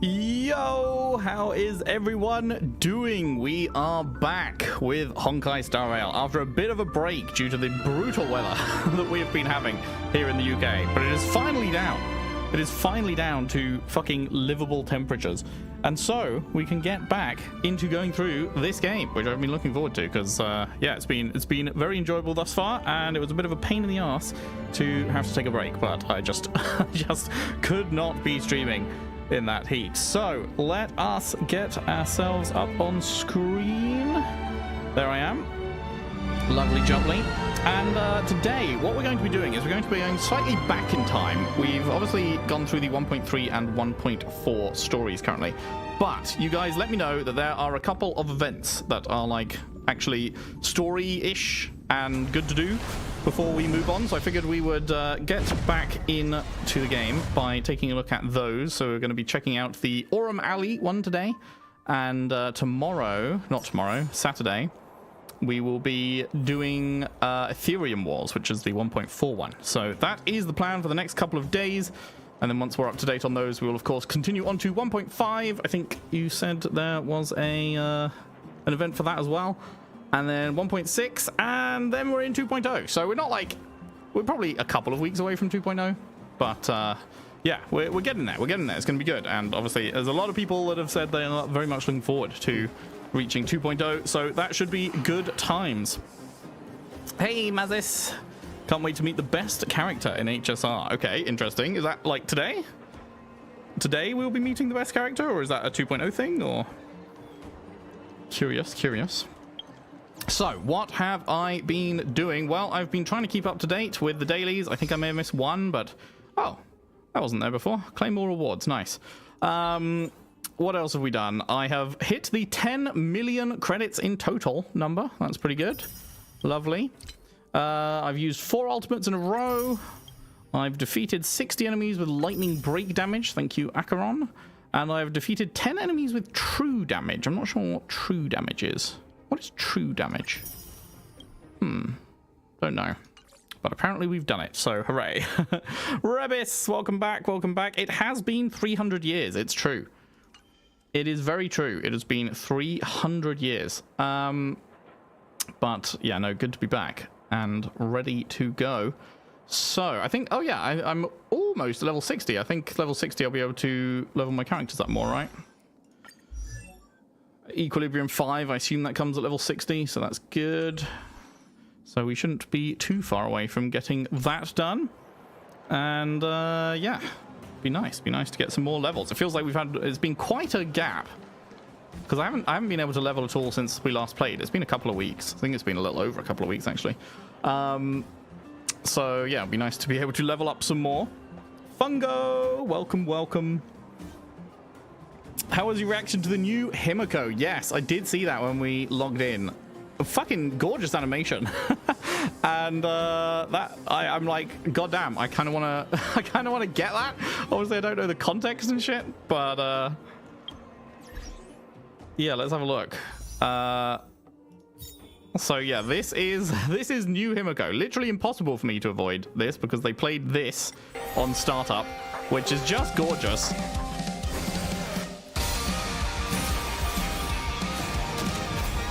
Yo, how is everyone doing? We are back with Honkai Star Rail after a bit of a break due to the brutal weather that we have been having here in the UK. But it is finally down. It is finally down to fucking livable temperatures. And so we can get back into going through this game, which I've been looking forward to because, yeah, it's been very enjoyable thus far, and it was a bit of a pain in the ass to have to take a break, but I just could not be streaming in that heat. So let us get ourselves up on screen. There I am. Lovely jubbly. And today, what we're going to be doing is we're going to be going slightly back in time. We've obviously gone through the 1.3 and 1.4 stories currently. But you guys let me know that there are a couple of events that are like actually story-ish and good to do before we move on. So I figured we would get back into the game by taking a look at those. So we're going to be checking out the Aurum Alley one today. And Saturday, we will be doing Ethereum Wars, which is the 1.4 one. So that is the plan for the next couple of days. And then once we're up to date on those, we will, of course, continue on to 1.5. I think you said there was an event for that as well. And then 1.6, and then we're in 2.0. So we're not like... We're probably a couple of weeks away from 2.0. But, yeah, we're getting there. We're getting there. It's going to be good. And obviously, there's a lot of people that have said they are very much looking forward to reaching 2.0, so that should be good times. Hey, Mazis. Can't wait to meet the best character in HSR. Okay, interesting. Is that like today? Today we'll be meeting the best character, or is that a 2.0 thing, or? Curious. So, what have I been doing? Well, I've been trying to keep up to date with the dailies. I think I may have missed one, but... Oh, that wasn't there before. Claim more rewards. Nice. What else have we done? I have hit the 10 million credits in total number. That's pretty good. Lovely. I've used 4 ultimates in a row. I've defeated 60 enemies with lightning break damage. Thank you, Acheron. And I've defeated 10 enemies with true damage. I'm not sure what true damage is. What is true damage? Don't know. But apparently we've done it, so hooray. Rebis, welcome back, welcome back. It has been 300 years, it's true. It is very true. It has been 300 years. But, yeah, no, good to be back and ready to go. So, I think... Oh, yeah, I'm almost level 60. I think level 60 I'll be able to level my characters up more, right? Equilibrium 5, I assume that comes at level 60, so that's good. So we shouldn't be too far away from getting that done. And, yeah... Be nice to get some more levels. It feels like it's been quite a gap because I haven't been able to level at all since we last played. It's been a couple of weeks. I think it's been a little over a couple of weeks actually. So yeah, it'd be nice to be able to level up some more. Fungo, welcome. How was your reaction to the new Himiko? Yes, I did see that when we logged in. A fucking gorgeous animation. And I'm like, goddamn, I kind of want to get that. Obviously I don't know the context and shit, but yeah, let's have a look. So yeah, this is new Himiko. Literally impossible for me to avoid this because they played this on startup, which is just gorgeous.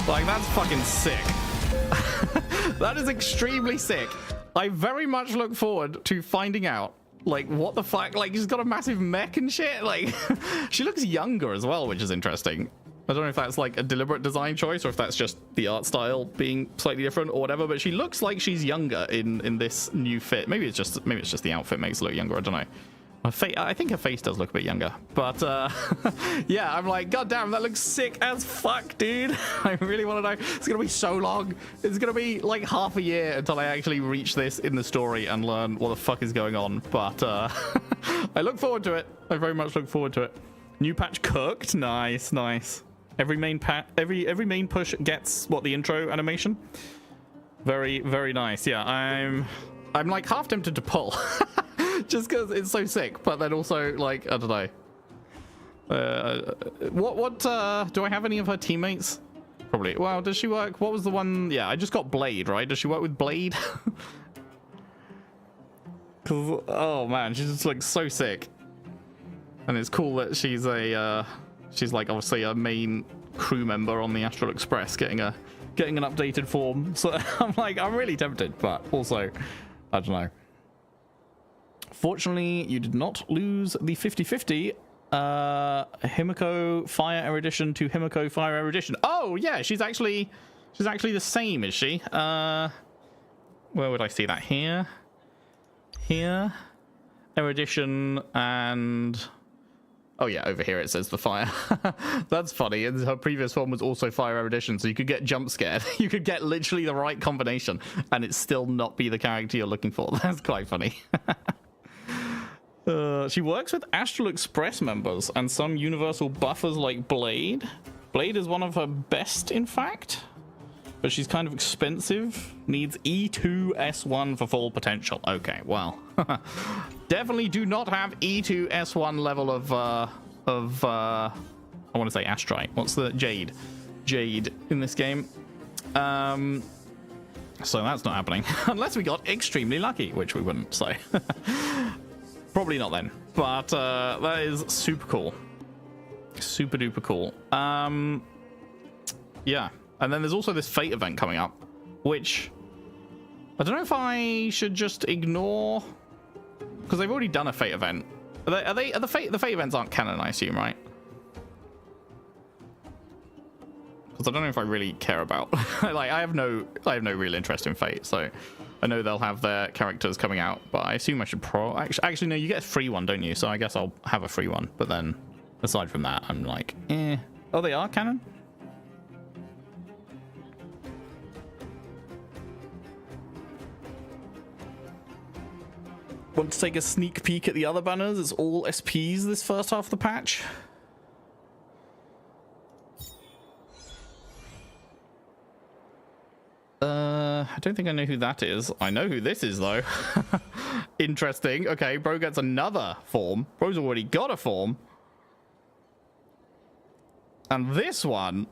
Like, that's fucking sick. That is extremely sick. I very much look forward to finding out, like, what the fuck? Like, she's got a massive mech and shit. Like, she looks younger as well, which is interesting. I don't know if that's, like, a deliberate design choice or if that's just the art style being slightly different or whatever, but she looks like she's younger in this new fit. Maybe it's just the outfit makes her look younger. I don't know. I think her face does look a bit younger, but yeah, I'm like, god damn, that looks sick as fuck, dude. I really want to know. It's gonna be so long. It's gonna be like half a year until I actually reach this in the story and learn what the fuck is going on, but I look forward to it. I very much look forward to it. New patch cooked. Nice. Every main push gets the intro animation. Very nice. Yeah, I'm like half tempted to pull. Just because it's so sick, but then also, like, I don't know. Do I have any of her teammates? Probably. Well, does she work? What was the one? Yeah, I just got Blade, right? Does she work with Blade? Cause, oh man, she just looks so sick. And it's cool that she's she's like obviously a main crew member on the Astral Express, getting an updated form. So I'm like, I'm really tempted, but also, I don't know. Fortunately, you did not lose the 50-50 Himiko Fire Erudition to Himiko Fire Erudition. Oh yeah, she's actually the same, is she? Where would I see that? Here, Erudition, and oh yeah, over here it says the fire. That's funny. And her previous one was also Fire Erudition, so you could get jump scared. You could get literally the right combination and it still not be the character you're looking for. That's quite funny. She works with Astral Express members and some universal buffers like Blade. Blade is one of her best, in fact, but she's kind of expensive. Needs E2S1 for full potential. Okay, well, definitely do not have E2S1 level of I want to say Astrite. What's the Jade in this game? So that's not happening unless we got extremely lucky, which we wouldn't. So. Probably not then, but that is super cool. Super duper cool. Yeah, and then there's also this Fate event coming up, which I don't know if I should just ignore, because they've already done a Fate event. Are the Fate events aren't canon, I assume, right? Because I don't know if I really care about. Like, I have no real interest in Fate, so. I know they'll have their characters coming out, but I assume I should actually no, you get a free one, don't you? So I guess I'll have a free one, but then aside from that, I'm like, eh. Oh, they are canon? Want to take a sneak peek at the other banners? It's all SPs this first half of the patch. I don't think I know who that is. I know who this is, though. Interesting. Okay, bro gets another form. Bro's already got a form. And this one...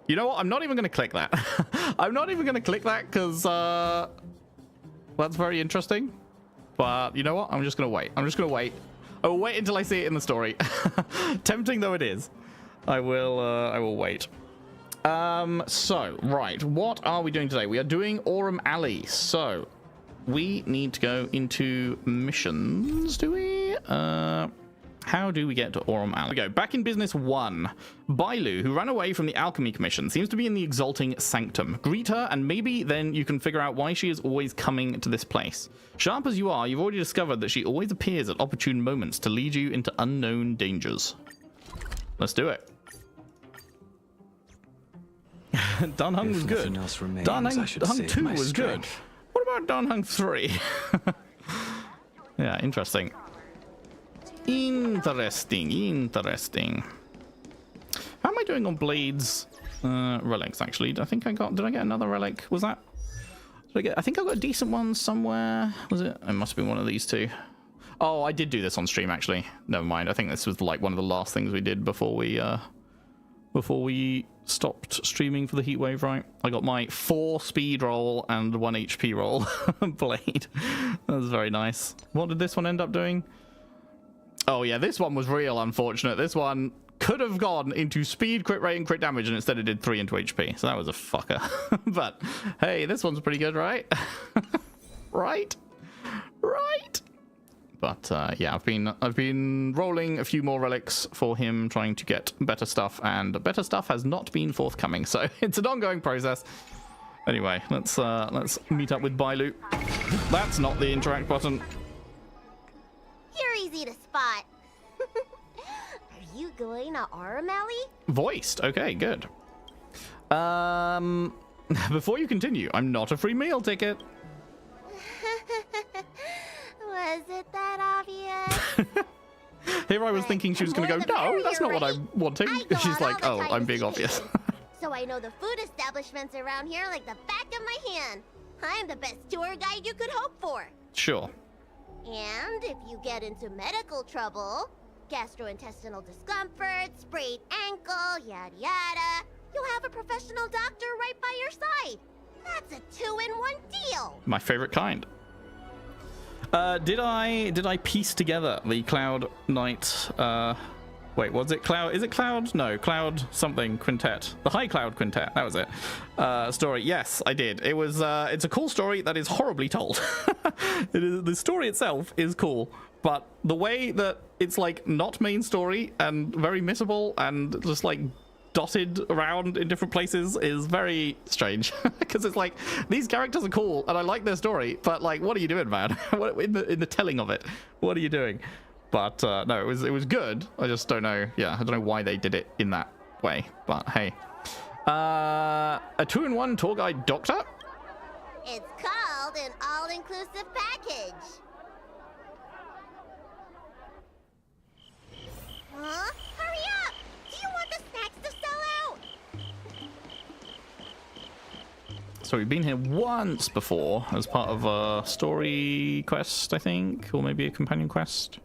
You know what? I'm not even going to click that. I'm not even going to click that because that's very interesting. But you know what? I'm just going to wait. I'm just going to wait. I will wait until I see it in the story. Tempting though it is, I will wait. So, right, what are we doing today? We are doing Aurum Alley. So, we need to go into missions, do we? How do we get to Aurum Alley? We go. Back in business 1. Bailu, who ran away from the Alchemy Commission, seems to be in the Exalting Sanctum. Greet her, and maybe then you can figure out why she is always coming to this place. Sharp as you are, you've already discovered that she always appears at opportune moments to lead you into unknown dangers. Let's do it. Danhung was good. Danhung 2 was good. What about Danhung 3? Yeah, interesting. Interesting. How am I doing on Blade's relics, actually? I think I got... Did I get another relic? Was that... I think I got a decent one somewhere. Was it? It must have been one of these two. Oh, I did do this on stream, actually. Never mind. I think this was like one of the last things we did before we stopped streaming for the heatwave, right? I got my 4 speed roll and 1 HP roll Blade. That was very nice. What did this one end up doing? Oh yeah, this one was real unfortunate. This one could have gone into speed, crit rate, and crit damage, and instead it did 3 into HP. So that was a fucker. But hey, this one's pretty good, right? Right? But yeah, I've been rolling a few more relics for him, trying to get better stuff, and better stuff has not been forthcoming. So it's an ongoing process. Anyway, let's meet up with Bailu. That's not the interact button. You're easy to spot. Are you going to Aurum Alley? Voiced. Okay, good. Before you continue, I'm not a free meal ticket. Was it that obvious? Here I was thinking she was going to go, no, that's not what I'm wanting. She's like, oh, I'm being obvious. So I know the food establishments around here like the back of my hand. I'm the best tour guide you could hope for. Sure. And if you get into medical trouble, gastrointestinal discomfort, sprained ankle, yada yada, you'll have a professional doctor right by your side. That's a 2-in-1 deal. My favorite kind. Did I piece together the Cloud Knight? Wait, was it Cloud? Is it Cloud? No, Cloud something Quintet. The High Cloud Quintet. That was it. Story. Yes, I did. It was. It's a cool story that is horribly told. The story itself is cool, but the way that it's like not main story and very missable and just like dotted around in different places is very strange. Because it's like these characters are cool and I like their story, but like, what are you doing, man? in the telling of it, what are you doing? But no, it was good. I just don't know. Yeah, I don't know why they did it in that way. But hey, a 2-in-1 tour guide doctor. It's called an all-inclusive package. Huh? Hurry up! Do you want the snacks to sell out? So we've been here once before as part of a story quest, I think, or maybe a companion quest.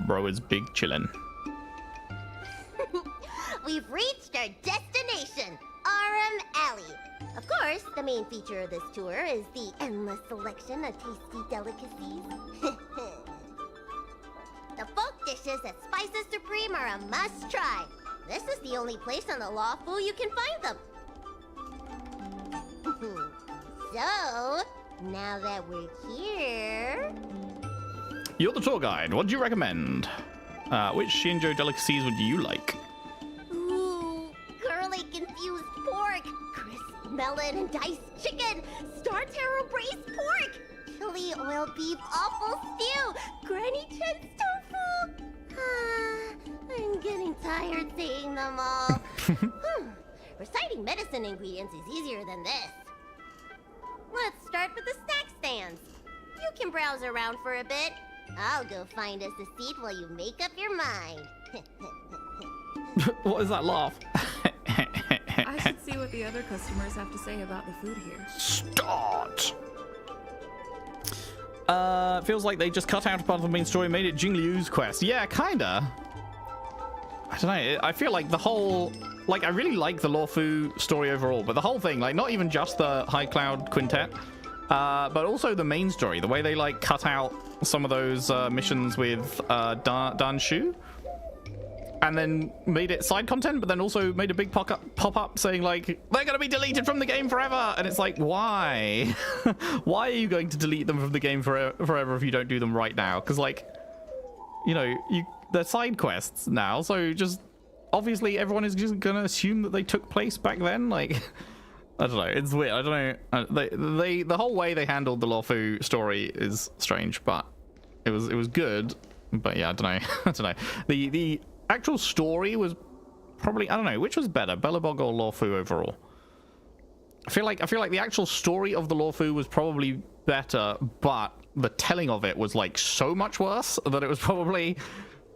Bro is big chillin'. We've reached our destination, Aurum Alley. Of course, the main feature of this tour is the endless selection of tasty delicacies. The folk dishes at Spices Supreme are a must-try. This is the only place on the Lawful you can find them. So, now that we're here... You're the tour guide. What do you recommend? Which Shinjo delicacies would you like? Ooh, curly confused pork, crisp melon and diced chicken, star taro braised pork, chili oil beef awful stew, Granny Chen's tofu. I'm getting tired saying them all. Reciting medicine ingredients is easier than this. Let's start with the snack stands. You can browse around for a bit. I'll go find us a seat while you make up your mind. What is that laugh? I should see what the other customers have to say about the food here. Start! Feels like they just cut out a part of the main story and made it Jing Liu's quest. Yeah, kinda. I don't know. I feel like the whole... Like, I really like the Lawfu story overall, but the whole thing, like, not even just the High Cloud Quintet, but also the main story, the way they like cut out some of those missions with Dan Shu and then made it side content, but then also made a big pop-up saying like they're going to be deleted from the game forever, and it's like, why? Why are you going to delete them from the game forever if you don't do them right now? Because like, you know, they're side quests now, so just obviously everyone is just gonna assume that they took place back then. Like, I don't know. It's weird. I don't know. The whole way they handled the Lawfu story is strange, but it was good. But yeah, I don't know. I don't know. The actual story was probably, I don't know, which was better, Bellabog or Lawfu overall. I feel like the actual story of the Lawfu was probably better, but the telling of it was like so much worse that it was probably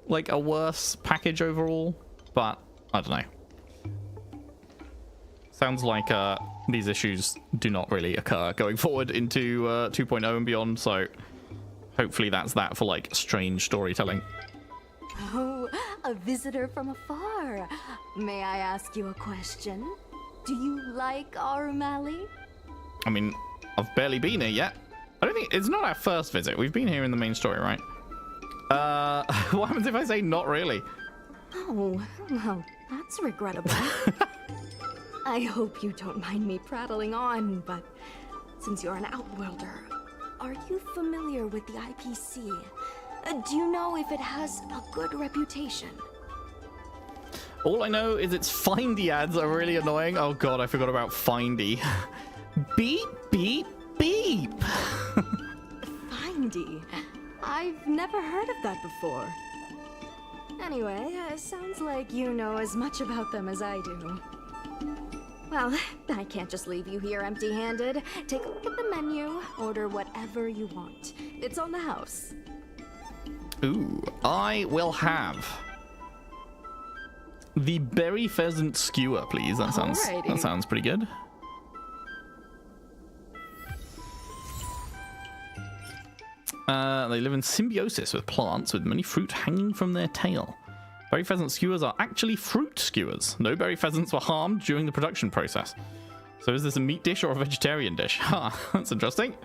like a worse package overall. But I don't know. Sounds like these issues do not really occur going forward into 2.0 and beyond, so hopefully that's that for like strange storytelling. Oh, a visitor from afar. May I ask you a question? Do you like Aurum Alley? I mean, I've barely been here yet. I don't think it's not our first visit. We've been here in the main story, right? What happens if I say not really? Oh, well, that's regrettable. I hope you don't mind me prattling on, but since you're an Outworlder, are you familiar with the IPC? Do you know if it has a good reputation? All I know is its findy ads are really annoying. Oh god, I forgot about findy. Beep, beep, beep. Findy? I've never heard of that before. Anyway, sounds like you know as much about them as I do. Well, I can't just leave you here empty-handed. Take a look at the menu, order whatever you want. It's on the house. Ooh, I will have the berry pheasant skewer, please. That sounds pretty good. They live in symbiosis with plants with many fruit hanging from their tail. Berry pheasant skewers are actually fruit skewers. No berry pheasants were harmed during the production process. So is this a meat dish or a vegetarian dish? Huh, that's interesting.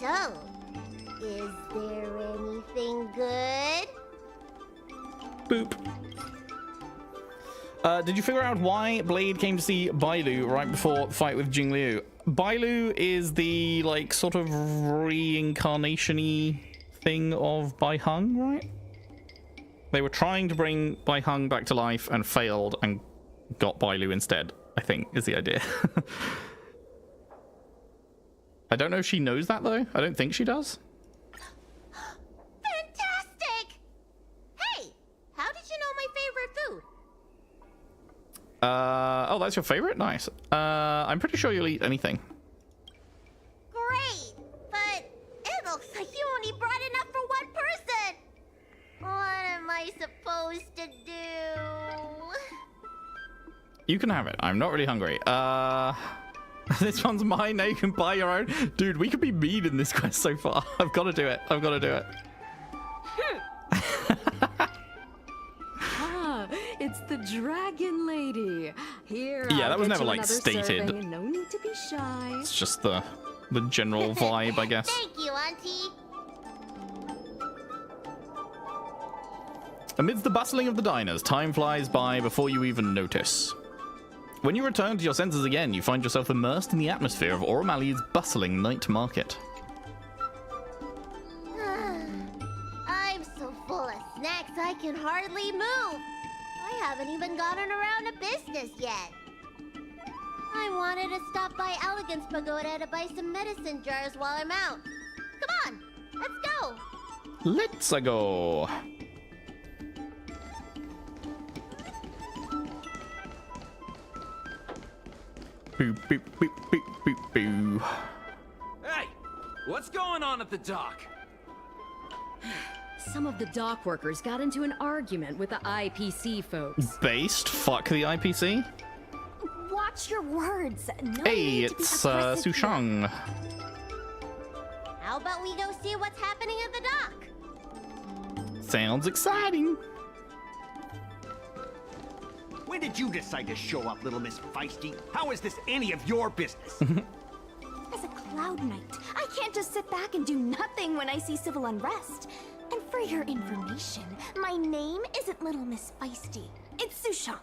So, is there anything good? Boop. Did you figure out why Blade came to see Bailu right before the fight with Jing Liu? Bailu is the, like, sort of reincarnation-y thing of Bai Hung, right? They were trying to bring Bai Hung back to life and failed and got Bailu instead, I think, is the idea. I don't know if she knows that, though. I don't think she does. Fantastic! Hey, how did you know my favorite food? Oh, that's your favorite? Nice. I'm pretty sure you'll eat anything. Great, but it looks like you only brought enough for one person. What am I supposed to do? You can have it. I'm not really hungry. This one's mine. Now you can buy your own. Dude, we could be mean in this quest so far. I've got to do it. I've got to do it. It's the Dragon Lady. Here, Yeah, that I'll was get never, you like, another stated. serving, and no need to be shy. It's just the general vibe, I guess. Thank you, Auntie. Amidst the bustling of the diners, time flies by before you even notice. When you return to your senses again, you find yourself immersed in the atmosphere of Aurum Alley's bustling night market. I'm so full of snacks I can hardly move. I haven't even gotten around to business yet. I wanted to stop by Elegance Pagoda to buy some medicine jars while I'm out. Come on, let's go. Let's go. Boop, boop, boop, boop, boop, boo. Hey, what's going on at the dock? Some of the dock workers got into an argument with the IPC folks. Based? Fuck the IPC? Watch your words. No Hey, need to be it's aggressive here. Sushang. How about we go see what's happening at the dock? Sounds exciting. When did you decide to show up, little Miss Feisty? How is this any of your business? As a Cloud Knight, I can't just sit back and do nothing when I see civil unrest. And for your information, my name isn't Little Miss Feisty. It's Sushang.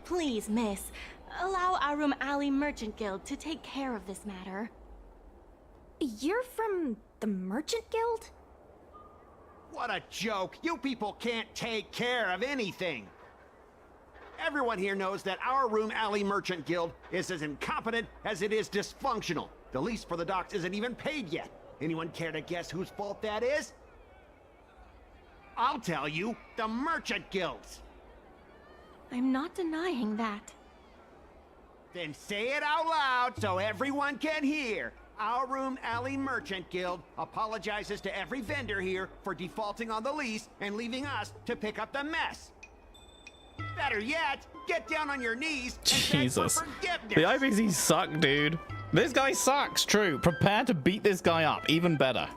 Please, miss, allow Aurum Alley Merchant Guild to take care of this matter. You're from the Merchant Guild? What a joke! You people can't take care of anything! Everyone here knows that our Aurum Alley Merchant Guild is as incompetent as it is dysfunctional. The lease for the docks isn't even paid yet. Anyone care to guess whose fault that is? I'll tell you, the Merchant Guild's. I'm not denying that. Then say it out loud so everyone can hear. Our Aurum Alley Merchant Guild apologizes to every vendor here for defaulting on the lease and leaving us to pick up the mess. Better yet, get down on your knees and Jesus. beg for forgiveness. The IPC suck, dude. This guy sucks, true. Prepare to beat this guy up, even better.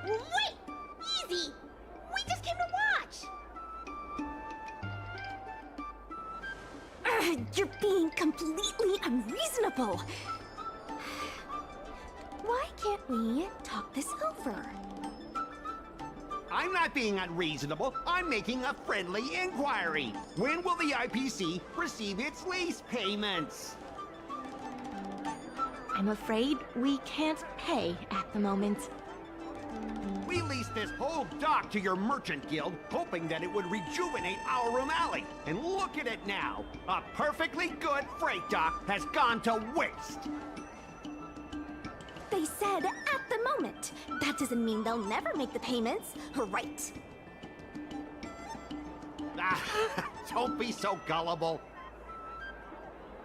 Wait! Easy! We just came to watch! You're being completely unreasonable. Why can't we talk this over? I'm not being unreasonable. I'm making a friendly inquiry. When will the IPC receive its lease payments? I'm afraid we can't pay at the moment. We leased this whole dock to your merchant guild, hoping that it would rejuvenate our Aurum Alley. And look at it now. A perfectly good freight dock has gone to waste. They said at the moment. That doesn't mean they'll never make the payments, right? Ah, don't be so gullible.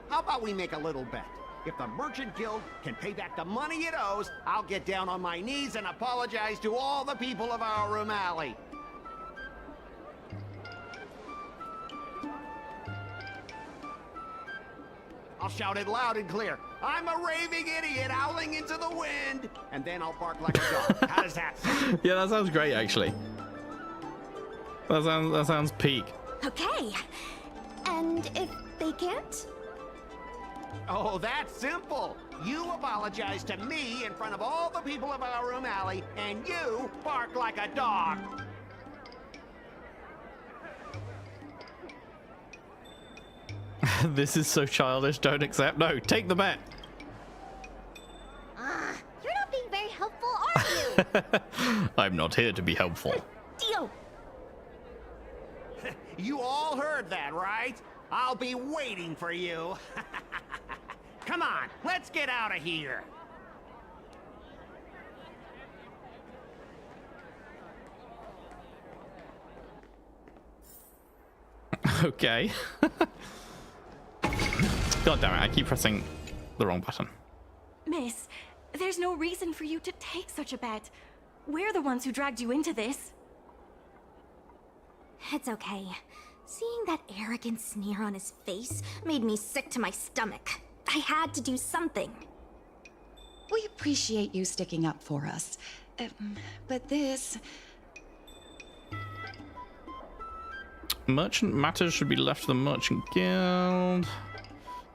How about we make a little bet? If the Merchant Guild can pay back the money it owes, I'll get down on my knees and apologize to all the people of our Aurum Alley. I'll shout it loud and clear. I'm a raving idiot howling into the wind. And then I'll bark like a dog. How does that sound? Yeah, that sounds great, actually. That sounds peak. Okay. And if they can't? Oh, that's simple. You apologize to me in front of all the people of Aurum Alley, and you bark like a dog. This is so childish, don't accept. No, take the bet. You're not being very helpful, are you? I'm not here to be helpful. Deal. You all heard that, right? I'll be waiting for you. Come on, let's get out of here. Okay. God damn it, I keep pressing the wrong button. Miss, there's no reason for you to take such a bet. We're the ones who dragged you into this. It's okay. Seeing that arrogant sneer on his face made me sick to my stomach. I had to do something. We appreciate you sticking up for us. But this... Merchant matters should be left to the Merchant Guild.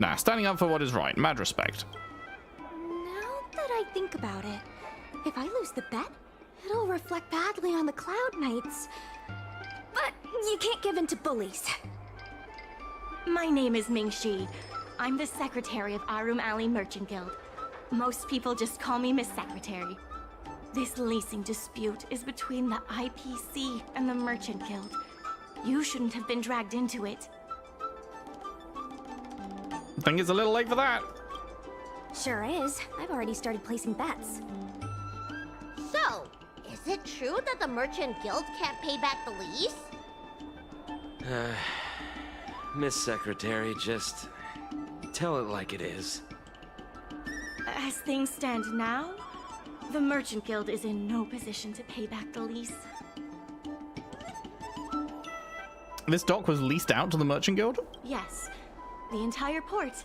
Nah, standing up for what is right. Mad respect. Now that I think about it, if I lose the bet, it'll reflect badly on the Cloud Knights. But you can't give in to bullies. My name is Ming-Shi. I'm the secretary of Aurum Alley Merchant Guild. Most people just call me Miss Secretary. This leasing dispute is between the IPC and the Merchant Guild. You shouldn't have been dragged into it. I think it's a little late for that. Sure is. I've already started placing bets. So, is it true that the Merchant Guild can't pay back the lease? Miss Secretary, just tell it like it is. As things stand now, the Merchant Guild is in no position to pay back the lease. This dock was leased out to the Merchant Guild? Yes, the entire port.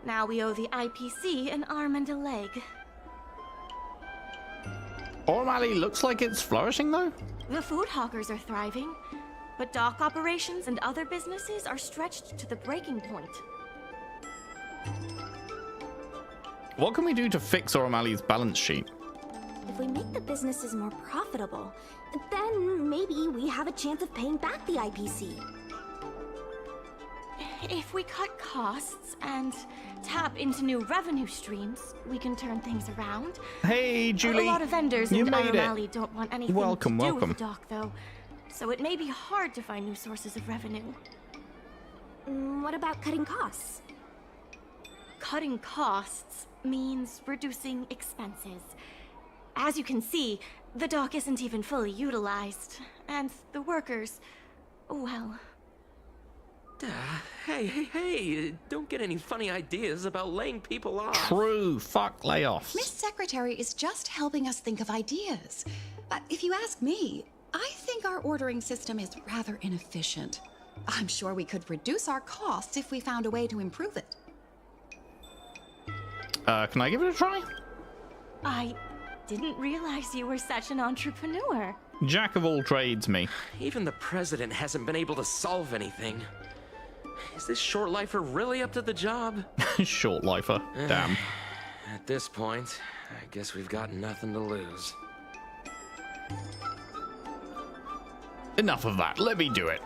Now we owe the IPC an arm and a leg. Aurum Alley looks like it's flourishing, though. The food hawkers are thriving, but dock operations and other businesses are stretched to the breaking point. What can we do to fix Aurum Alley's balance sheet? If we make the businesses more profitable, then maybe we have a chance of paying back the IPC. If we cut costs and tap into new revenue streams, we can turn things around. Hey, Julie. A lot of vendors you in made Aurum it. Alley don't want anything Welcome, to do welcome. with the dock, though. So it may be hard to find new sources of revenue. What about cutting costs? Cutting costs means reducing expenses. As you can see, the dock isn't even fully utilized, and the workers, well... Hey, don't get any funny ideas about laying people off. True. Fuck layoffs. Miss Secretary is just helping us think of ideas. But if you ask me, I think our ordering system is rather inefficient. I'm sure we could reduce our costs if we found a way to improve it. Can I give it a try? I didn't realize you were such an entrepreneur. Jack of all trades, me. Even the president hasn't been able to solve anything. Is this short lifer really up to the job? Short lifer. Damn. At this point, I guess we've got nothing to lose. Enough of that. Let me do it.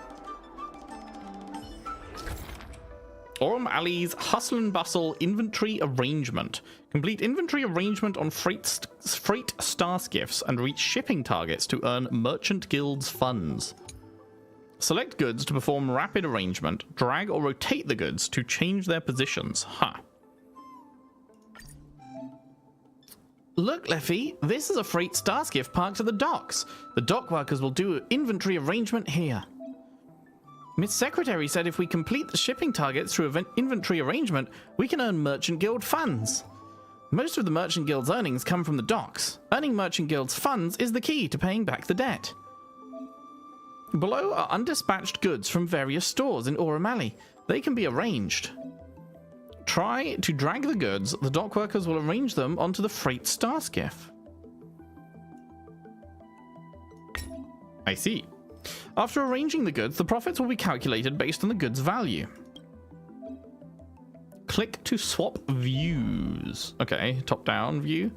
Aurum Alley's Hustle and Bustle Inventory Arrangement. Complete inventory arrangement on freight star skiffs and reach shipping targets to earn Merchant Guild's funds. Select goods to perform rapid arrangement. Drag or rotate the goods to change their positions. Huh. Look, Leffy, this is a freight star skiff parked at the docks. The dock workers will do inventory arrangement here. Miss Secretary said if we complete the shipping targets through inventory arrangement, we can earn Merchant Guild funds. Most of the Merchant Guild's earnings come from the docks. Earning Merchant Guild's funds is the key to paying back the debt. Below are undispatched goods from various stores in Aurum Alley. They can be arranged. Try to drag the goods. The dock workers will arrange them onto the freight star skiff. I see. After arranging the goods, the profits will be calculated based on the goods' value. Click to swap views. Okay, top-down view.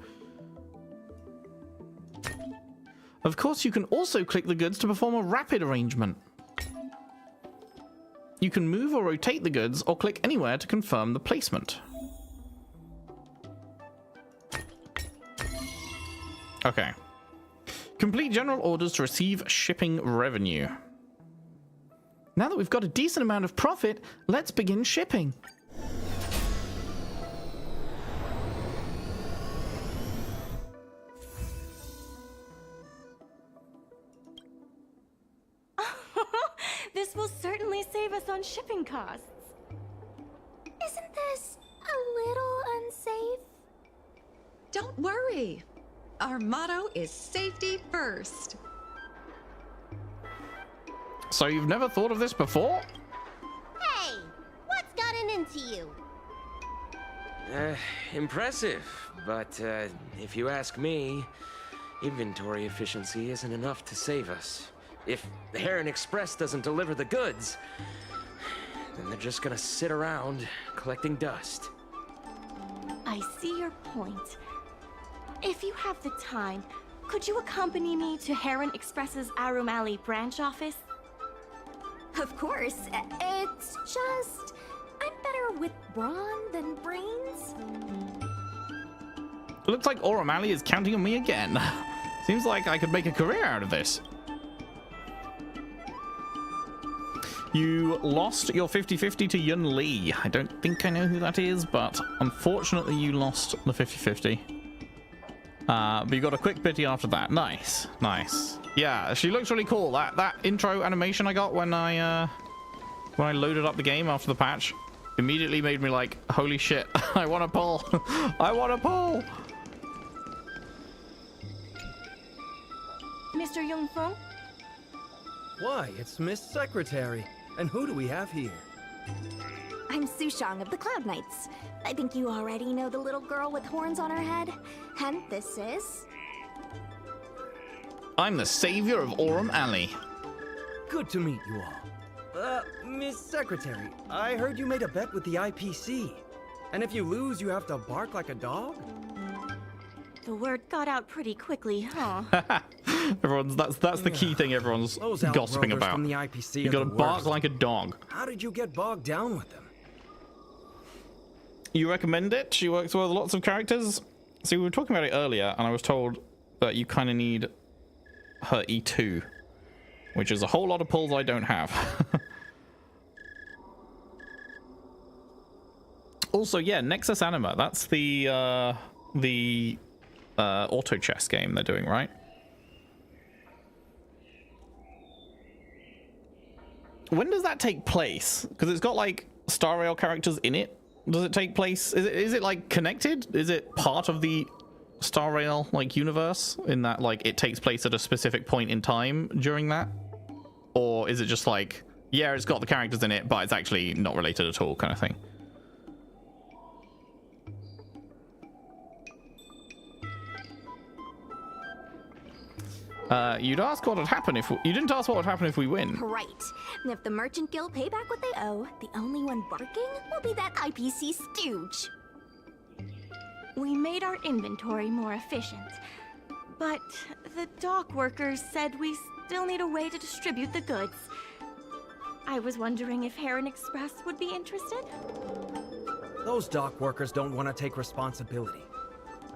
Of course, you can also click the goods to perform a rapid arrangement. You can move or rotate the goods or click anywhere to confirm the placement. Okay. Complete general orders to receive shipping revenue. Now that we've got a decent amount of profit, let's begin shipping. This will certainly save us on shipping costs. Isn't this a little unsafe? Don't worry. Our motto is safety first. So you've never thought of this before? Hey, what's gotten into you? Impressive, but if you ask me, inventory efficiency isn't enough to save us. If the Heron Express doesn't deliver the goods, then they're just gonna sit around collecting dust. I see your point. If you have the time, could you accompany me to Heron Express's Aurum Alley branch office? Of course. It's just... I'm better with brawn than brains. It looks like Aurum Alley is counting on me again. Seems like I could make a career out of this. You lost your 50-50 to Yun Li. I don't think I know who that is, but unfortunately you lost the 50-50. But you got a quick pity after that. Nice, nice. Yeah, she looks really cool. That intro animation I got when I loaded up the game after the patch immediately made me like, holy shit, I want to pull. I want to pull. Mr. Yongfeng? Why, it's Miss Secretary. And who do we have here? I'm Sushang of the Cloud Knights. I think you already know the little girl with horns on her head. And this is... I'm the savior of Aurum Alley. Good to meet you all. Miss Secretary, I heard you made a bet with the IPC. And if you lose, you have to bark like a dog? The word got out pretty quickly, huh? That's the key thing everyone's gossiping about. From the IPC You gotta bark like a dog. How did you get bogged down with them? You recommend it? She works with lots of characters. See, we were talking about it earlier, and I was told that you kind of need her E2, which is a whole lot of pulls I don't have. Also, yeah, Nexus Anima. That's the auto chess game they're doing, right? When does that take place? Because it's got like Star Rail characters in it. Does it take place? Is it like connected? Is it part of the Star Rail like universe in that like it takes place at a specific point in time during that? Or is it just like, yeah, it's got the characters in it, but it's actually not related at all kind of thing? You'd ask what would happen if you didn't ask what would happen if we win. Right. And if the Merchant Guild pay back what they owe, the only one barking will be that IPC stooge. We made our inventory more efficient, but the dock workers said we still need a way to distribute the goods. I was wondering if Heron Express would be interested? Those dock workers don't want to take responsibility.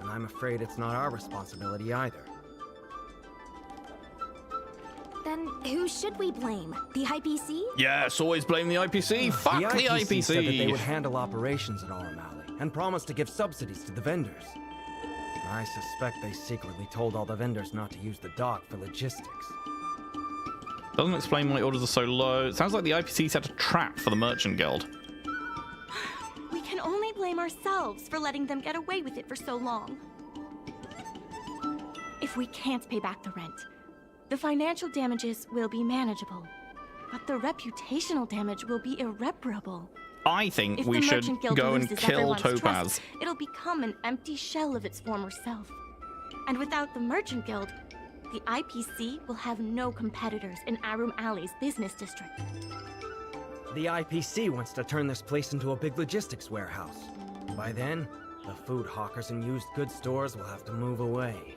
And I'm afraid it's not our responsibility either. Then who should we blame? The IPC? Yes, always blame the IPC. Fuck the IPC. Said that they would handle operations at Aurum Alley and promised to give subsidies to the vendors. I suspect they secretly told all the vendors not to use the dock for logistics. Doesn't explain why orders are so low. It sounds like the IPC set a trap for the Merchant Guild. We can only blame ourselves for letting them get away with it for so long. If we can't pay back the rent, the financial damages will be manageable, but the reputational damage will be irreparable. I think If we the should Merchant Guild go and loses kill everyone's Topaz. trust, it'll become an empty shell of its former self. And without the Merchant Guild, the IPC will have no competitors in Aurum Alley's business district. The IPC wants to turn this place into a big logistics warehouse. By then, the food hawkers and used goods stores will have to move away.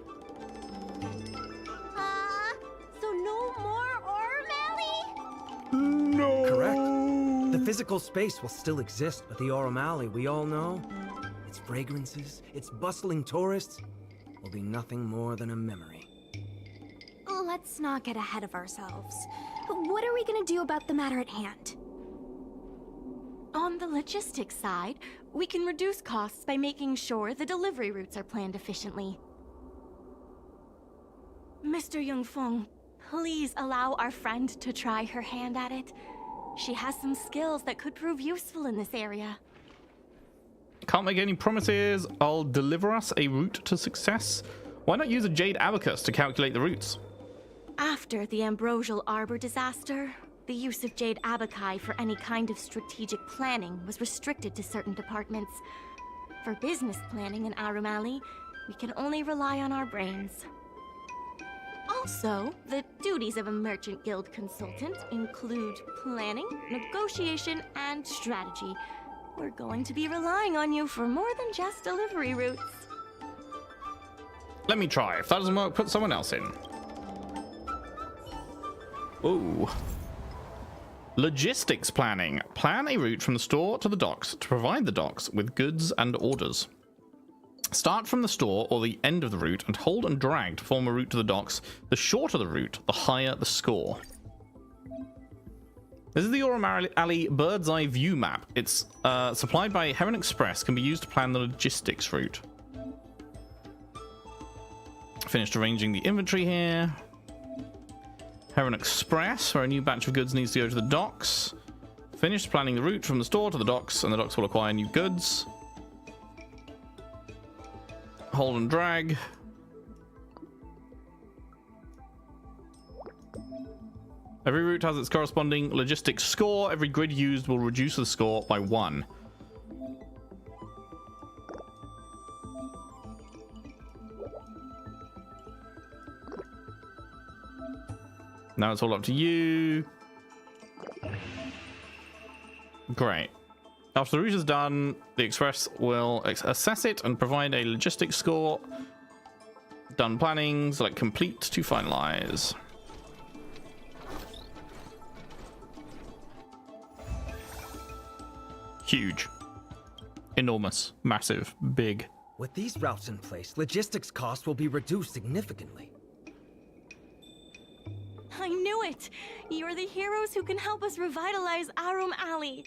So no more Aurum Alley? No. Correct. The physical space will still exist, but the Aurum Alley we all know, its fragrances, its bustling tourists, will be nothing more than a memory. Let's not get ahead of ourselves. What are we gonna do about the matter at hand? On the logistics side, we can reduce costs by making sure the delivery routes are planned efficiently. Mr. Yungfeng, please allow our friend to try her hand at it. She has some skills that could prove useful in this area. Can't make any promises. I'll deliver us a route to success. Why not use a jade abacus to calculate the routes? After the Ambrosial Arbor disaster, the use of jade abaci for any kind of strategic planning was restricted to certain departments. For business planning in Aurum Alley, we can only rely on our brains. Also, the duties of a Merchant Guild consultant include planning, negotiation, and strategy. We're going to be relying on you for more than just delivery routes. Let me try. If that doesn't work, put someone else in. Ooh. Logistics planning. Plan a route from the store to the docks to provide the docks with goods and orders. Start from the store or the end of the route and hold and drag to form a route to the docks. The shorter the route, the higher the score. This is the Aurum Alley bird's eye view map. It's supplied by Heron Express, can be used to plan the logistics route. Finished arranging the inventory here. Heron Express, where a new batch of goods needs to go to the docks. Finished planning the route from the store to the docks, and the docks will acquire new goods. Hold and drag. Every route has its corresponding logistics score. Every grid used will reduce the score by 1. Now it's all up to you. Great. After the route is done, the Express will assess it and provide a logistics score. Done planning, select complete to finalize. Huge. Enormous. Massive. Big. With these routes in place, logistics costs will be reduced significantly. I knew it! You're the heroes who can help us revitalize Aurum Alley.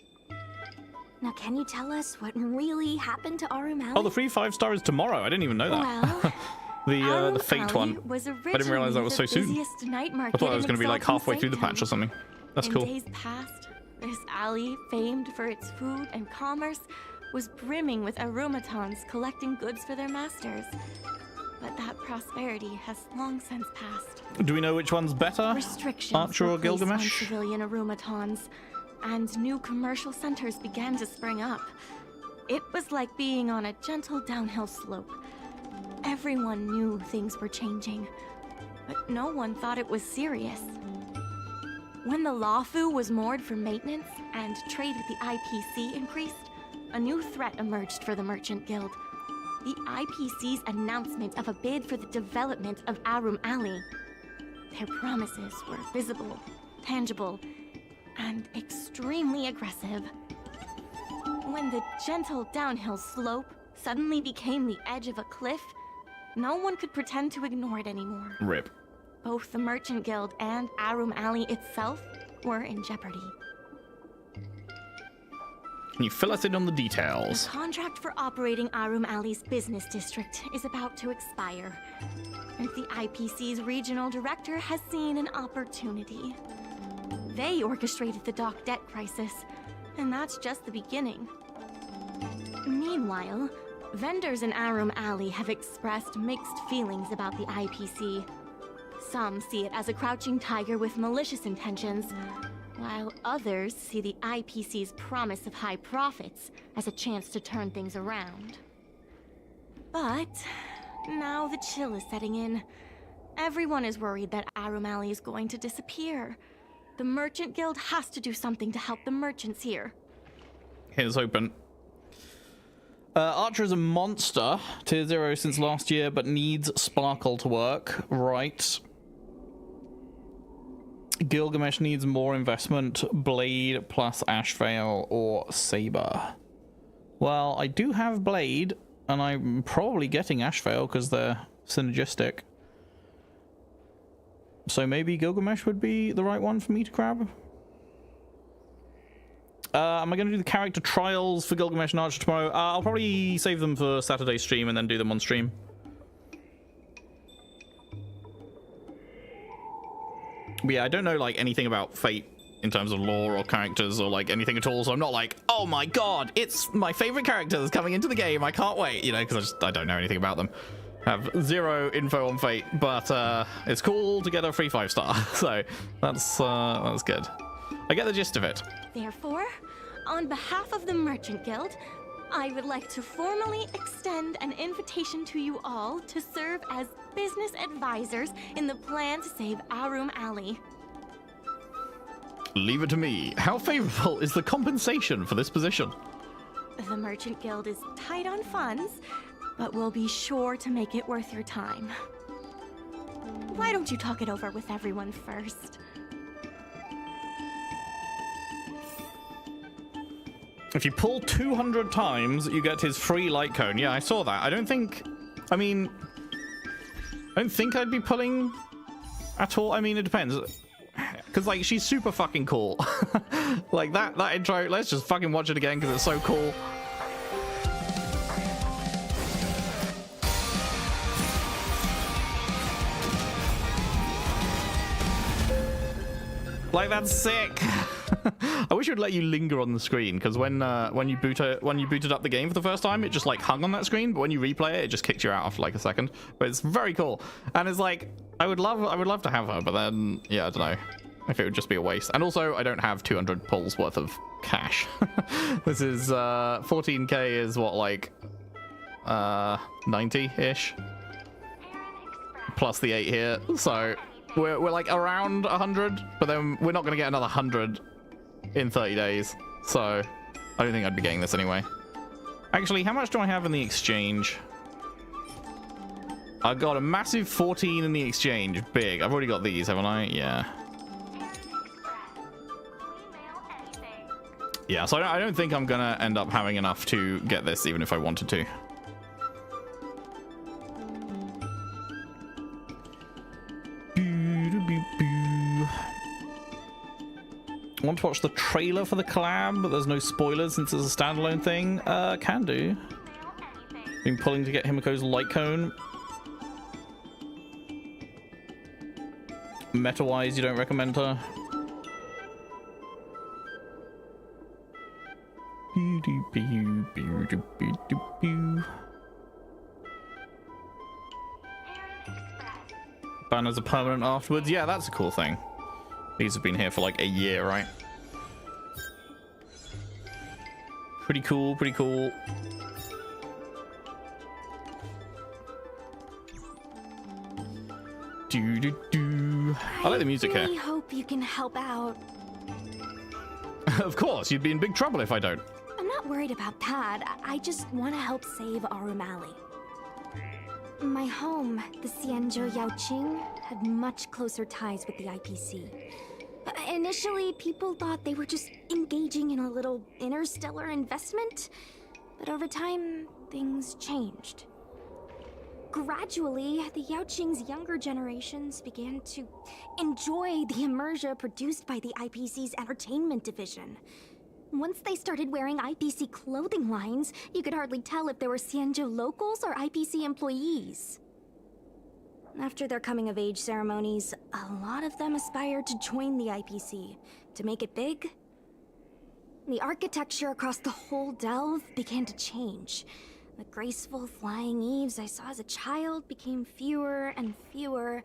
Now, can you tell us what really happened to Aurum Alley? Oh, the free 5-star is tomorrow. I didn't even know that. Well, the fate one. I didn't realize that was so soon. I thought it was going to be like halfway through the patch or something. That's cool. In days past, this alley, famed for its food and commerce, was brimming with aromatons collecting goods for their masters. But that prosperity has long since passed. Do we know which one's better? Restrictions Archer or were placed on Gilgamesh? civilian aromatons, and new commercial centers began to spring up. It was like being on a gentle downhill slope. Everyone knew things were changing, but no one thought it was serious. When the Lawfu was moored for maintenance and trade with the IPC increased, a new threat emerged for the Merchant Guild. The IPC's announcement of a bid for the development of Aurum Alley. Their promises were visible, tangible, and extremely aggressive. When the gentle downhill slope suddenly became the edge of a cliff, no one could pretend to ignore it anymore. RIP. Both the Merchant Guild and Aurum Alley itself were in jeopardy. Can you fill us in on the details? The contract for operating Aurum Alley's business district is about to expire, and the IPC's regional director has seen an opportunity. They orchestrated the dock debt crisis, and that's just the beginning. Meanwhile, vendors in Aurum Alley have expressed mixed feelings about the IPC. Some see it as a crouching tiger with malicious intentions, while others see the IPC's promise of high profits as a chance to turn things around. But now the chill is setting in. Everyone is worried that Aurum Alley is going to disappear. The Merchant Guild has to do something to help the merchants here. Here's hoping. Archer is a monster. Tier 0 since last year, but needs Sparkle to work. Right. Gilgamesh needs more investment. Blade plus Ashvale or Saber. Well, I do have Blade, and I'm probably getting Ashvale because they're synergistic. So maybe Gilgamesh would be the right one for me to grab. Am I going to do the character trials for Gilgamesh and Archer tomorrow? I'll probably save them for Saturday's stream and then do them on stream. But yeah, I don't know like anything about Fate in terms of lore or characters or like anything at all, so I'm not like, oh my god, it's my favorite character that's coming into the game, I can't wait, you know, because I don't know anything about them. I have zero info on Fate, but it's cool to get a free 5-star, so that's good. I get the gist of it. Therefore, on behalf of the Merchant Guild, I would like to formally extend an invitation to you all to serve as business advisors in the plan to save Aurum Alley. Leave it to me. How favorable is the compensation for this position? The Merchant Guild is tight on funds, but we'll be sure to make it worth your time. Why don't you talk it over with everyone first? If you pull 200 times, you get his free light cone. Yeah, I saw that. I don't think I'd be pulling at all. I mean, it depends. Because, like, she's super fucking cool. Like, that intro, let's just fucking watch it again because it's so cool. Like, that's sick. I wish it would let you linger on the screen, because when you booted up the game for the first time, it just like hung on that screen, but when you replay it, it just kicked you out after like a second. But it's very cool, and it's like I would love to have her, but then yeah, I don't know if it would just be a waste. And also, I don't have 200 pulls worth of cash. This is 14k is what, like 90-ish plus the 8 here, so we're like around 100, but then we're not going to get another 100 in 30 days, so I don't think I'd be getting this anyway. Actually, how much do I have in the exchange? I got a massive 14 in the exchange. Big. I've already got these, haven't I? Yeah. Yeah, so I don't think I'm gonna end up having enough to get this, even if I wanted to. I want to watch the trailer for the collab, but there's no spoilers since it's a standalone thing. Can do. Been pulling to get Himiko's light cone. Meta-wise, you don't recommend her? Banners are permanent afterwards. Yeah, that's a cool thing. These have been here for like a year, right? Pretty cool, pretty cool. I like the music here. I really hope you can help out. Of course, you'd be in big trouble if I don't. I'm not worried about that. I just want to help save Aurum Alley. My home, the Xianzhou Yaoqing, had much closer ties with the IPC. Initially, people thought they were just engaging in a little interstellar investment, but over time, things changed. Gradually, the Yaoqing's younger generations began to enjoy the immersia produced by the IPC's entertainment division. Once they started wearing IPC clothing lines, you could hardly tell if they were Xianzhou locals or IPC employees. After their coming-of-age ceremonies, a lot of them aspired to join the IPC. To make it big, the architecture across the whole delve began to change. The graceful flying eaves I saw as a child became fewer and fewer,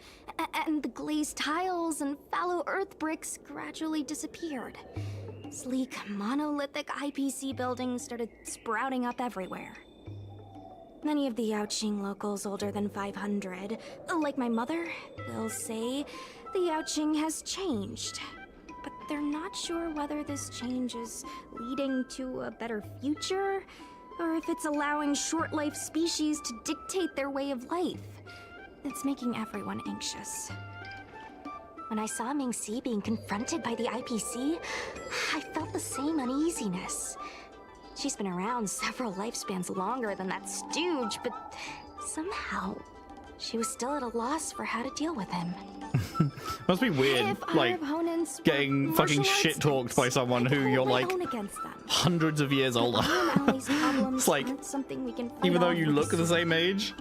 and the glazed tiles and fallow earth bricks gradually disappeared. Sleek, monolithic IPC buildings started sprouting up everywhere. Many of the Yaoqing locals older than 500, like my mother, will say the Yaoqing has changed. But they're not sure whether this change is leading to a better future, or if it's allowing short-life species to dictate their way of life. It's making everyone anxious. When I saw Ming-Si being confronted by the IPC, I felt the same uneasiness. She's been around several lifespans longer than that stooge, but somehow she was still at a loss for how to deal with him. Must be weird, like, getting fucking shit-talked by someone who you're, like, hundreds of years older. It's like, even though you look the same age,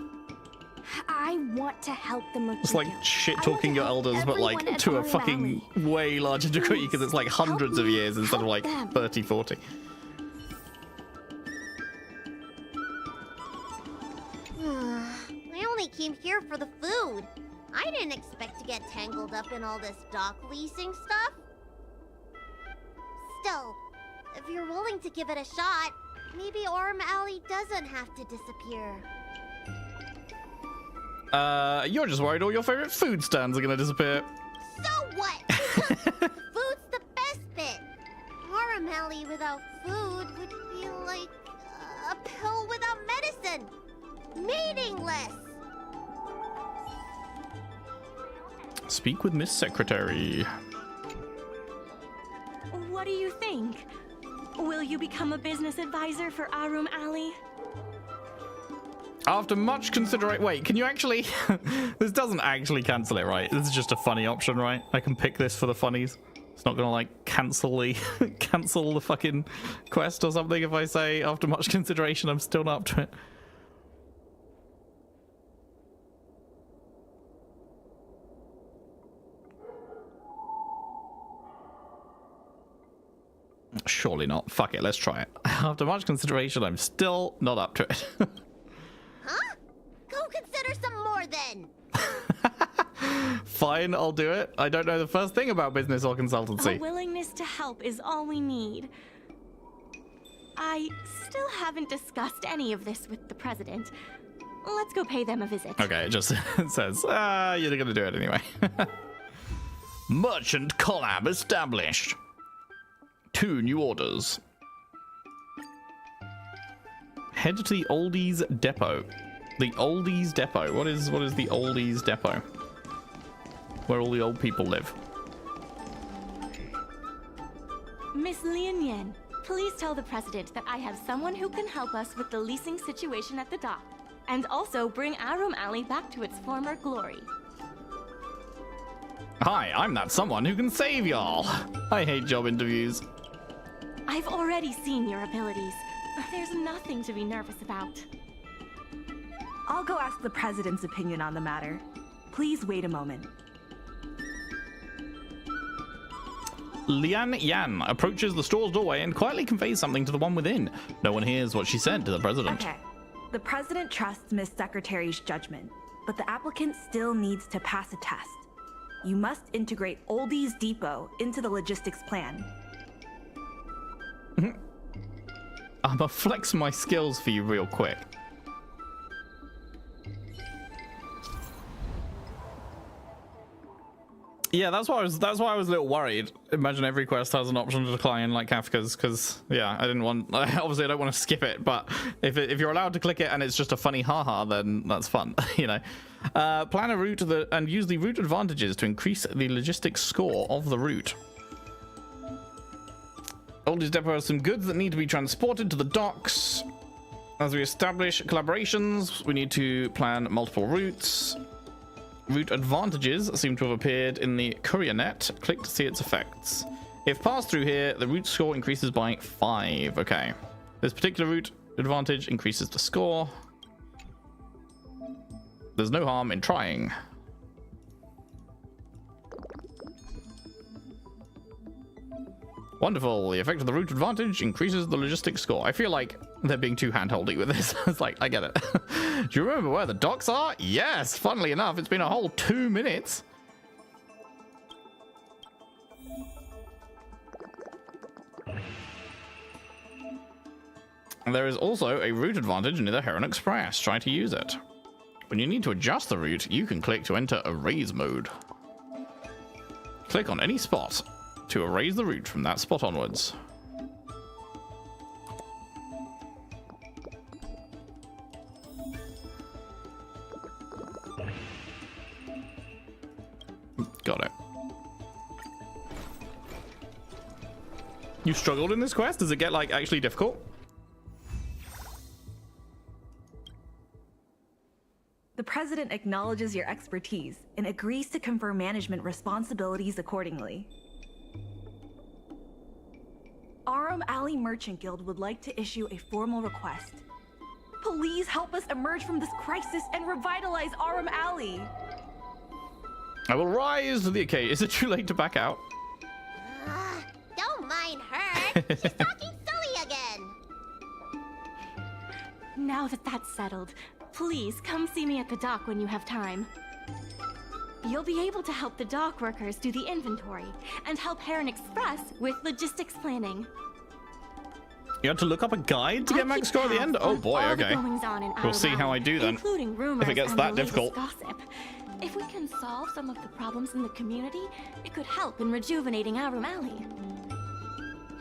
I want to help the merchant. it's like shit-talking your elders, but, like, to a fucking way larger degree, because it's, like, hundreds of years instead of, like, 30, 40. I only came here for the food. I didn't expect to get tangled up in all this dock leasing stuff. Still, if you're willing to give it a shot, maybe Aurum Alley doesn't have to disappear. You're just worried all your favorite food stands are gonna disappear. So what? Food's the best bit. Aurum Alley without food would feel like a pill without medicine. Meaningless. Speak with Miss Secretary. What do you think? Will you become a business advisor for Aurum Alley? After much consideration, wait, can you actually? This doesn't actually cancel it, right? This is just a funny option, right? I can pick this for the funnies. It's not gonna like cancel the cancel the fucking quest or something if I say after much consideration I'm still not up to it. Surely not. Fuck it, let's try it. After much consideration, I'm still not up to it. Huh? Go consider some more then. Fine, I'll do it. I don't know the first thing about business or consultancy. A willingness to help is all we need. I still haven't discussed any of this with the president. Let's go pay them a visit. Okay, it just says, you're gonna do it anyway. Merchant collab established. 2 new orders. Head to the Oldies Depot. The Oldies Depot. What is the Oldies Depot? Where all the old people live. Miss Lien Yen, please tell the president that I have someone who can help us with the leasing situation at the dock, and also bring Aurum Alley back to its former glory. Hi, I'm that someone who can save y'all. I hate job interviews. I've already seen your abilities. There's nothing to be nervous about. I'll go ask the president's opinion on the matter. Please wait a moment. Lian Yan approaches the store's doorway and quietly conveys something to the one within. No one hears what she said to the president. Okay. The president trusts Miss Secretary's judgment, but the applicant still needs to pass a test. You must integrate Oldies Depot into the logistics plan. I'ma flex my skills for you real quick. Yeah, that's why I was a little worried. Imagine every quest has an option to decline like Kafka's, because yeah, obviously I don't want to skip it, but if you're allowed to click it and it's just a funny haha, then that's fun, you know. Plan a route and use the route advantages to increase the logistics score of the route. Oldies Depot has some goods that need to be transported to the docks. As we establish collaborations, we need to plan multiple routes. Route advantages seem to have appeared in the courier net. Click to see its effects. If passed through here, the route score increases by 5. Okay. This particular route advantage increases the score. There's no harm in trying. Wonderful. The effect of the route advantage increases the logistics score. I feel like they're being too handholdy with this. It's like, I get it. Do you remember where the docks are? Yes. Funnily enough, it's been a whole 2 minutes. There is also a route advantage near the Heron Express. Try to use it. When you need to adjust the route, you can click to enter erase mode. Click on any spot to erase the route from that spot onwards. Got it. You struggled in this quest? Does it get, like, actually difficult? The president acknowledges your expertise and agrees to confer management responsibilities accordingly. Aurum Alley Merchant Guild would like to issue a formal request. Please help us emerge from this crisis and revitalize Aurum Alley. I will rise to the occasion. Is it too late to back out? Don't mind her. She's talking silly again. Now that that's settled, please come see me at the dock when you have time. You'll be able to help the dock workers do the inventory and help Heron Express with logistics planning. You had to look up a guide to get max score at the end? Oh boy, okay. We'll see how I do then. Including rumors if it gets and that the latest difficult. Gossip. If we can solve some of the problems in the community, it could help in rejuvenating Aurum Alley.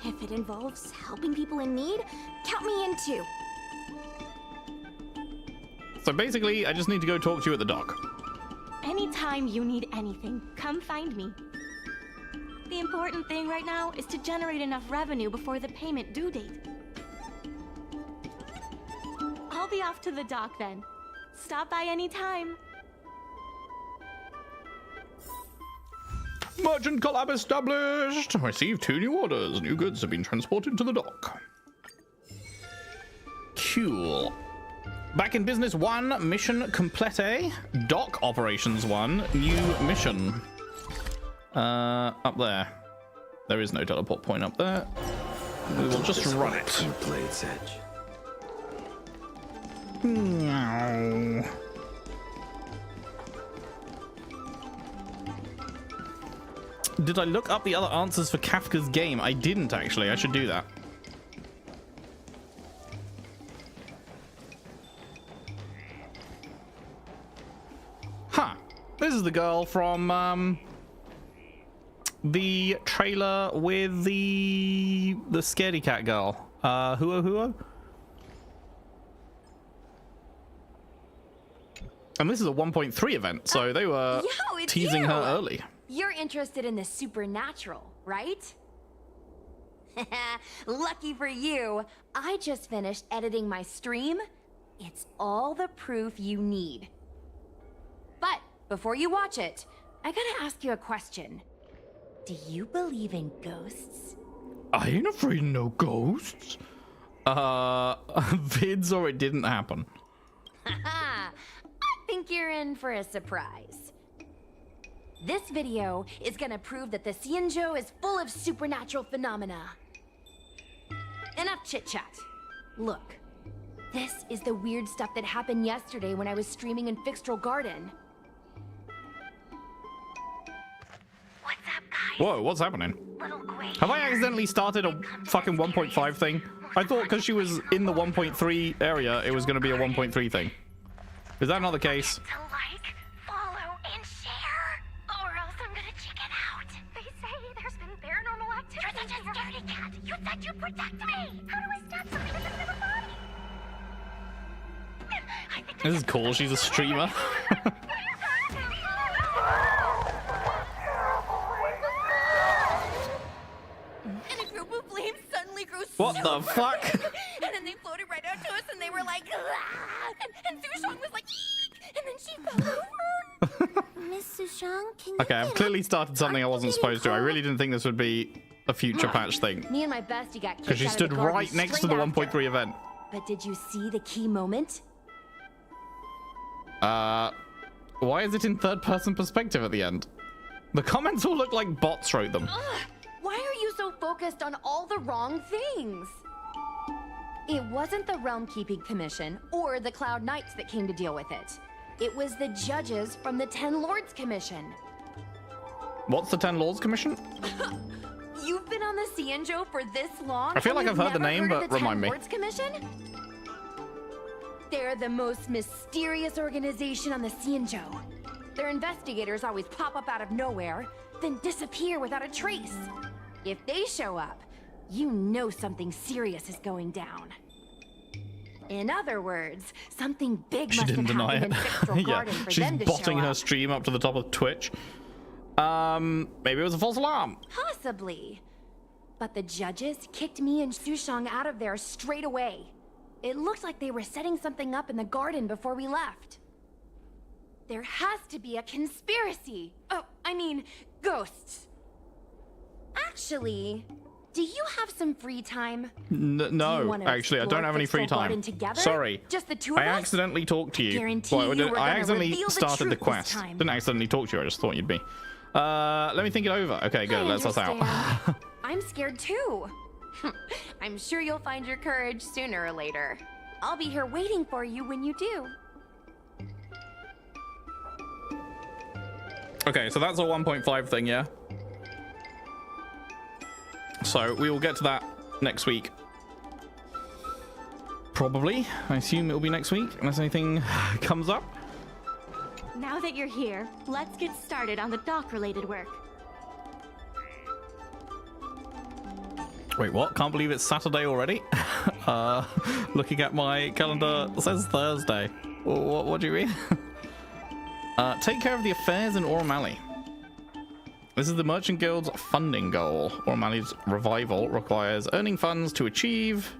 If it involves helping people in need, count me in too. So basically, I just need to go talk to you at the dock. Anytime you need anything, come find me. The important thing right now is to generate enough revenue before the payment due date. I'll be off to the dock then. Stop by anytime. Merchant collab established. Received 2 new orders. New goods have been transported to the dock. Cool. Back in business 1, mission complete. Dock operations 1, new mission. Up there. There is no teleport point up there. We will just run it. Blade's Edge. Meow. Did I look up the other answers for Kafka's game? I didn't actually. I should do that. Huh. This is the girl from the trailer with the scaredy cat girl. Huo? And this is a 1.3 event, so they were teasing her early. You're interested in the supernatural, right? Lucky for you, I just finished editing my stream. It's all the proof you need. But before you watch it, I gotta ask you a question. Do you believe in ghosts? I ain't afraid of no ghosts. Vids or it didn't happen. Haha, I think you're in for a surprise. This video is gonna prove that the Xianzhou is full of supernatural phenomena. Enough chit-chat. Look, this is the weird stuff that happened yesterday when I was streaming in Fixtral Garden. What's up, guys? Whoa, what's happening? Little Quay Have I here. accidentally started a fucking 1.5 thing? I thought because she was in the 1.3 area, it was going to be a 1.3 thing. Is that not the case? To like, follow, and share, or else I'm gonna chicken out. They say there's been paranormal activity. You're such a scaredy cat. You said you'd protect me. How do I stop something that's never body? I think This is cool. She's a streamer. And a group of flames suddenly grew What the fuck? And then they floated right out to us and they were like, "Ah!" and Sushong was like, "Eek!" And then she fell over. Miss Sushang, can you Okay, I've clearly started something I wasn't supposed to. I really didn't think this would be a future patch thing. Me and my bestie got kicked Because she out of the stood garden right next to straight the after. 1.3 event. But did you see the key moment? Why is it in third-person perspective at the end? The comments all look like bots wrote them. Ugh, why are you so focused on all the wrong things. It wasn't the Realm Keeping Commission or the Cloud Knights that came to deal with it. It was the judges from the Ten Lords Commission. What's the Ten Lords Commission? You've been on the Cienjo for this long? I feel like and I've heard the you've name, never heard but of the remind me. Ten Lords Commission? They're the most mysterious organization on the Cienjo. Their investigators always pop up out of nowhere, then disappear without a trace. If they show up, you know something serious is going down. In other words, something big She must didn't have deny happened it. in Spectral Yeah, Garden for she's them to botting show her up. stream up to the top of Twitch. Maybe it was a false alarm. Possibly. But the judges kicked me and Sushang out of there straight away. It looked like they were setting something up in the garden before we left. There has to be a conspiracy. Oh, I mean, ghosts. Actually, do you have some free time? No, wanna actually, I don't explore have any free Crystal time. Garden together? Sorry. Just the two of I us? accidentally talked to you. Guarantee Well, you were gonna I accidentally reveal the started the truth this quest. time. Didn't accidentally talk to you, I just thought you'd be. Let me think it over. Okay, good, let's us out. understand. I'm scared too. I'm sure you'll find your courage sooner or later. I'll be here waiting for you when you do. Okay, so that's a 1.5 thing, yeah? So we will get to that next week. Probably. I assume it'll be next week, unless anything comes up. Now that you're here, let's get started on the dock-related work. Wait, what? Can't believe it's Saturday already? Looking at my calendar, it says Thursday. What do you mean? Take care of the affairs in Aurum Alley. This is the Merchant Guild's funding goal. Aurum Alley's revival requires earning funds to achieve.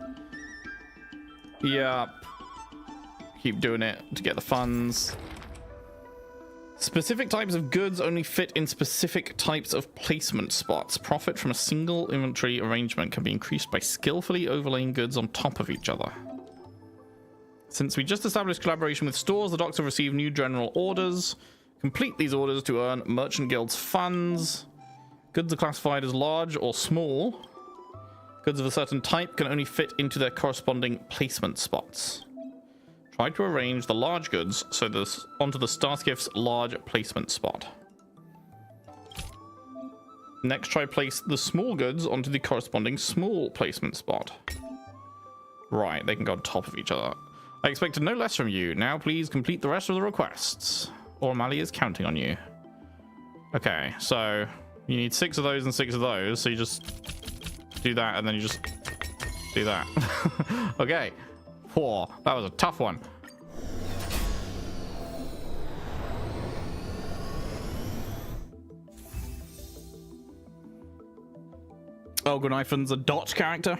Yep. Keep doing it to get the funds. Specific types of goods only fit in specific types of placement spots. Profit from a single inventory arrangement can be increased by skillfully overlaying goods on top of each other. Since we just established collaboration with stores, the docks have received new general orders. Complete these orders to earn Merchant Guild's funds. Goods are classified as large or small. Goods of a certain type can only fit into their corresponding placement spots. Try to arrange the large goods so this onto the Starskiff's large placement spot. Next, try place the small goods onto the corresponding small placement spot. Right, they can go on top of each other. I expected no less from you. Now please complete the rest of the requests. Aurum Alley is counting on you. Okay, so you need 6 of those and 6 of those, so you just do that and then you just do that. Okay. 4. That was a tough one. Oh, Gunaifan's a dot character.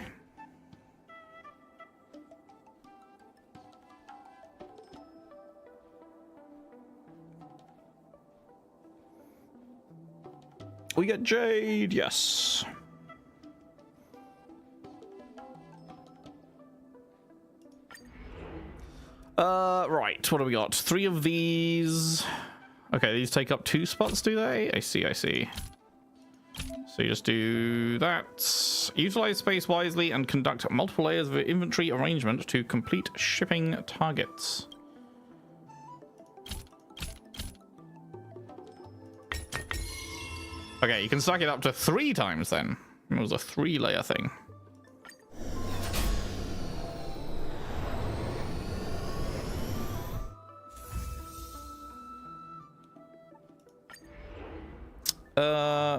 We get Jade, yes. Right, what do we got? 3 of these. Okay, these take up 2 spots, do they? I see, I see. So you just do that. Utilize space wisely and conduct multiple layers of inventory arrangement to complete shipping targets. Okay, you can stack it up to 3 times then. It was a 3-layer thing.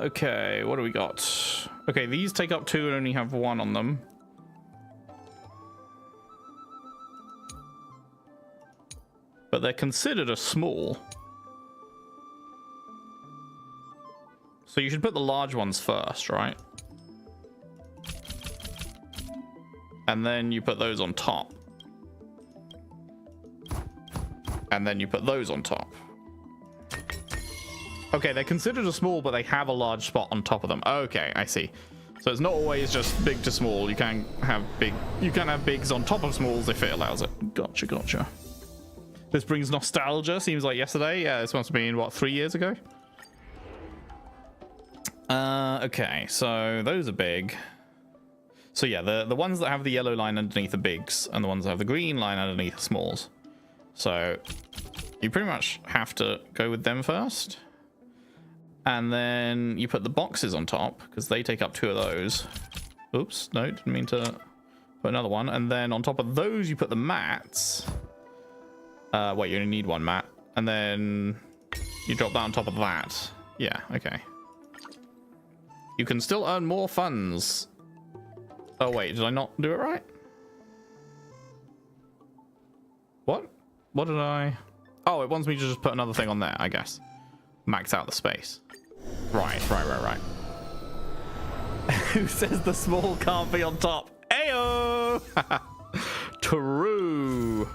Okay, what do we got? Okay, these take up 2 and only have 1 on them. But they're considered a small. So you should put the large ones first, right? And then you put those on top. And then you put those on top. Okay, they're considered a small, but they have a large spot on top of them. Okay, I see. So it's not always just big to small. You can have bigs on top of smalls if it allows it. Gotcha, gotcha. This brings nostalgia. Seems like yesterday. Yeah, this must have been, what, 3 years ago? Okay, so those are big. So yeah, the ones that have the yellow line underneath are bigs, and the ones that have the green line underneath are smalls. So you pretty much have to go with them first. And then you put the boxes on top, because they take up 2 of those. Oops, no, didn't mean to put another one. And then on top of those, you put the mats. Wait, you only need 1 mat. And then you drop that on top of that. Yeah, okay. You can still earn more funds. Oh, wait, did I not do it right? What? What did I... Oh, it wants me to just put another thing on there, I guess. Max out the space. Right. Who says the small can't be on top? Ayo! True.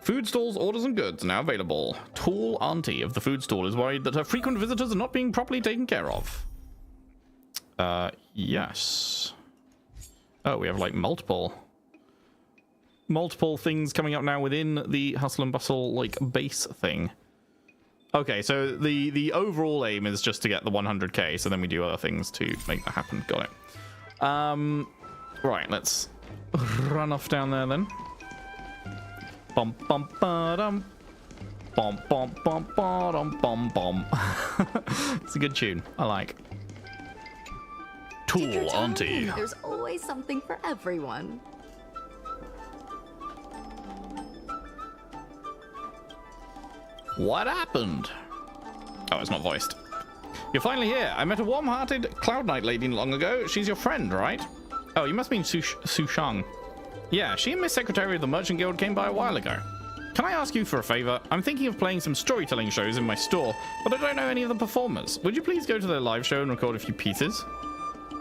Food stalls, orders and goods now available. Tall auntie of the food stall is worried that her frequent visitors are not being properly taken care of. Yes. Oh, we have like multiple things coming up now within the hustle and bustle like base thing. Okay, so the overall aim is just to get the 100k, so then we do other things to make that happen. Got it. Right, let's run off down there then. Bum bum ba dum. Bum bum bum ba dum bum bum. It's a good tune. I like. Tool auntie. There's always something for everyone. What happened? Oh, it's not voiced. You're finally here. I met a warm-hearted Cloud Knight lady long ago. She's your friend, right? Oh, you must mean Su Shang. Yeah, she and Miss Secretary of the Merchant Guild came by a while ago. Can I ask you for a favor? I'm thinking of playing some storytelling shows in my store, but I don't know any of the performers. Would you please go to their live show and record a few pieces?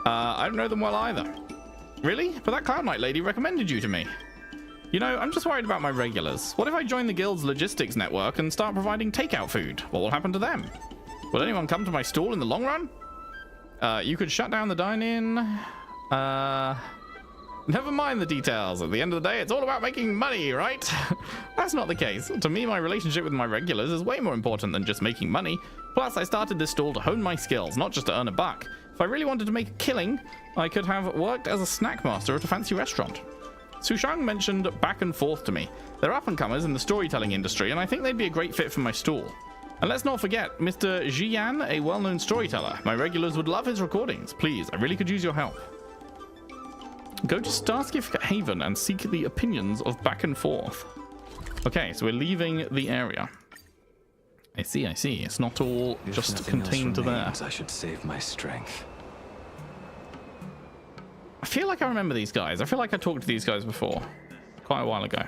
I don't know them well either. Really? But that Cloud Knight lady recommended you to me. You know, I'm just worried about my regulars. What if I join the guild's logistics network and start providing takeout food? What will happen to them? Will anyone come to my stall in the long run? You could shut down the dine-in. Never mind the details. At the end of the day, it's all about making money, right? That's not the case. To me, my relationship with my regulars is way more important than just making money. Plus, I started this stall to hone my skills, not just to earn a buck. If I really wanted to make a killing, I could have worked as a snack master at a fancy restaurant. Su Shang mentioned back and forth to me. They're up-and-comers in the storytelling industry, and I think they'd be a great fit for my stall. And let's not forget, Mr. Jian, a well-known storyteller. My regulars would love his recordings. Please, I really could use your help. Go to Starskiff Haven and seek the opinions of back and forth. Okay, so we're leaving the area. I see. It's not all just contained to there. I should save my strength. I feel like I remember these guys. I feel like I talked to these guys before. Quite a while ago.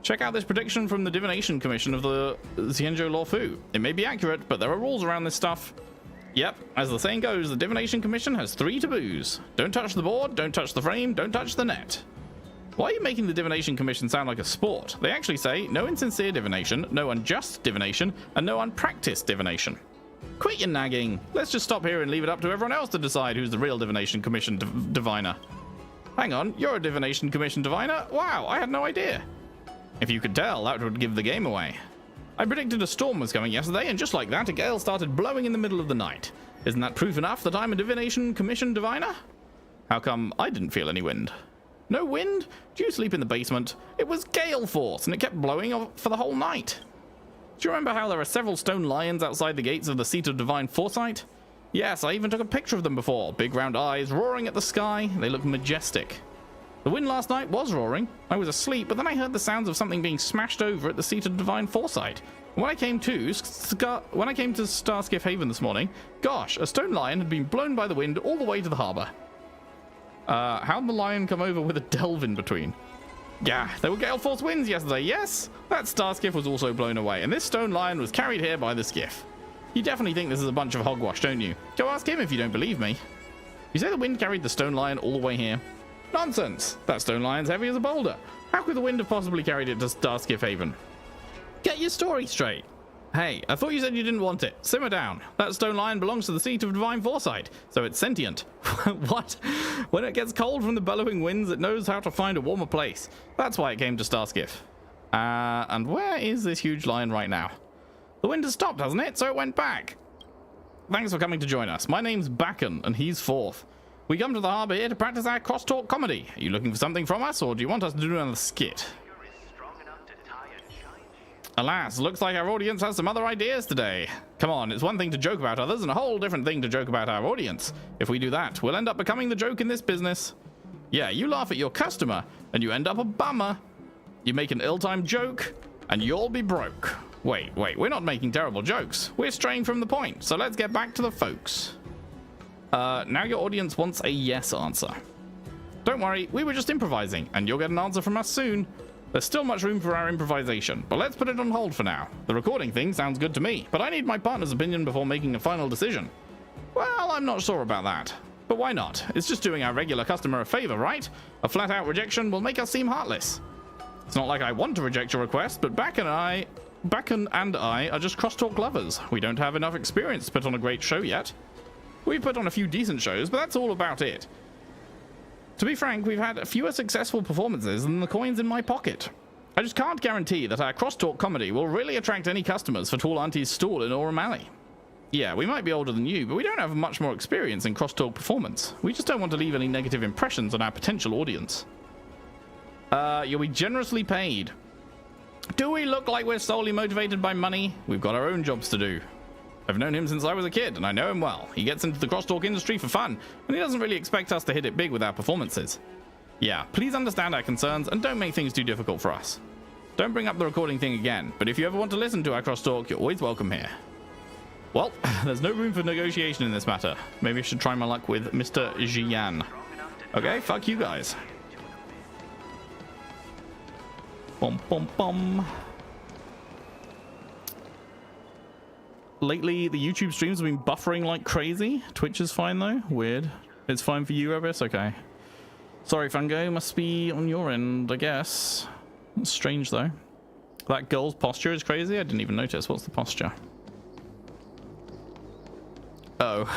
Check out this prediction from the Divination Commission of the Xianzhou Luofu. It may be accurate, but there are rules around this stuff. Yep, as the saying goes, the Divination Commission has 3 taboos. Don't touch the board, don't touch the frame, don't touch the net. Why are you making the Divination Commission sound like a sport? They actually say no insincere divination, no unjust divination, and no unpracticed divination. Quit your nagging. Let's just stop here and leave it up to everyone else to decide who's the real Divination Commission diviner. Hang on, you're a Divination Commission diviner? Wow, I had no idea. If you could tell, that would give the game away. I predicted a storm was coming yesterday, and just like that, a gale started blowing in the middle of the night. Isn't that proof enough that I'm a Divination Commission diviner? How come I didn't feel any wind? No wind? Do you sleep in the basement? It was gale force, and it kept blowing for the whole night. Do you remember how there are several stone lions outside the gates of the Seat of Divine Foresight? Yes, I even took a picture of them before. Big round eyes, roaring at the sky. They look majestic. The wind last night was roaring. I was asleep, but then I heard the sounds of something being smashed over at the Seat of Divine Foresight. When I came to Starskiff Haven this morning, gosh, a stone lion had been blown by the wind all the way to the harbor. How'd the lion come over with a delve in between? Yeah, there were gale force winds yesterday, yes? That Starskiff was also blown away, and this stone lion was carried here by the skiff. You definitely think this is a bunch of hogwash, don't you? Go ask him if you don't believe me. You say the wind carried the stone lion all the way here? Nonsense! That stone lion's heavy as a boulder. How could the wind have possibly carried it to Starskiff Haven? Get your story straight. Hey, I thought you said you didn't want it. Simmer down. That stone lion belongs to the Seat of Divine Foresight, so it's sentient. What? When it gets cold from the bellowing winds, it knows how to find a warmer place. That's why it came to Starskiff. And where is this huge lion right now? The wind has stopped, hasn't it? So it went back. thanks for coming to join us. My name's Bakken, and he's Fourth. We come to the harbor here to practice our crosstalk comedy. Are you looking for something from us, or do you want us to do another skit? Alas, looks like our audience has some other ideas today. Come on, it's one thing to joke about others and a whole different thing to joke about our audience. If we do that, we'll end up becoming the joke in this business. Yeah, you laugh at your customer and you end up a bummer. You make an ill-timed joke and you'll be broke. Wait, we're not making terrible jokes. We're straying from the point, so let's get back to the folks. Now your audience wants a yes answer. Don't worry, we were just improvising and you'll get an answer from us soon. There's still much room for our improvisation, but let's put it on hold for now. The recording thing sounds good to me, but I need my partner's opinion before making a final decision. Well, I'm not sure about that. But why not? It's just doing our regular customer a favor, right? A flat-out rejection will make us seem heartless. It's not like I want to reject your request, but Bakken and I are just crosstalk lovers. We don't have enough experience to put on a great show yet. We've put on a few decent shows, but that's all about it. To be frank, we've had fewer successful performances than the coins in my pocket. I just can't guarantee that our crosstalk comedy will really attract any customers for Tall Auntie's stall in Aurum Alley. Yeah, we might be older than you, but we don't have much more experience in crosstalk performance. We just don't want to leave any negative impressions on our potential audience. You'll be generously paid. Do we look like we're solely motivated by money? We've got our own jobs to do. I've known him since I was a kid, and I know him well. He gets into the crosstalk industry for fun, and he doesn't really expect us to hit it big with our performances. Yeah, please understand our concerns and don't make things too difficult for us. Don't bring up the recording thing again, but if you ever want to listen to our crosstalk, you're always welcome here. Well, there's no room for negotiation in this matter. Maybe I should try my luck with Mr. Jian. Okay, fuck you guys. Bum bum bum. Lately, the YouTube streams have been buffering like crazy. Twitch is fine though. Weird. It's fine for you, Rebus? Okay. Sorry, Fungo. Must be on your end, I guess. That's strange though. That girl's posture is crazy. I didn't even notice. What's the posture? Oh.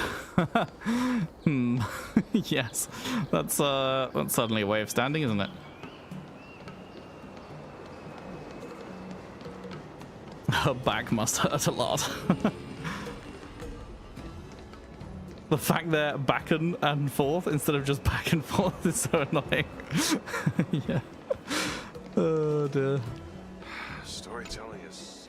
Yes. That's suddenly a way of standing, isn't it? Her back must hurt a lot. The fact they're back and forth instead of just back and forth is so annoying. Yeah. Oh dear. Storytelling is...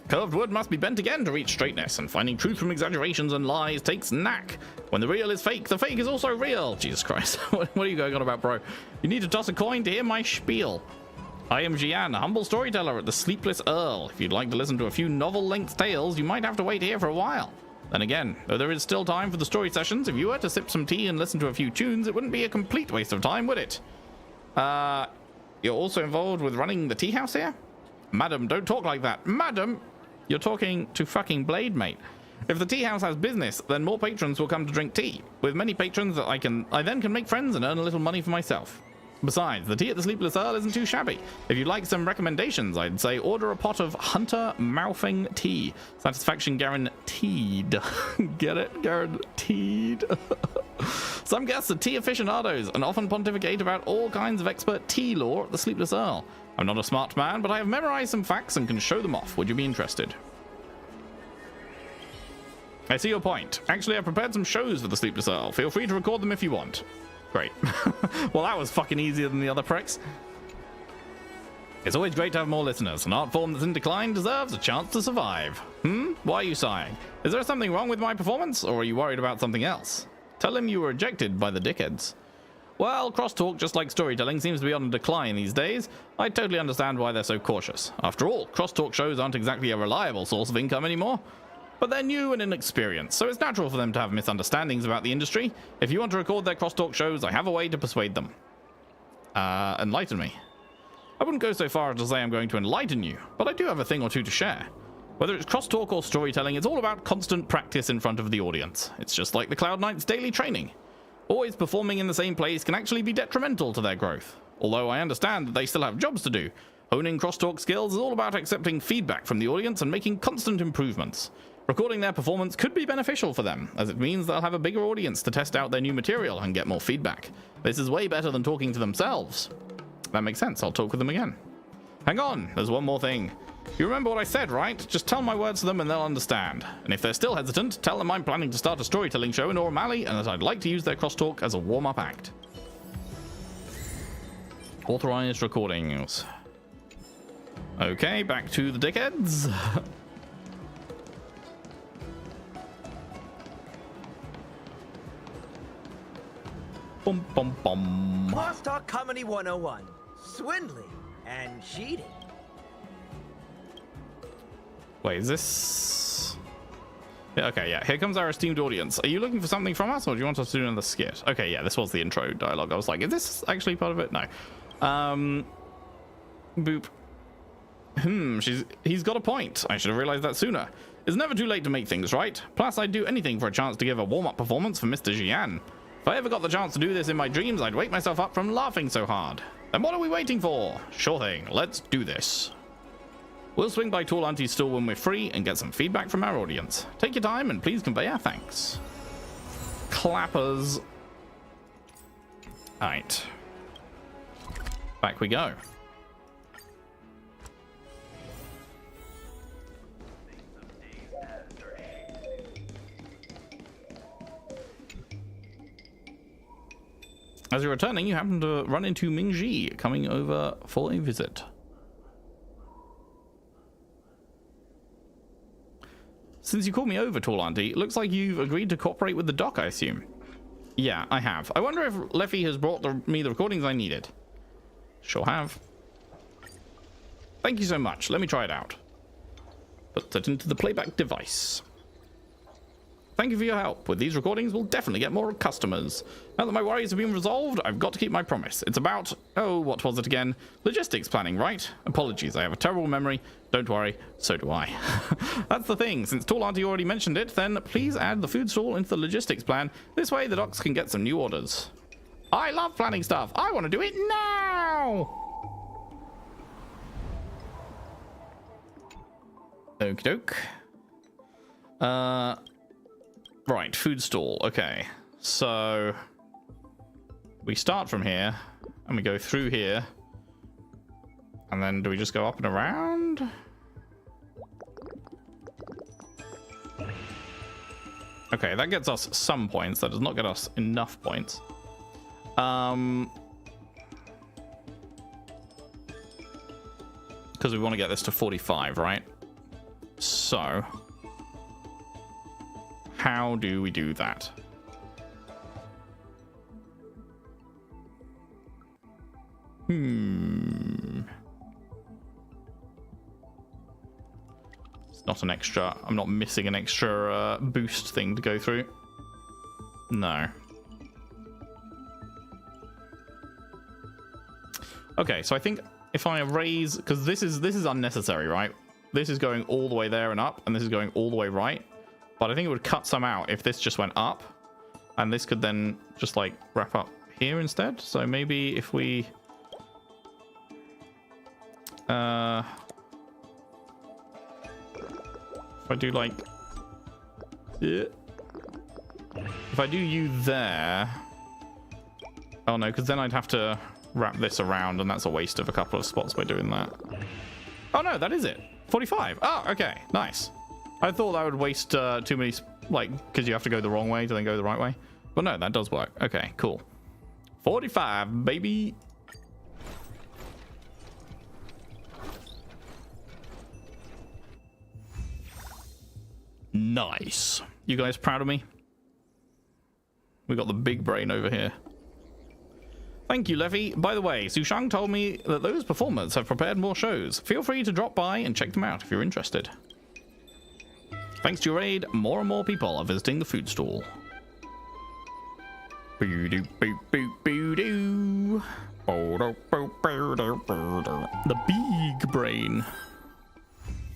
Curved wood must be bent again to reach straightness, and finding truth from exaggerations and lies takes knack. When the real is fake, the fake is also real. Jesus Christ. What are you going on about, bro? You need to toss a coin to hear my spiel. I am Jian, a humble storyteller at the Sleepless Earl. If you'd like to listen to a few novel-length tales, you might have to wait here for a while. Then again, though there is still time for the story sessions, if you were to sip some tea and listen to a few tunes, it wouldn't be a complete waste of time, would it? You're also involved with running the tea house here? Madam, don't talk like that. Madam, you're talking to fucking Blade, mate. If the tea house has business, then more patrons will come to drink tea. With many patrons, I then can make friends and earn a little money for myself. Besides, the tea at the Sleepless Earl isn't too shabby. If you'd like some recommendations, I'd say order a pot of Hunter Mouthing tea. Satisfaction guaranteed. Get it? Guaranteed. Some guests are tea aficionados and often pontificate about all kinds of expert tea lore at the Sleepless Earl. I'm not a smart man, but I have memorized some facts and can show them off. Would you be interested? I see your point. Actually, I've prepared some shows for the Sleepless Earl. Feel free to record them if you want. Great. Well, that was fucking easier than the other pricks. It's always great to have more listeners. An art form that's in decline deserves a chance to survive. Why are you sighing? Is there something wrong with my performance, or are you worried about something else? Tell him you were rejected by the dickheads. Well, crosstalk, just like storytelling, seems to be on a decline these days. I totally understand why they're so cautious. After all, crosstalk shows aren't exactly a reliable source of income anymore. But they're new and inexperienced, so it's natural for them to have misunderstandings about the industry. If you want to record their crosstalk shows, I have a way to persuade them. Enlighten me. I wouldn't go so far as to say I'm going to enlighten you, but I do have a thing or two to share. Whether it's crosstalk or storytelling, it's all about constant practice in front of the audience. It's just like the Cloud Knight's daily training. Always performing in the same place can actually be detrimental to their growth. Although I understand that they still have jobs to do. Honing crosstalk skills is all about accepting feedback from the audience and making constant improvements. Recording their performance could be beneficial for them, as it means they'll have a bigger audience to test out their new material and get more feedback. This is way better than talking to themselves. That makes sense. I'll talk with them again. Hang on, there's one more thing. You remember what I said, right? Just tell my words to them and they'll understand. And if they're still hesitant, tell them I'm planning to start a storytelling show in Aurum Alley and that I'd like to use their crosstalk as a warm-up act. Authorized recordings. Okay, back to the dickheads. Bum bum bum. Crosstalk Comedy 101. Swindling and cheating. Wait, is this... Yeah, okay, yeah. Here comes our esteemed audience. Are you looking for something from us, or do you want us to do another skit? Okay, yeah, this was the intro dialogue. I was like, is this actually part of it? No. Boop. He's got a point. I should have realized that sooner. It's never too late to make things right. Plus, I'd do anything for a chance to give a warm-up performance for Mr. Jian. If I ever got the chance to do this in my dreams, I'd wake myself up from laughing so hard. Then what are we waiting for? Sure thing, let's do this. We'll swing by Tall Auntie's store when we're free and get some feedback from our audience. Take your time and please convey our thanks. Clappers. Alright. Back we go. As you're returning, you happen to run into Mingji coming over for a visit. Since you called me over, Tall Auntie, it looks like you've agreed to cooperate with the doc, I assume. Yeah, I have. I wonder if Leffy has brought me the recordings I needed. Sure have. Thank you so much. Let me try it out. Put that into the playback device. Thank you for your help. With these recordings, we'll definitely get more customers. Now that my worries have been resolved, I've got to keep my promise. It's about, oh, what was it again? Logistics planning, right? Apologies, I have a terrible memory. Don't worry, so do I. That's the thing. Since Tall Auntie already mentioned it, then please add the food stall into the logistics plan. This way, the docs can get some new orders. I love planning stuff. I want to do it now! Okie doke. Right, food stall. Okay, so we start from here and we go through here, and then do we just go up and around? Okay, that gets us some points. That does not get us enough points. Because we want to get this to 45, right? So how do we do that? It's not an extra. I'm not missing an extra boost thing to go through. No. Okay, so I think if I raise, because this is unnecessary, right? This is going all the way there and up, and this is going all the way right. But I think it would cut some out if this just went up, and this could then just like wrap up here instead. So maybe if we if I do like if I do you there. Oh no, because then I'd have to wrap this around, and that's a waste of a couple of spots by doing that. Oh no, that is it. 45. Oh, okay, nice. I thought that would waste too many, like, because you have to go the wrong way to then go the right way. But no, that does work. Okay, cool. 45, baby. Nice. You guys proud of me? We got the big brain over here. Thank you, Leffy. By the way, Sushang told me that those performers have prepared more shows. Feel free to drop by and check them out if you're interested. Thanks to your aid, more and more people are visiting the food stall. The big brain.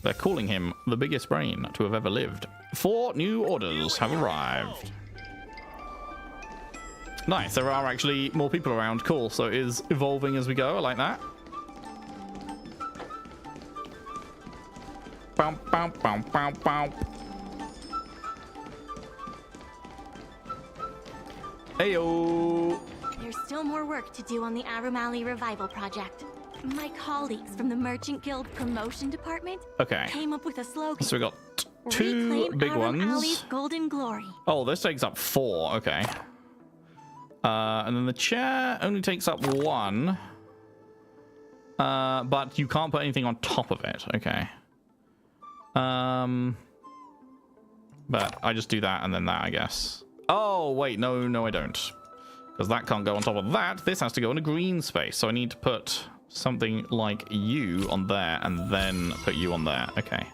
They're calling him the biggest brain to have ever lived. 4 new orders have arrived. Nice, there are actually more people around. Cool, so it is evolving as we go. I like that. Bow, bow, bow, bow, bow. Heyo. There's still more work to do on the Aurum Alley revival project. My colleagues from the Merchant Guild Promotion Department Okay. came up with a slogan. So we got two Reclaim big Aurum ones. Alley's golden glory. Oh, this takes up 4. Okay. And then the chair only takes up 1. But you can't put anything on top of it. Okay. But I just do that and then that, I guess. Oh, wait. No, I don't. Because that can't go on top of that. This has to go in a green space. So I need to put something like you on there and then put you on there. Okay.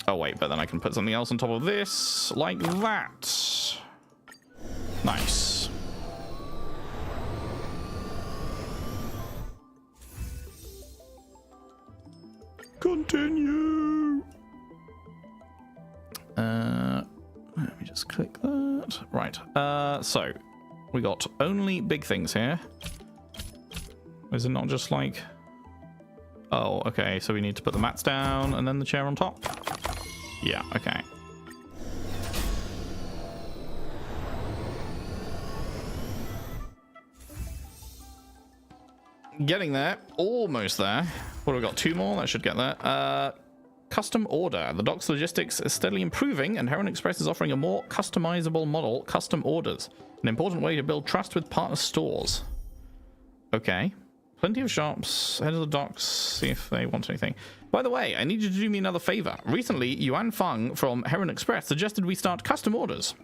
Oh, wait. But then I can put something else on top of this like that. Nice. Continue. Let me just click that. Right. So we got only big things here. Is it not just like? Oh, okay. So we need to put the mats down and then the chair on top. Yeah. Okay. Getting there. Almost there. What have we got? 2 more? That should get there. Custom order. The dock's logistics is steadily improving, and Heron Express is offering a more customizable model, custom orders. An important way to build trust with partner stores. Okay. Plenty of shops. Head to the docks, see if they want anything. By the way, I need you to do me another favor. Recently, Yuan Feng from Heron Express suggested we start custom orders.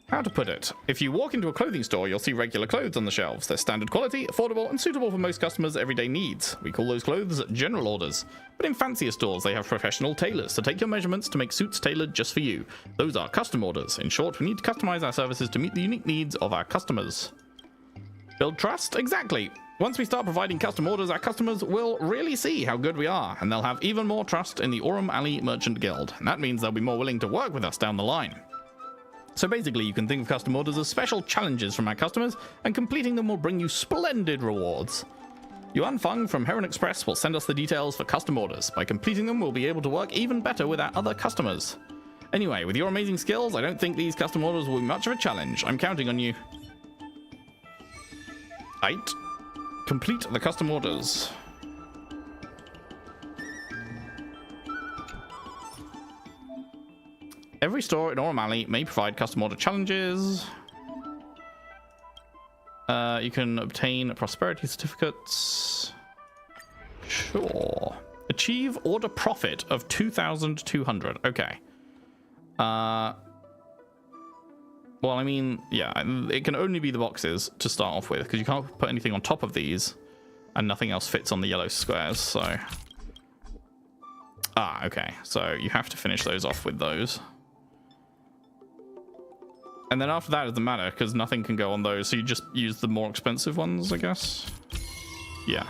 How to put it? If you walk into a clothing store, you'll see regular clothes on the shelves. They're standard quality, affordable, and suitable for most customers' everyday needs. We call those clothes general orders. But in fancier stores, they have professional tailors to take your measurements to make suits tailored just for you. Those are custom orders. In short, we need to customize our services to meet the unique needs of our customers. Build trust? Exactly. Once we start providing custom orders, our customers will really see how good we are, and they'll have even more trust in the Aurum Alley Merchant Guild. And that means they'll be more willing to work with us down the line. So basically, you can think of custom orders as special challenges from our customers, and completing them will bring you splendid rewards. Yuan Feng from Heron Express will send us the details for custom orders. By completing them, we'll be able to work even better with our other customers. Anyway, with your amazing skills, I don't think these custom orders will be much of a challenge. I'm counting on you. 8. Complete the custom orders. Every store in Aurum Alley may provide custom order challenges. You can obtain prosperity certificates. Sure. Achieve order profit of 2,200. Okay. Well, I mean, yeah, it can only be the boxes to start off with, because you can't put anything on top of these, and nothing else fits on the yellow squares, so... Ah, okay. So you have to finish those off with those. And then after that, it doesn't matter, because nothing can go on those, so you just use the more expensive ones, I guess? Yeah.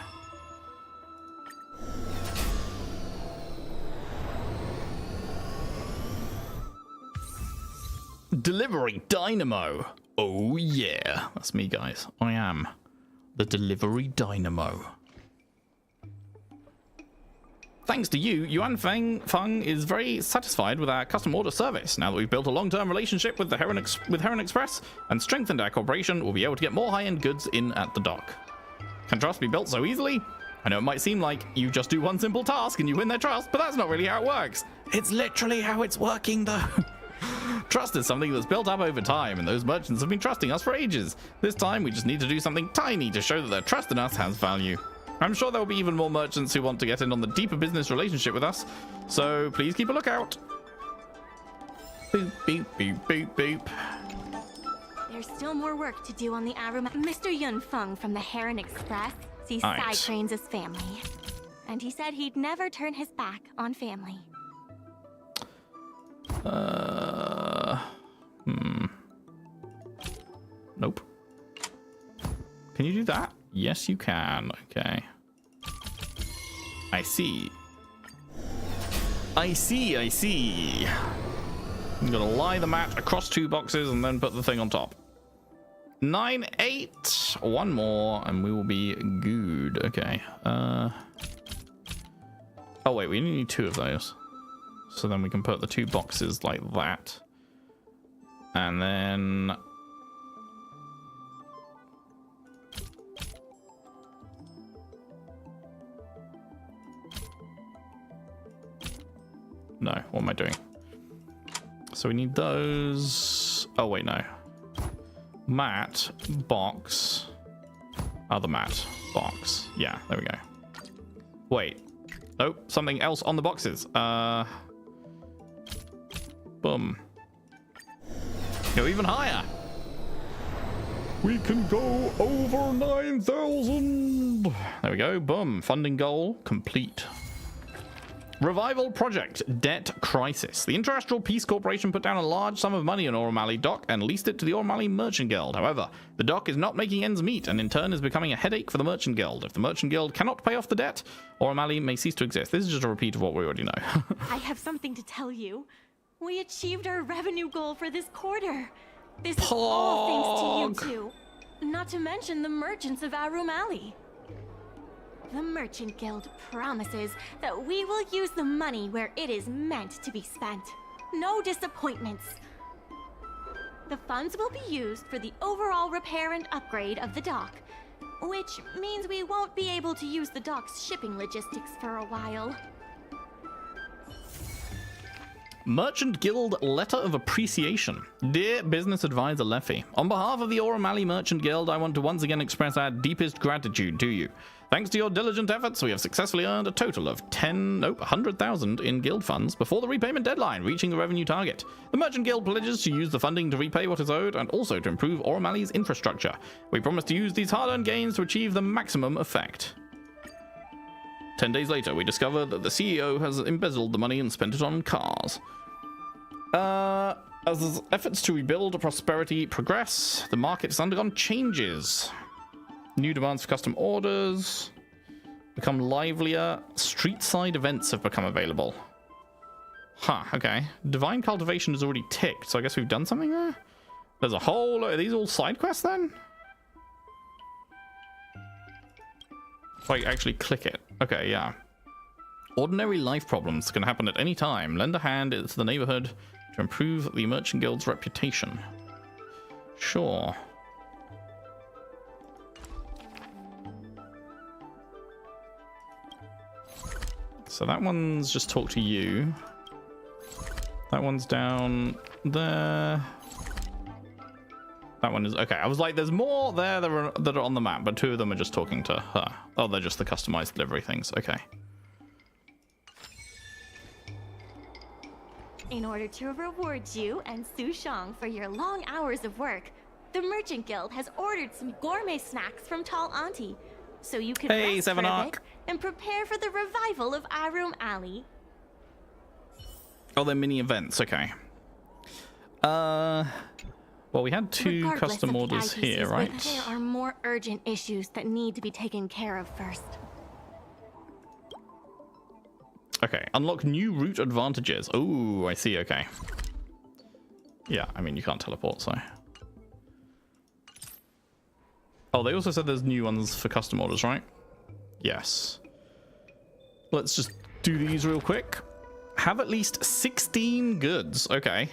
Delivery Dynamo. Oh yeah, that's me, guys. I am the Delivery Dynamo. Thanks to you, Yuan Feng is very satisfied with our custom order service. Now that we've built a long-term relationship with Heron Express and strengthened our cooperation, we'll be able to get more high-end goods in at the dock. Can trust be built so easily? I know it might seem like you just do one simple task and you win their trust, but that's not really how it works. It's literally how it's working, though. Trust is something that's built up over time, and those merchants have been trusting us for ages. This time, we just need to do something tiny to show that their trust in us has value. I'm sure there will be even more merchants who want to get in on the deeper business relationship with us, so please keep a lookout. Boop, beep, beep, beep, beep. There's still more work to do on the Aurum. Mr. Yun Feng from the Heron Express sees Right. side trains as family. And he said he'd never turn his back on family. Nope. Can you do that? Yes, you can. Okay. I see. I see. I'm gonna lie the mat across 2 boxes and then put the thing on top. 9, 8. 1 more and we will be good. Okay. Oh wait, we only need 2 of those. So then we can put the 2 boxes like that. And then... No, what am I doing? So we need those. Oh, wait, no. Mat, box. Other mat, box. Yeah, there we go. Wait. Nope, something else on the boxes. Boom. Go even higher. We can go over 9,000. There we go. Boom. Funding goal complete. Revival project. Debt crisis. The Interastral Peace Corporation put down a large sum of money on Aurum Alley dock and leased it to the Aurum Alley Merchant Guild. However, the dock is not making ends meet and in turn is becoming a headache for the Merchant Guild. If the Merchant Guild cannot pay off the debt, Aurum Alley may cease to exist. This is just a repeat of what we already know. I have something to tell you. We achieved our revenue goal for this quarter. This is all thanks to you two. Not to mention the merchants of Aurum Alley. The Merchant Guild promises that we will use the money where it is meant to be spent. No disappointments. The funds will be used for the overall repair and upgrade of the dock, which means we won't be able to use the dock's shipping logistics for a while. Merchant Guild Letter of Appreciation. Dear Business Advisor Leffy, on behalf of the Aurum Alley Merchant Guild, I want to once again express our deepest gratitude to you. Thanks to your diligent efforts, we have successfully earned a total of 100,000 in guild funds before the repayment deadline, reaching the revenue target. The Merchant Guild pledges to use the funding to repay what is owed and also to improve Aurum Alley's infrastructure. We promise to use these hard-earned gains to achieve the maximum effect. 10 days later, we discover that the CEO has embezzled the money and spent it on cars. As efforts to rebuild prosperity progress, the market has undergone changes. New demands for custom orders become livelier. Street-side events have become available. Huh, okay. Divine Cultivation is already ticked, so I guess we've done something there? There's a whole... Are these all side quests then? If I actually click it. Okay, yeah. Ordinary life problems can happen at any time. Lend a hand to the neighborhood to improve the Merchant Guild's reputation. Sure. So that one's just talk to you. That one's down there. That one is... Okay, I was like, there's more there that are on the map, but two of them are just talking to her. Oh, they're just the customized delivery things. Okay. In order to reward you and Su Shang for your long hours of work, the Merchant Guild has ordered some gourmet snacks from Tall Auntie, so you can rest for a bit and prepare for the revival of Aurum Alley. Oh, they're mini events. Okay. Well, we had two custom orders here, right? There are more urgent issues that need to be taken care of first. Okay, unlock new route advantages. Oh, I see, okay. Yeah, I mean, you can't teleport, so... Oh, they also said there's new ones for custom orders, right? Yes. Let's just do these real quick. Have at least 16 goods. Okay.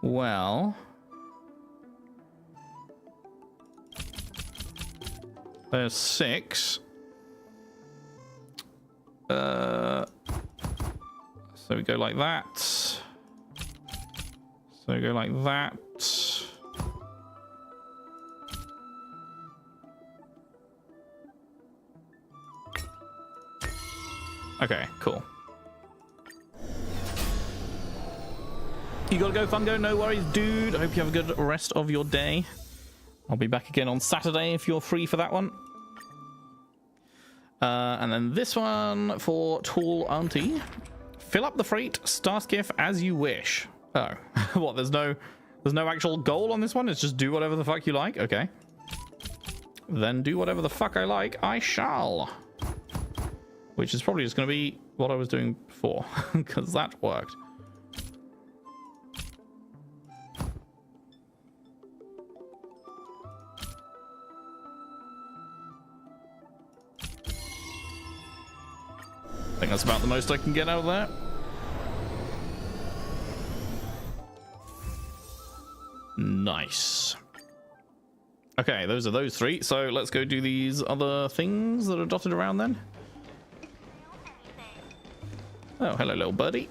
Well... There's 6. So we go like that. So we go like that. Okay, cool. You gotta go, Fungo. No worries, dude. I hope you have a good rest of your day. I'll be back again on Saturday if you're free for that one. And then this one for Tall Auntie. Fill up the freight Starskiff as you wish. Oh, what? There's no actual goal on this one. It's just do whatever the fuck you like. Okay. Then do whatever the fuck I like. I shall. Which is probably just going to be what I was doing before, because that worked. I think that's about the most I can get out of that. Nice. Okay, those are those 3. So let's go do these other things that are dotted around then. Oh, hello, little birdie.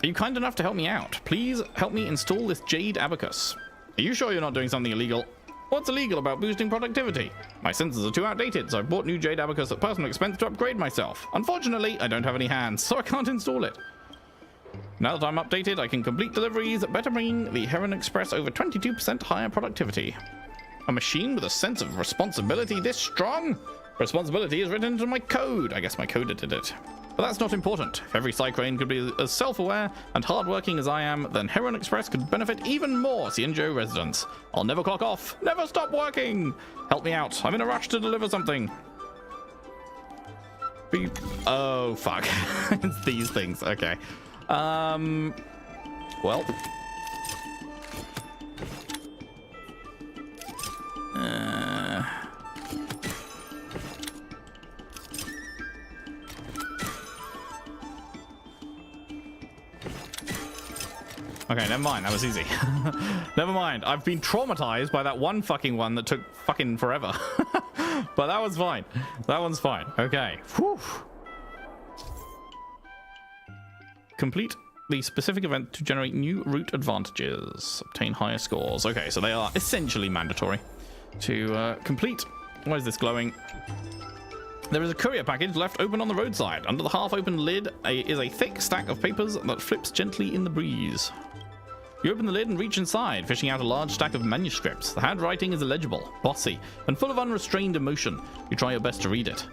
Are you kind enough to help me out? Please help me install this jade abacus. Are you sure you're not doing something illegal? What's illegal about boosting productivity? My sensors are too outdated, so I've bought new jade abacus at personal expense to upgrade myself. Unfortunately, I don't have any hands, so I can't install it. Now that I'm updated, I can complete deliveries, better bringing the Heron Express over 22% higher productivity. A machine with a sense of responsibility this strong? Responsibility is written into my code. I guess my code did it. But that's not important. If every Psycrane could be as self-aware and hardworking as I am, then Heron Express could benefit even more Xianzhou residents. I'll never clock off, never stop working. Help me out. I'm in a rush to deliver something. Beep. Oh, fuck. It's these things. Okay. Well. Okay, never mind. That was easy. Never mind. I've been traumatized by that one fucking one that took fucking forever. But that was fine. That one's fine. Okay. Whew. Complete the specific event to generate new route advantages. Obtain higher scores. Okay, so they are essentially mandatory to complete. Why is this glowing? There is a courier package left open on the roadside. Under the half-open lid is a thick stack of papers that flips gently in the breeze. You open the lid and reach inside, fishing out a large stack of manuscripts. The handwriting is illegible, bossy, and full of unrestrained emotion. You try your best to read it.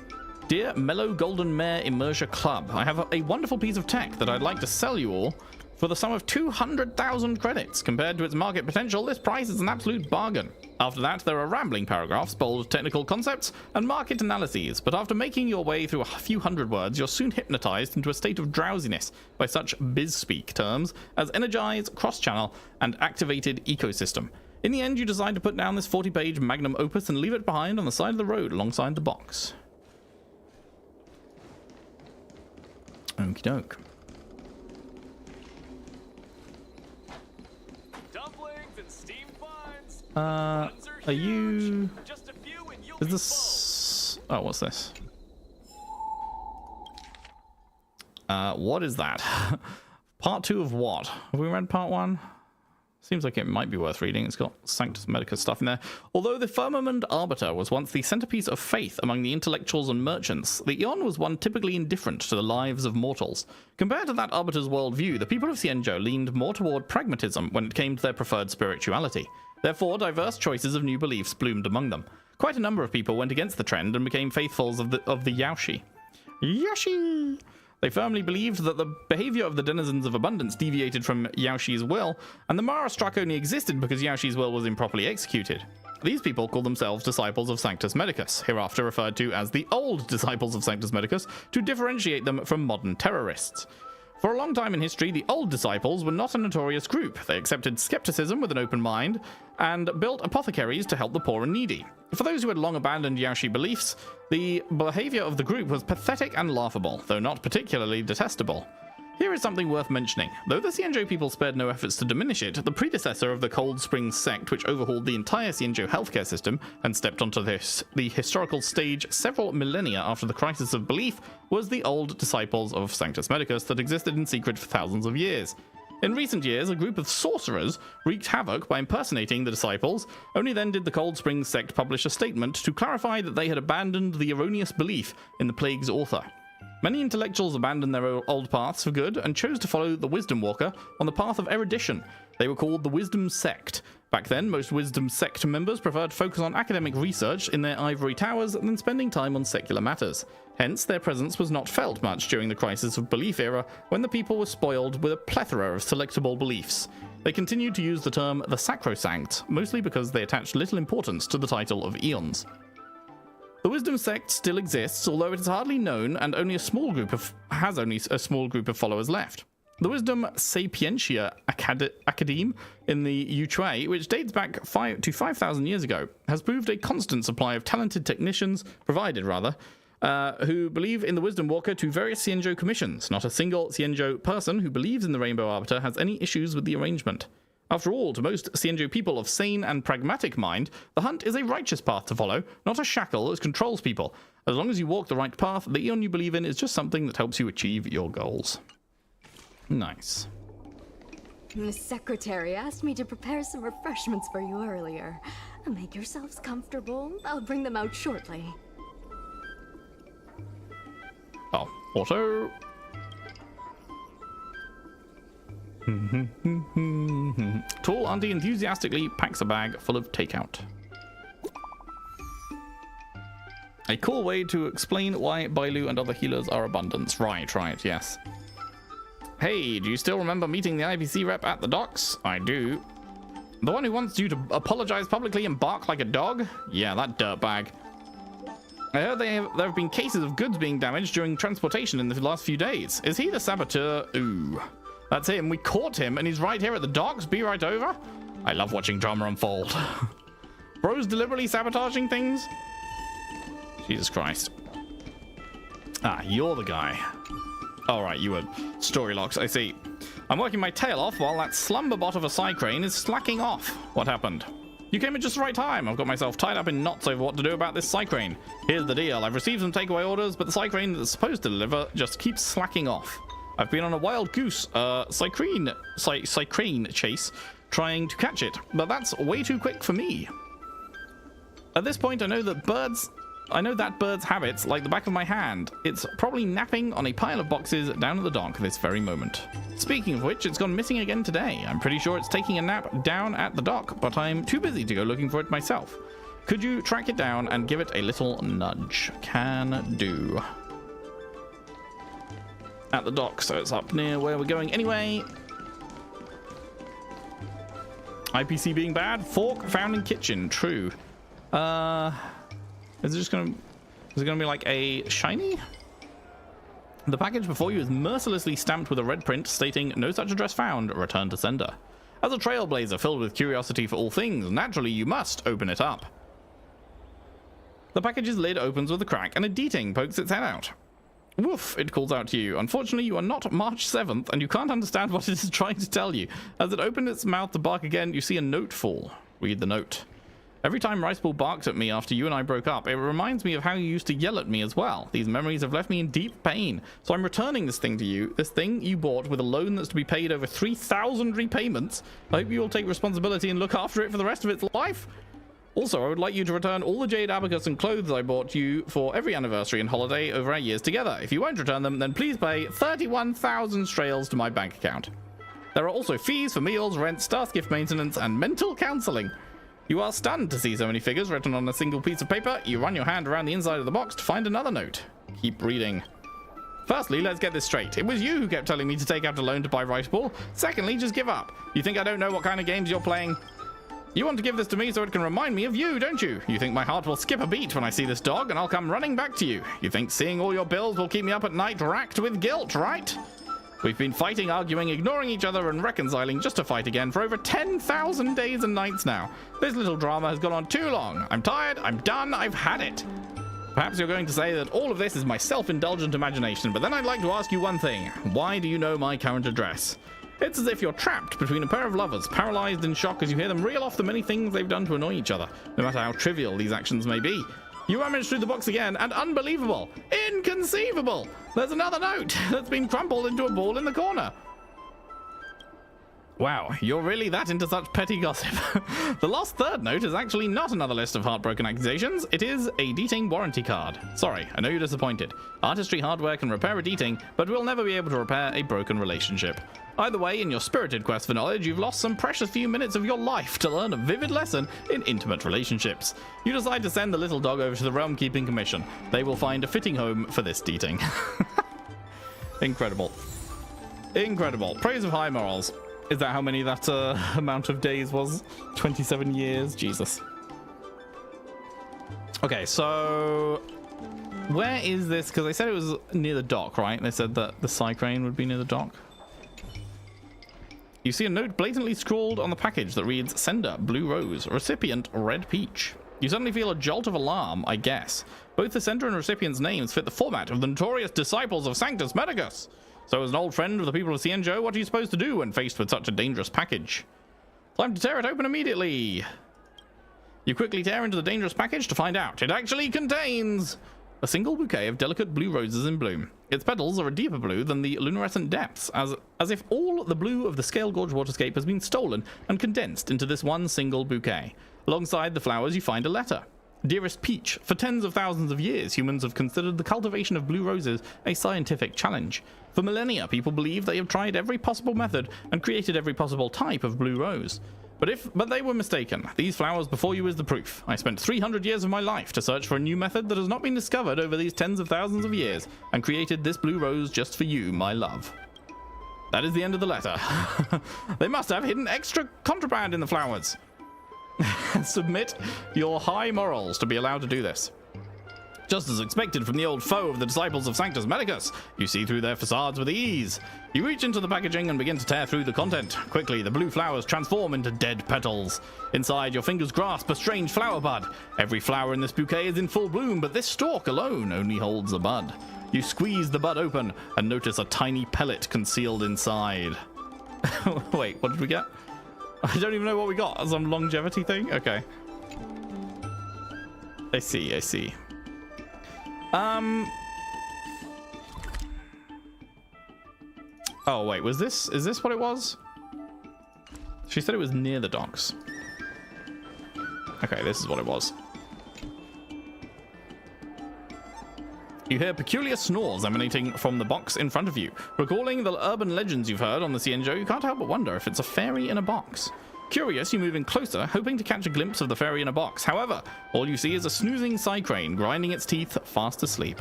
Dear Mellow Golden Mare Immersia Club, I have a wonderful piece of tech that I'd like to sell you all for the sum of 200,000 credits. Compared to its market potential, this price is an absolute bargain. After that, there are rambling paragraphs, bold technical concepts, and market analyses, but after making your way through a few hundred words, you're soon hypnotized into a state of drowsiness by such biz-speak terms as energize, cross-channel, and activated ecosystem. In the end, you decide to put down this 40-page magnum opus and leave it behind on the side of the road alongside the box. Okie doke. Are you... Is this... Oh, what's this? What is that? Part 2 of what? Have we read part 1? Seems like it might be worth reading. It's got Sanctus Medicus stuff in there. Although the Firmament Arbiter was once the centerpiece of faith among the intellectuals and merchants, the Eon was one typically indifferent to the lives of mortals. Compared to that Arbiter's worldview, the people of Xianzhou leaned more toward pragmatism when it came to their preferred spirituality. Therefore, diverse choices of new beliefs bloomed among them. Quite a number of people went against the trend and became faithfuls of the Yaoshi. Yaoshi! They firmly believed that the behavior of the denizens of abundance deviated from Yaoshi's will, and the Mara struck only existed because Yaoshi's will was improperly executed. These people called themselves disciples of Sanctus Medicus, hereafter referred to as the old disciples of Sanctus Medicus, to differentiate them from modern terrorists. For a long time in history, the old disciples were not a notorious group. They accepted skepticism with an open mind and built apothecaries to help the poor and needy. For those who had long abandoned Yaoshi beliefs, the behavior of the group was pathetic and laughable, though not particularly detestable. Here is something worth mentioning. Though the Xianzhou people spared no efforts to diminish it, the predecessor of the Cold Springs sect, which overhauled the entire Xianzhou healthcare system and stepped onto the historical stage several millennia after the crisis of belief, was the old disciples of Sanctus Medicus that existed in secret for thousands of years. In recent years, a group of sorcerers wreaked havoc by impersonating the disciples. Only then did the Cold Springs sect publish a statement to clarify that they had abandoned the erroneous belief in the plague's author. Many intellectuals abandoned their old paths for good and chose to follow the Wisdom Walker on the path of erudition. They were called the Wisdom Sect. Back then, most Wisdom Sect members preferred to focus on academic research in their ivory towers than spending time on secular matters. Hence, their presence was not felt much during the crisis of belief era, when the people were spoiled with a plethora of selectable beliefs. They continued to use the term the Sacrosanct, mostly because they attached little importance to the title of Eons. The Wisdom Sect still exists, although it is hardly known and only a small group of followers left. The Wisdom Sapientia Academe in the Yuchui, which dates back to 5,000 years ago, has proved a constant supply of talented technicians, who believe in the Wisdom Walker to various Xianzhou commissions. Not a single Xianzhou person who believes in the Rainbow Arbiter has any issues with the arrangement. After all, to most Xianzhou people of sane and pragmatic mind, the hunt is a righteous path to follow, not a shackle that controls people. As long as you walk the right path, the Eon you believe in is just something that helps you achieve your goals. Nice. Miss Secretary asked me to prepare some refreshments for you earlier. Make yourselves comfortable. I'll bring them out shortly. Oh, auto. Tall auntie enthusiastically packs a bag full of takeout. A cool way to explain why Bailu and other healers are abundance. Right, yes. Hey, do you still remember meeting the IPC rep at the docks? I do. The one who wants you to apologize publicly and bark like a dog? Yeah, that dirtbag. I heard there have been cases of goods being damaged during transportation in the last few days. Is he the saboteur? Ooh. That's him. We caught him and he's right here at the docks. Be right over. I love watching drama unfold. Bro's deliberately sabotaging things? Jesus Christ. Ah, you're the guy. Alright, you were story locks, I see. I'm working my tail off while that slumberbot of a Psycrane is slacking off. What happened? You came at just the right time. I've got myself tied up in knots over what to do about this Psycrane. Here's the deal. I've received some takeaway orders, but the Psycrane that's supposed to deliver just keeps slacking off. I've been on a wild goose, Psycrane chase, trying to catch it, but that's way too quick for me. At this point, I know that bird's habits like the back of my hand. It's probably napping on a pile of boxes down at the dock this very moment. Speaking of which, it's gone missing again today. I'm pretty sure it's taking a nap down at the dock, but I'm too busy to go looking for it myself. Could you track it down and give it a little nudge? Can do. At the dock, so it's up near where we're going anyway. IPC being bad. Fork found in kitchen. True. Is it gonna be like a shiny? The package before you is mercilessly stamped with a red print stating no such address found, return to sender. As a trailblazer filled with curiosity for all things, naturally you must open it up. The package's lid opens with a crack and a D-ting pokes its head out. Woof, it calls out to you. Unfortunately, you are not March 7th, and you can't understand what it is trying to tell you. As it opens its mouth to bark again, you see a note fall. Read the note. Every time Riceball barked at me after you and I broke up, it reminds me of how you used to yell at me as well. These memories have left me in deep pain. So I'm returning this thing to you, this thing you bought with a loan that's to be paid over 3,000 repayments. I hope you will take responsibility and look after it for the rest of its life. Also, I would like you to return all the jade abacus and clothes I bought you for every anniversary and holiday over our years together. If you won't return them, then please pay 31,000 strails to my bank account. There are also fees for meals, rent, staff gift maintenance, and mental counseling. You are stunned to see so many figures written on a single piece of paper. You run your hand around the inside of the box to find another note. Keep reading. Firstly, let's get this straight. It was you who kept telling me to take out a loan to buy Riceball. Secondly, just give up. You think I don't know what kind of games you're playing? You want to give this to me so it can remind me of you, don't you? You think my heart will skip a beat when I see this dog and I'll come running back to you. You think seeing all your bills will keep me up at night racked with guilt, right? We've been fighting, arguing, ignoring each other and reconciling just to fight again for over 10,000 days and nights now. This little drama has gone on too long. I'm tired, I'm done, I've had it. Perhaps you're going to say that all of this is my self-indulgent imagination, but then I'd like to ask you one thing. Why do you know my current address? It's as if you're trapped between a pair of lovers, paralyzed in shock as you hear them reel off the many things they've done to annoy each other, no matter how trivial these actions may be. You rummage through the box again, and unbelievable, inconceivable, there's another note that's been crumpled into a ball in the corner. Wow, you're really that into such petty gossip. The last third note is actually not another list of heartbroken accusations. It is a D-ting warranty card. Sorry, I know you're disappointed. Artistry hardware can repair a D-ting, but we'll never be able to repair a broken relationship. Either way, in your spirited quest for knowledge, you've lost some precious few minutes of your life to learn a vivid lesson in intimate relationships. You decide to send the little dog over to the Realm Keeping Commission. They will find a fitting home for this D-ting. Incredible. Incredible. Praise of high morals. Is that how many that amount of days was? 27 years? Jesus. Okay, so where is this? Because they said it was near the dock, right? They said that the Psycrane would be near the dock. You see a note blatantly scrawled on the package that reads, Sender, Blue Rose, Recipient, Red Peach. You suddenly feel a jolt of alarm, I guess. Both the sender and recipient's names fit the format of the notorious disciples of Sanctus Medicus. So as an old friend of the people of Xianzhou, what are you supposed to do when faced with such a dangerous package? Time to tear it open immediately. You quickly tear into the dangerous package to find out it actually contains a single bouquet of delicate blue roses in bloom. Its petals are a deeper blue than the luminescent depths, as if all the blue of the Scale Gorge waterscape has been stolen and condensed into this one single bouquet. Alongside the flowers you find a letter. Dearest Peach, for tens of thousands of years, humans have considered the cultivation of blue roses a scientific challenge. For millennia, people believe they have tried every possible method and created every possible type of blue rose. But they were mistaken. These flowers before you is the proof. I spent 300 years of my life to search for a new method that has not been discovered over these tens of thousands of years, and created this blue rose just for you, my love. That is the end of the letter. They must have hidden extra contraband in the flowers. Submit your high morals to be allowed to do this. Just as expected from the old foe of the disciples of Sanctus Medicus, you see through their facades with ease. You reach into the packaging and begin to tear through the content. Quickly, the blue flowers transform into dead petals. Inside, your fingers grasp a strange flower bud. Every flower in this bouquet is in full bloom, but this stalk alone only holds a bud. You squeeze the bud open and notice a tiny pellet concealed inside. Wait, what did we get? I don't even know what we got. Some longevity thing? Okay. I see. Oh wait, is this what it was? She said it was near the docks. Okay, this is what it was. You hear peculiar snores emanating from the box in front of you. Recalling the urban legends you've heard on the Cienjo, you can't help but wonder if it's a fairy in a box. Curious, you move in closer, hoping to catch a glimpse of the fairy in a box. However, all you see is a snoozing Psycrane grinding its teeth fast asleep.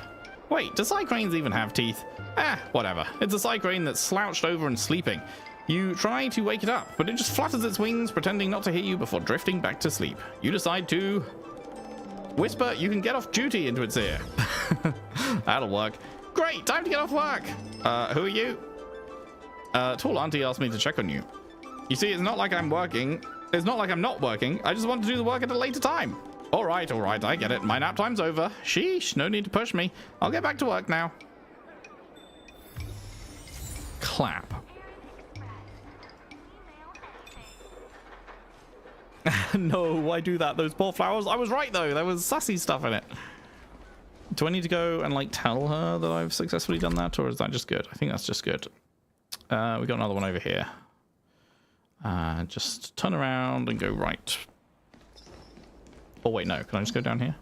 Wait, do Psycranes even have teeth? Whatever. It's a Psycrane that's slouched over and sleeping. You try to wake it up, but it just flutters its wings, pretending not to hear you before drifting back to sleep. You decide to whisper you can get off duty into its ear. That'll work. Great, time to get off work. Who are you? Tall Auntie asked me to check on you. You see, it's not like I'm working. It's not like I'm not working. I just want to do the work at a later time. All right, I get it. My nap time's over. Sheesh, no need to push me. I'll get back to work now. Clap. No, why do that? Those poor flowers. I was right, though. There was sassy stuff in it. Do I need to go and, like, tell her that I've successfully done that, or is that just good? I think that's just good. We got another one over here. Just turn around and go right. Oh, wait, no. Can I just go down here?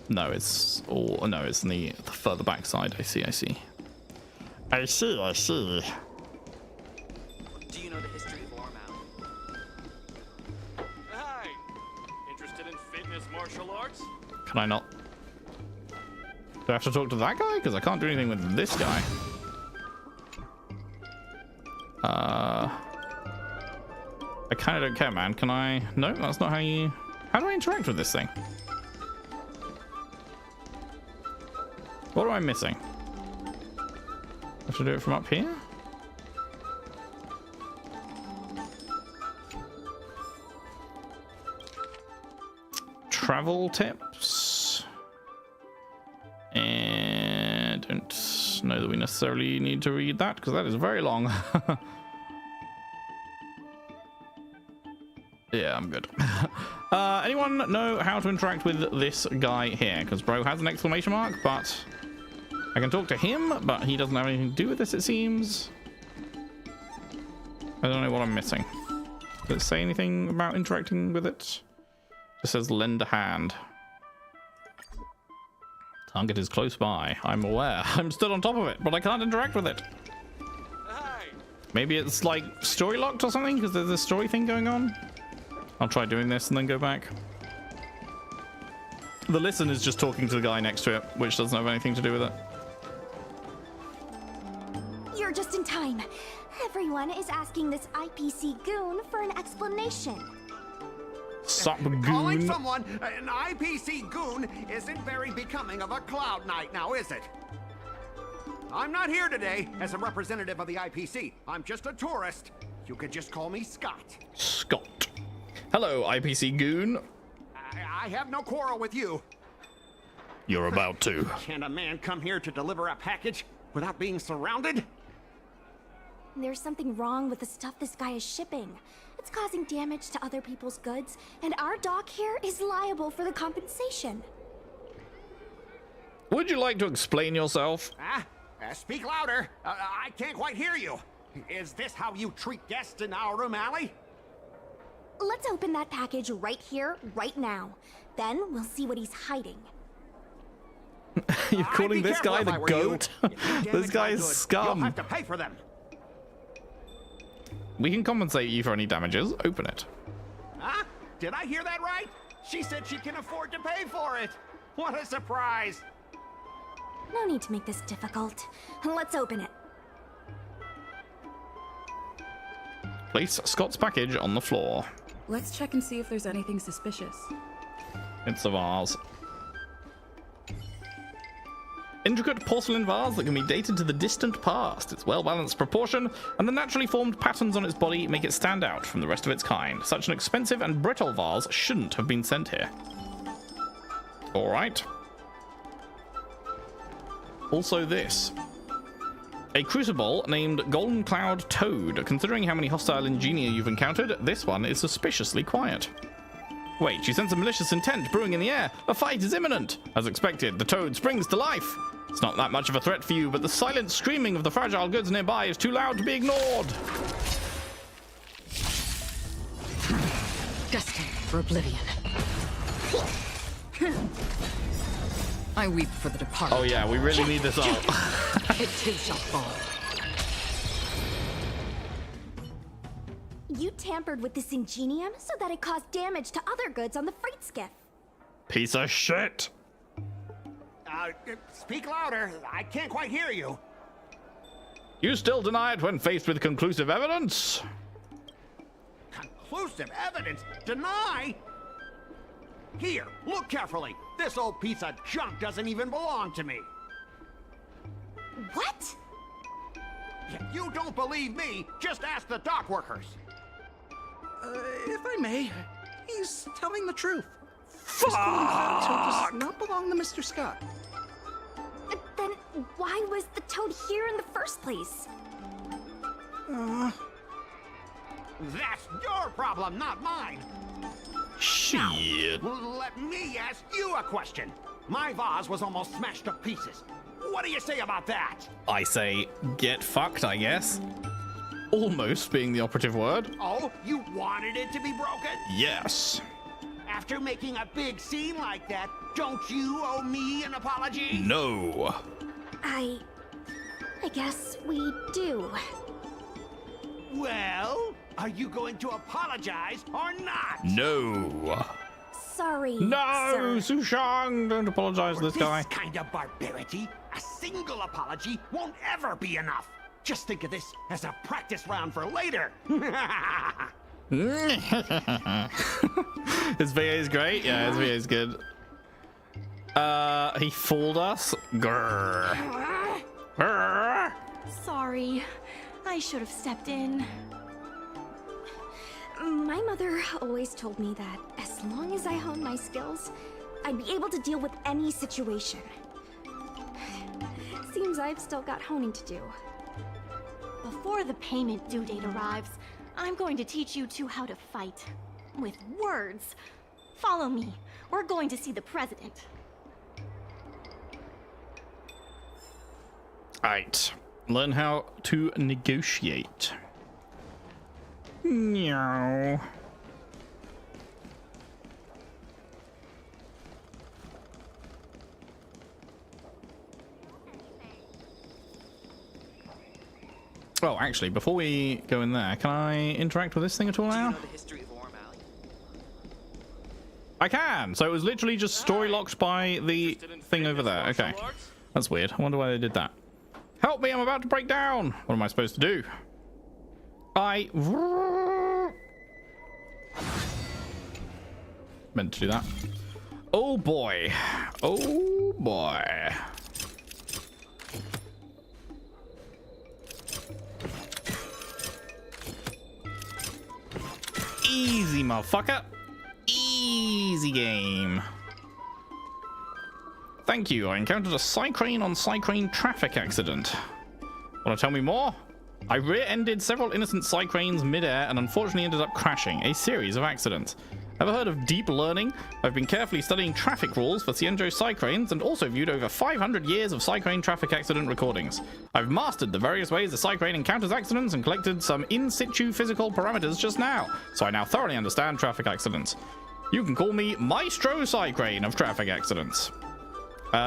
No, it's all... No, it's in the further back side. I see. I see. Do you know the history of Aurum? Hi! Interested in fitness martial arts? Can I not? Do I have to talk to that guy? Because I can't do anything with this guy. I kind of don't care, man. Can I? No, that's not how you... How do I interact with this thing? What am I missing? I have to do it from up here? Travel tips. And I don't know that we necessarily need to read that because that is very long. Yeah, I'm good. Anyone know how to interact with this guy here? Because bro has an exclamation mark, but I can talk to him, but he doesn't have anything to do with this, it seems. I don't know what I'm missing. Does it say anything about interacting with it? It says lend a hand. Target is close by. I'm aware. I'm still on top of it, but I can't interact with it. Maybe it's like story locked or something because there's a story thing going on. I'll try doing this and then go back. The listen is just talking to the guy next to it, which doesn't have anything to do with it. You're just in time. Everyone is asking this IPC goon for an explanation. Sup, goon? Calling someone an IPC goon isn't very becoming of a Cloud Knight now, is it? I'm not here today as a representative of the IPC. I'm just a tourist. You could just call me Scott. Scott. Hello, IPC goon. I have no quarrel with you. You're about to. Can a man come here to deliver a package without being surrounded? There's something wrong with the stuff this guy is shipping. It's causing damage to other people's goods, and our dock here is liable for the compensation. Would you like to explain yourself? Speak louder. I can't quite hear you. Is this how you treat guests in Aurum Alley? Let's open that package right here, right now. Then we'll see what he's hiding. You're calling this guy the goat? This guy is scum. You'll have to pay for them. We can compensate you for any damages. Open it. Huh? Did I hear that right? She said she can afford to pay for it. What a surprise. No need to make this difficult. Let's open it. Place Scott's package on the floor. Let's check and see if there's anything suspicious. It's a vase. Intricate porcelain vase that can be dated to the distant past. Its well-balanced proportion and the naturally formed patterns on its body make it stand out from the rest of its kind. Such an expensive and brittle vase shouldn't have been sent here. Alright. Also this. A crucible named Golden Cloud Toad. Considering how many hostile ingenia you've encountered, this one is suspiciously quiet. Wait, you sense a malicious intent brewing in the air. A fight is imminent. As expected, the toad springs to life. It's not that much of a threat for you, but the silent screaming of the fragile goods nearby is too loud to be ignored. Destined for oblivion. I weep for the departed. Oh yeah, we really need this out. It too shall fall. You tampered with this ingenium so that it caused damage to other goods on the freight skiff. Piece of shit. Speak louder. I can't quite hear you. You still deny it when faced with conclusive evidence? Conclusive evidence? Deny? Here, look carefully. This old piece of junk doesn't even belong to me. What? If you don't believe me, just ask the dock workers. If I may, he's telling the truth. Fuck! This toad does not belong to Mr. Scott. Then why was the toad here in the first place? That's your problem, not mine. Shit. Now, let me ask you a question. My vase was almost smashed to pieces. What do you say about that? I say, get fucked, I guess. Almost being the operative word. Oh, you wanted it to be broken? Yes. After making a big scene like that, don't you owe me an apology? No. I guess we do. Well, are you going to apologize or not? No. Sorry, No, sir. Sushang, don't apologize to this guy. This kind of barbarity, a single apology won't ever be enough. Just think of this as a practice round for later. His VA is great. Yeah, his VA is good. He fooled us. Grrr. Grrr. Sorry. I should have stepped in. My mother always told me that as long as I honed my skills, I'd be able to deal with any situation. Seems I've still got honing to do. Before the payment due date arrives, I'm going to teach you two how to fight. With words. Follow me. We're going to see the president. Alright. Learn how to negotiate. Meow. Oh, actually, before we go in there, can I interact with this thing at all now? Do you know the history of Aurum Alley? I can! So it was literally just story locked by the thing over there. Okay. That's weird. I wonder why they did that. Help me, I'm about to break down! What am I supposed to do? Meant to do that. Oh boy. Oh boy. Easy, motherfucker. Easy game. Thank you. I encountered a cycrane on cycrane traffic accident. Want to tell me more? I rear-ended several innocent cycranes mid-air and unfortunately ended up crashing. A series of accidents. Ever heard of deep learning? I've been carefully studying traffic rules for Cienjo cycranes and also viewed over 500 years of cycrane traffic accident recordings. I've mastered the various ways the cycrane encounters accidents and collected some in-situ physical parameters just now, so I now thoroughly understand traffic accidents. You can call me Maestro Cycrane of traffic accidents.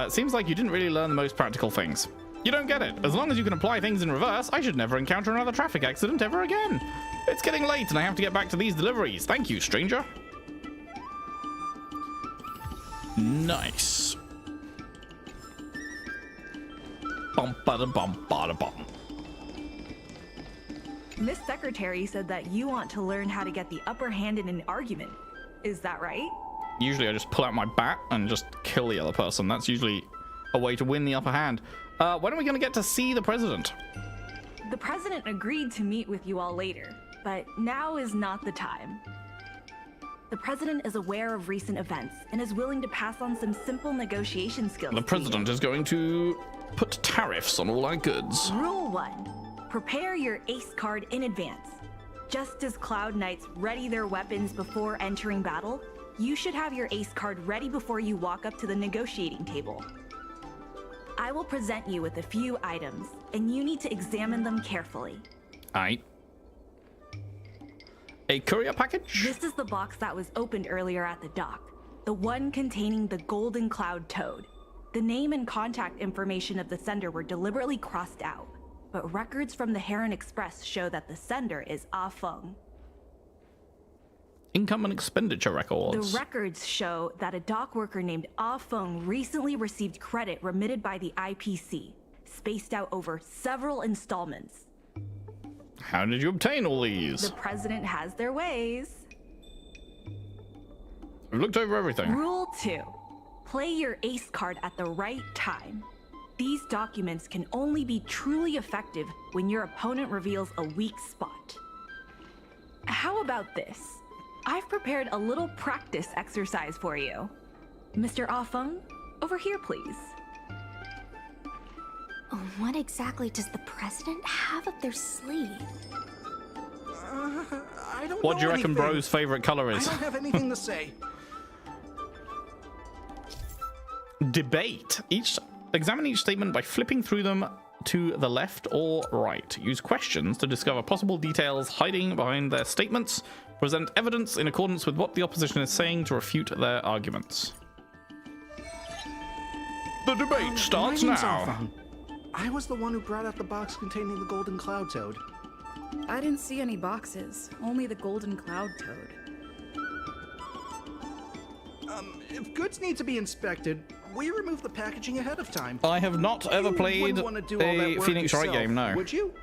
Seems like you didn't really learn the most practical things. You don't get it. As long as you can apply things in reverse, I should never encounter another traffic accident ever again. It's getting late and I have to get back to these deliveries. Thank you, stranger. Nice. Bum bada bum bada bum. Miss Secretary said that you want to learn how to get the upper hand in an argument. Is that right? Usually I just pull out my bat and just kill the other person. That's usually a way to win the upper hand. When are we going to get to see the president? The president agreed to meet with you all later, but now is not the time. The president is aware of recent events and is willing to pass on some simple negotiation skills. The president is going to put tariffs on all our goods. Rule 1. Prepare your ace card in advance. Just as Cloud Knights ready their weapons before entering battle, you should have your ace card ready before you walk up to the negotiating table. I will present you with a few items, and you need to examine them carefully. Aight. A courier package? This is the box that was opened earlier at the dock. The one containing the Golden Cloud Toad. The name and contact information of the sender were deliberately crossed out, but records from the Heron Express show that the sender is Ah Feng. Income and expenditure records. The records show that a dock worker named Ah Feng recently received credit remitted by the IPC, spaced out over several installments. How did you obtain all these? The president has their ways. We've looked over everything. Rule 2. Play your ace card at the right time. These documents can only be truly effective when your opponent reveals a weak spot. How about this? I've prepared a little practice exercise for you. Mr. Ah Feng, over here, please. What exactly does the president have up their sleeve? I don't What know do you reckon anything. Bro's favorite color is? I don't have anything to say. Debate. Examine each statement by flipping through them to the left or right. Use questions to discover possible details hiding behind their statements. Present evidence in accordance with what the opposition is saying to refute their arguments. The debate starts My name's now. Alphon. I was the one who brought out the box containing the Golden Cloud Toad. I didn't see any boxes, only the Golden Cloud Toad. If goods need to be inspected, we remove the packaging ahead of time. I have not ever You played wouldn't wanna do all that a work Phoenix Wright yourself, game, no. Would you?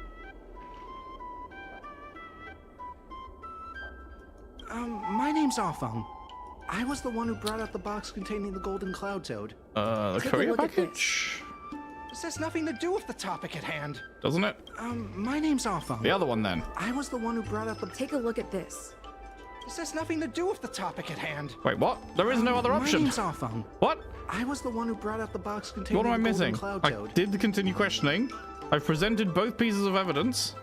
My name's Alphon. I was the one who brought out the box containing the Golden Cloud Toad. The courier package? This has nothing to do with the topic at hand. Doesn't it? My name's Alphon. The other one then. I was the one who brought out the... Take a look at this. This has nothing to do with the topic at hand. Wait, what? There is no other option. My name's Alphon. What? I was the one who brought out the box containing What am I the Golden missing? Cloud I Toad. did continue questioning. I've presented both pieces of evidence.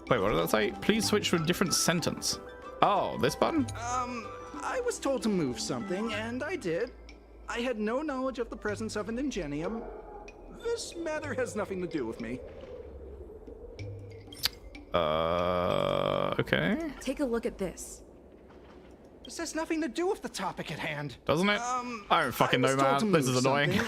Wait, what did that say? Please switch to a different sentence. Oh, this button? I was told to move something, and I did. I had no knowledge of the presence of an ingenium. This matter has nothing to do with me. Okay. Take a look at this. This has nothing to do with the topic at hand. Doesn't it? I don't fucking know, man. This is annoying.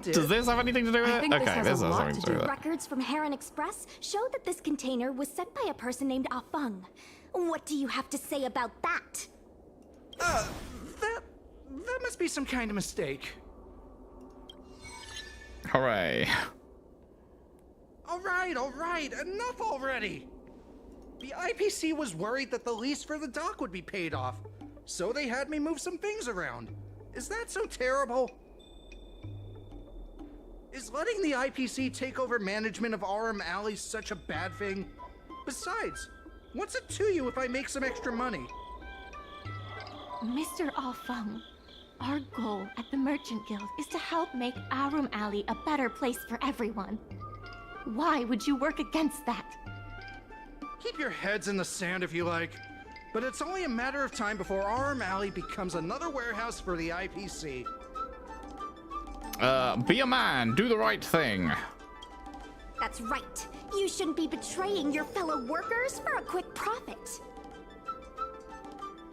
Does this have anything to do with it? Okay, this has something to do with it. Records from Heron Express show that this container was sent by a person named Ah Feng. What do you have to say about that? That must be some kind of mistake. Hooray. All right, enough already. The IPC was worried that the lease for the dock would be paid off, so they had me move some things around. Is that so terrible? Is letting the IPC take over management of Aurum Alley such a bad thing? Besides, what's it to you if I make some extra money? Mr. Ah Feng, our goal at the Merchant Guild is to help make Aurum Alley a better place for everyone. Why would you work against that? Keep your heads in the sand if you like. But it's only a matter of time before Aurum Alley becomes another warehouse for the IPC. Be a man, do the right thing. That's right. You shouldn't be betraying your fellow workers for a quick profit.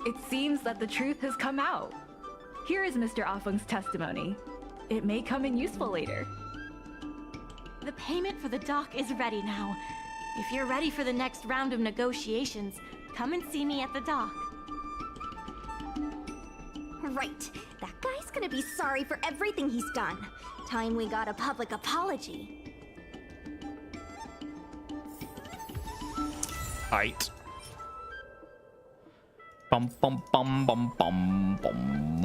It seems that the truth has come out. Here is Mr. Afeng's testimony. It may come in useful later. The payment for the dock is ready now. If you're ready for the next round of negotiations, come and see me at the dock. Right. That guy's gonna be sorry for everything he's done. Time we got a public apology. Right. Bum bum bum bum bum bum.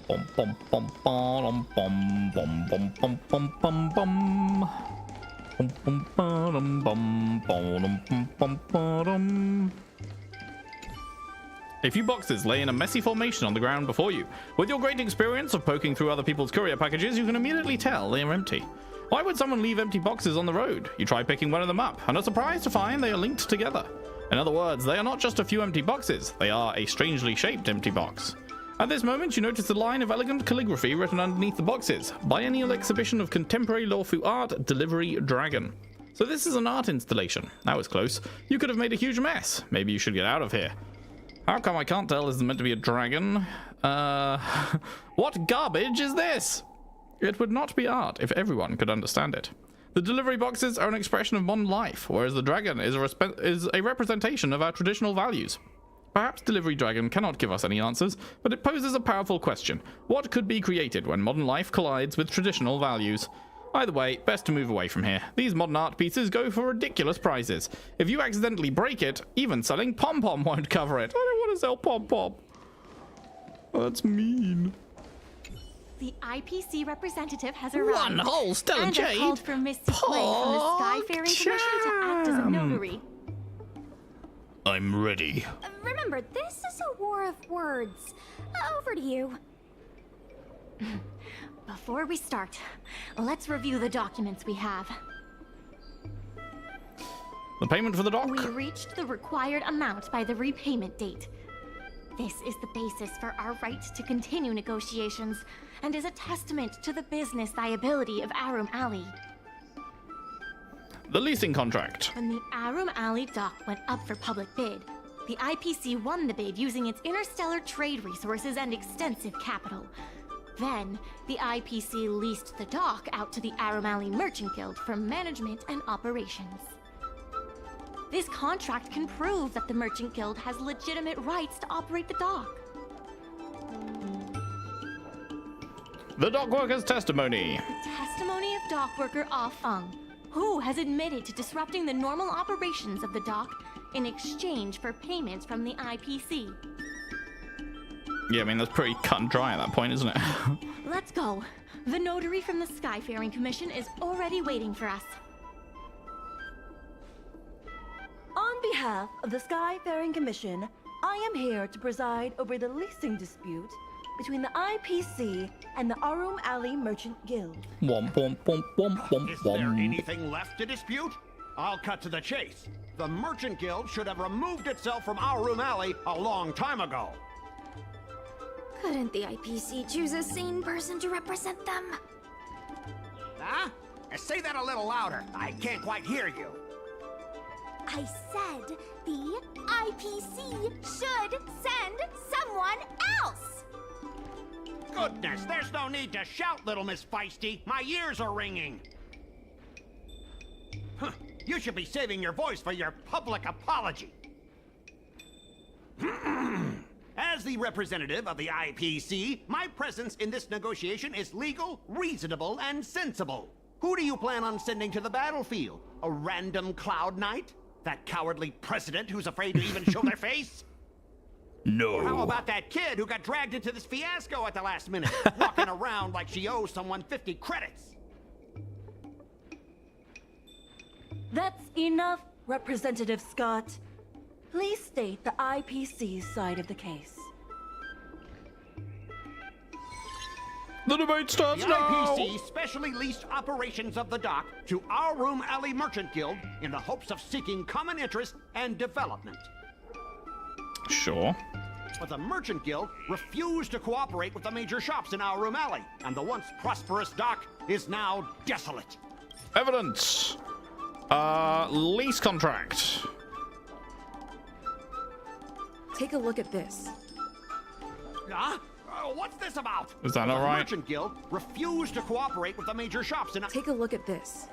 Bum bum bum bum bum bum bum bum bum bum bum. Bum bum bum bum bum bum bum. A few boxes lay in a messy formation on the ground before you. With your great experience of poking through other people's courier packages, you can immediately tell they are empty. Why would someone leave empty boxes on the road? You try picking one of them up, and are surprised to find they are linked together. In other words, they are not just a few empty boxes, they are a strangely shaped empty box. At this moment, you notice a line of elegant calligraphy written underneath the boxes. Biennial Exhibition of Contemporary Lawfu Art, Delivery Dragon. So this is an art installation. That was close. You could have made a huge mess. Maybe you should get out of here. How come I can't tell this is meant to be a dragon? What garbage is this? It would not be art if everyone could understand it. The delivery boxes are an expression of modern life, whereas the dragon is a representation of our traditional values. Perhaps Delivery Dragon cannot give us any answers, but it poses a powerful question. What could be created when modern life collides with traditional values? Either way, best to move away from here. These modern art pieces go for ridiculous prices. If you accidentally break it, even selling pom-pom won't cover it. I don't want to sell pom-pom. That's mean. The IPC representative has arrived. One whole Stella and Jade. called for Missy Clay from the Skyfaring Commission to act as a notary. I'm ready. Remember, this is a war of words. Over to you. Before we start, let's review the documents we have. The payment for the dock? We reached the required amount by the repayment date. This is the basis for our right to continue negotiations and is a testament to the business viability of Aurum Alley. The leasing contract. When the Aurum Alley dock went up for public bid, the IPC won the bid using its interstellar trade resources and extensive capital. Then, the IPC leased the dock out to the Aurum Alley Merchant Guild for management and operations. This contract can prove that the Merchant Guild has legitimate rights to operate the dock. The dock worker's testimony. The testimony of dock worker Ah Feng, who has admitted to disrupting the normal operations of the dock in exchange for payments from the IPC. Yeah, I mean, that's pretty cut and dry at that point, isn't it? Let's go. The notary from the Skyfaring Commission is already waiting for us. On behalf of the Skyfaring Commission, I am here to preside over the leasing dispute between the IPC and the Aurum Alley Merchant Guild. Womp, womp, womp, womp, womp, Is there womp. anything left to dispute? I'll cut to the chase. The Merchant Guild should have removed itself from Aurum Alley a long time ago. Couldn't the IPC choose a sane person to represent them? Huh? Say that a little louder. I can't quite hear you. I said the IPC should send someone else! Goodness, there's no need to shout, little Miss Feisty. My ears are ringing. Huh. You should be saving your voice for your public apology. As the representative of the IPC, my presence in this negotiation is legal, reasonable, and sensible. Who do you plan on sending to the battlefield? A random Cloud Knight? That cowardly president who's afraid to even show their face? No. Or how about that kid who got dragged into this fiasco at the last minute, walking around like she owes someone 50 credits? That's enough, Representative Scott. Please state the IPC's side of the case. The debate starts the now. IPC specially leased operations of the dock to Aurum Alley Merchant Guild in the hopes of seeking common interest and development. Sure. But the Merchant Guild refused to cooperate with the major shops in Aurum Alley, and the once prosperous dock is now desolate. Evidence. Lease contract. Take a look at this. What's this about? Is that not right? The Merchant Guild refused to cooperate with the major shops in... Take a look at this.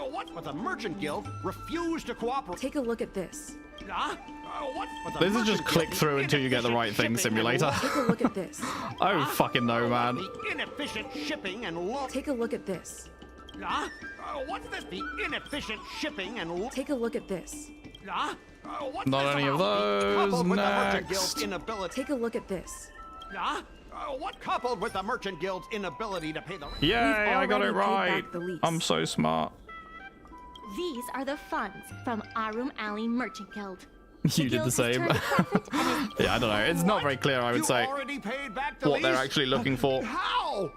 What? But the Merchant Guild refused to cooperate... Take a look at this. What? This is just click through until you get the right thing simulator. Take a look at this. I don't fucking know, man. The inefficient shipping and low... Take a look at this. What's this? The inefficient shipping and... Take a look at this. What's Not this any of about? those. Coupled with the Merchant Next. Guild's inability... Take a look at this. What coupled with the Merchant Guild's inability to pay the... Yay, I got it right. back the lease. I'm so smart. These are the funds from Aurum Alley Merchant Guild. You did the same. Yeah, I don't know. It's not very clear, I would say, already paid back the what they're lease? actually looking for. How?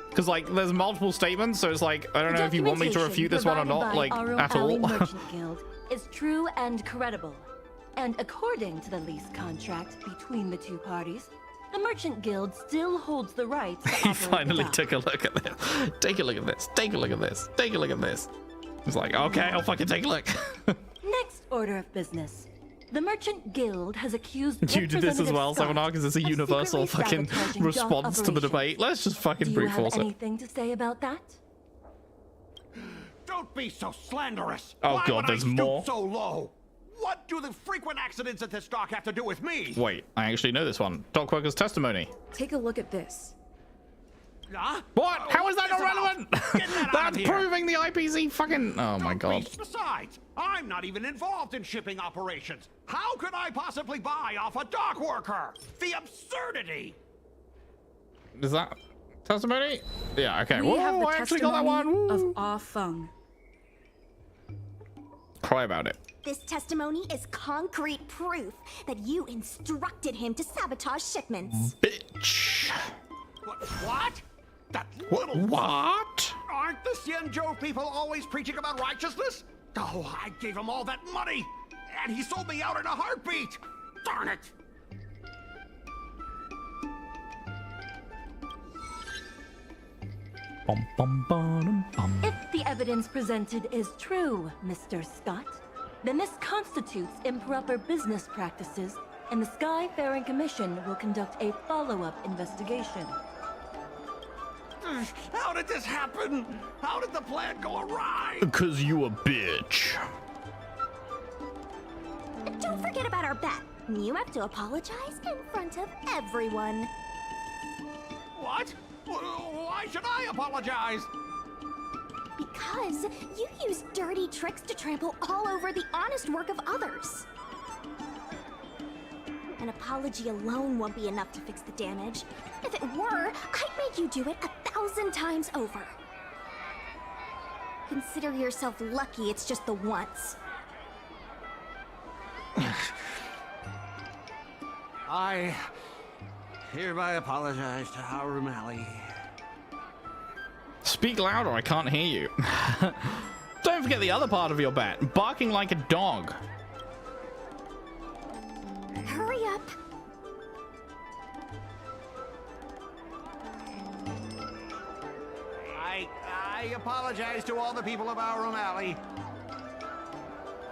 Because, like, there's multiple statements, so it's like, I don't know if you want me to refute this one or not, like, at all. Merchant Guild is true and credible. And according to the lease contract between the two parties, the Merchant Guild still holds the right to He operate finally the dock. took a look at this. Take a look at this. Take a look at this. Take a look at this. He's like, okay, I'll fucking take a look. Next order of business. The Merchant Guild has accused You did this as well, Representative Seminar, because it's a Scott of universal secretly fucking sabotaging dock response to the operations. debate. Let's just fucking Do you brute have force it. anything to say about that? Don't be so slanderous. Oh, Why God, would I there's stoop more? so low? What do the frequent accidents at this dock have to do with me? Wait, I actually know this one. Dock worker's testimony. Take a look at this. What? How is that What's not this relevant? about? Get that out That's of here. proving the IPC fucking... Oh my god. Besides, I'm not even involved in shipping operations. How could I possibly buy off a dock worker? The absurdity! Is that testimony? Yeah, okay. We have Whoa, the I actually got that testimony one. of Woo. Ah Feng. Cry about it. This testimony is concrete proof that you instructed him to sabotage shipments. Bitch. What? That little... What? Aren't the Xianzhou people always preaching about righteousness? Oh, I gave him all that money, and he sold me out in a heartbeat! Darn it! Bum, bum, bum, bum. If the evidence presented is true, Mr. Scott, then this constitutes improper business practices, and the Skyfaring Commission will conduct a follow-up investigation. How did this happen? How did the plan go awry? Because you a bitch. Don't forget about our bet. You have to apologize in front of everyone. What? Why should I apologize? Because you use dirty tricks to trample all over the honest work of others. An apology alone won't be enough to fix the damage. If it were, I'd make you do it 1,000 times over. Consider yourself lucky it's just the once. I hereby apologize to Aurum Alley. Speak louder, I can't hear you. Don't forget the other part of your bet. Barking like a dog. Hurry up. I apologize to all the people of Aurum Alley.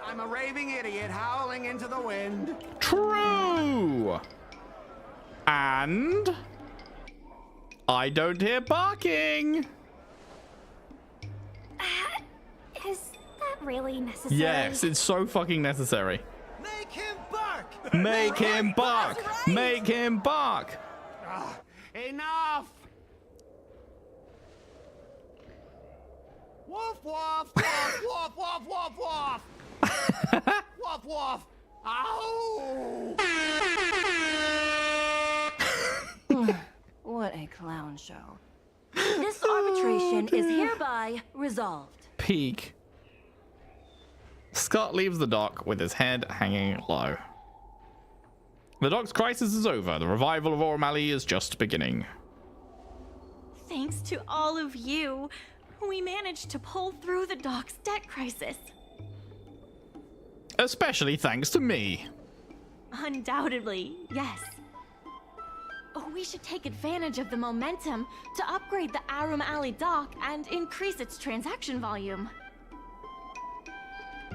I'm a raving idiot howling into the wind. True. And I don't hear barking. Is that really necessary? Yes, it's so fucking necessary. Make him bark! Make him bark! Make him bark! Enough! Woof, woof, woof, woof, woof, woof, woof! Woof, woof! Ow! What a clown show. This arbitration is hereby resolved. Peak. Scott leaves the dock with his head hanging low. The dock's crisis is over. The revival of Aurum Alley is just beginning. Thanks to all of you, we managed to pull through the dock's debt crisis. Especially thanks to me. Undoubtedly, yes. We should take advantage of the momentum to upgrade the Aurum Alley dock and increase its transaction volume.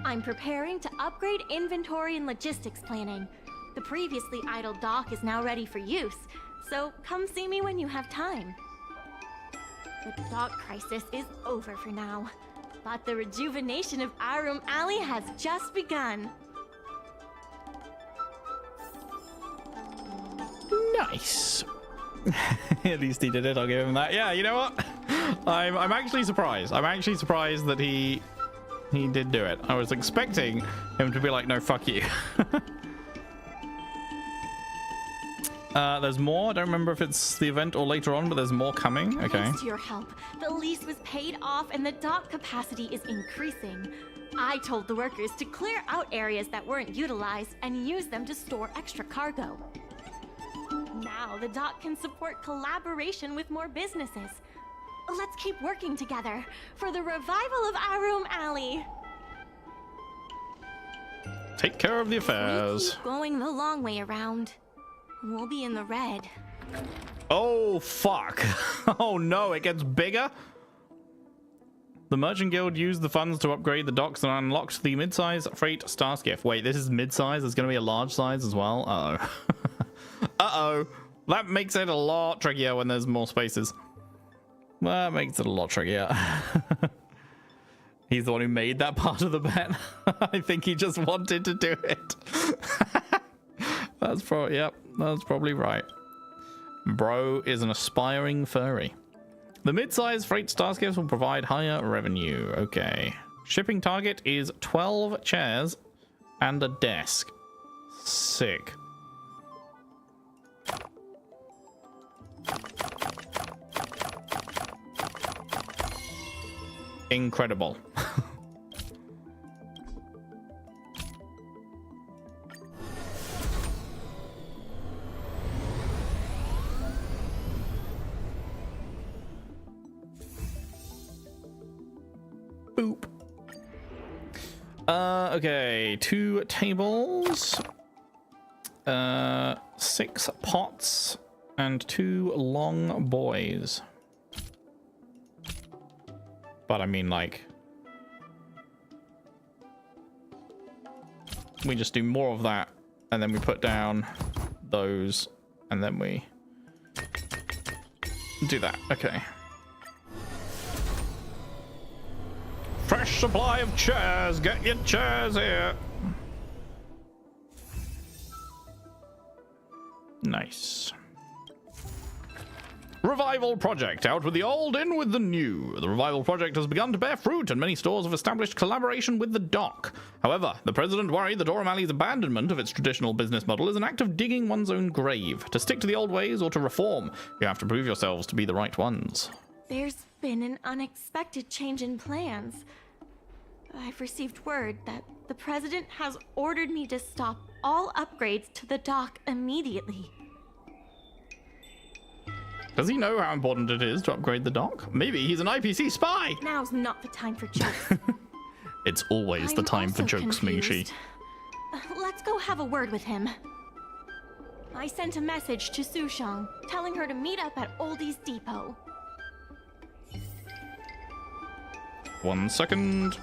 I'm preparing to upgrade inventory and logistics planning. The previously idle dock is now ready for use, so come see me when you have time. The dock crisis is over for now, but the rejuvenation of Aurum Alley has just begun. Nice. At least he did it. I'll give him that. Yeah, you know what? I'm actually surprised. I'm actually surprised that he did do it. I was expecting him to be like, no, fuck you. There's more. I don't remember if it's the event or later on, but there's more coming. Okay. Thanks to your help, the lease was paid off and the dock capacity is increasing. I told the workers to clear out areas that weren't utilized and use them to store extra cargo. Now the dock can support collaboration with more businesses. Let's keep working together for the revival of Aurum Alley. Take care of the affairs. Keep going the long way around. We'll be in the red. Oh, fuck. Oh, no, it gets bigger. The Merchant Guild used the funds to upgrade the docks and unlocked the mid-size freight star skiff. Wait, this is mid-size? There's going to be a large size as well? Uh-oh. Uh-oh. That makes it a lot trickier when there's more spaces. That makes it a lot trickier. He's the one who made that part of the bet. I think he just wanted to do it. That's probably, yep, that's probably right. Bro is an aspiring furry. The mid-size freight starskiffs will provide higher revenue. Okay. Shipping target is 12 chairs and a desk. Sick. Incredible. Boop. Okay, 2 tables, 6 pots, and 2 long boys. But I mean, like, we just do more of that, and then we put down those, and then we do that. Okay. Fresh supply of chairs. Get your chairs here. Nice. Revival project. Out with the old, in with the new. The revival project has begun to bear fruit, and many stores have established collaboration with the dock. However, the president worried that Aurum Alley's abandonment of its traditional business model is an act of digging one's own grave. To stick to the old ways or to reform, you have to prove yourselves to be the right ones. There's been an unexpected change in plans. I've received word that the president has ordered me to stop all upgrades to the dock immediately. Does he know how important it is to upgrade the dock? Maybe he's an IPC spy! Now's not the time for jokes. It's always the time for jokes, Mingxi. Let's go have a word with him. I sent a message to Sushang, telling her to meet up at Oldie's Depot. 1 second.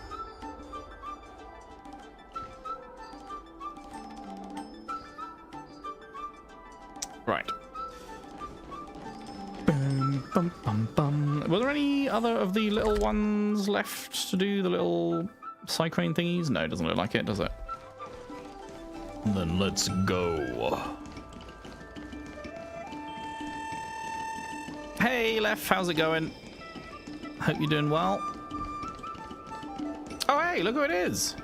Right. Bum, bum, bum, bum. Were there any other of the little ones left to do? The little side crane thingies? No, it doesn't look like it, does it? Then let's go. Hey, Lef, how's it going? Hope you're doing well. Oh, hey, look who it is.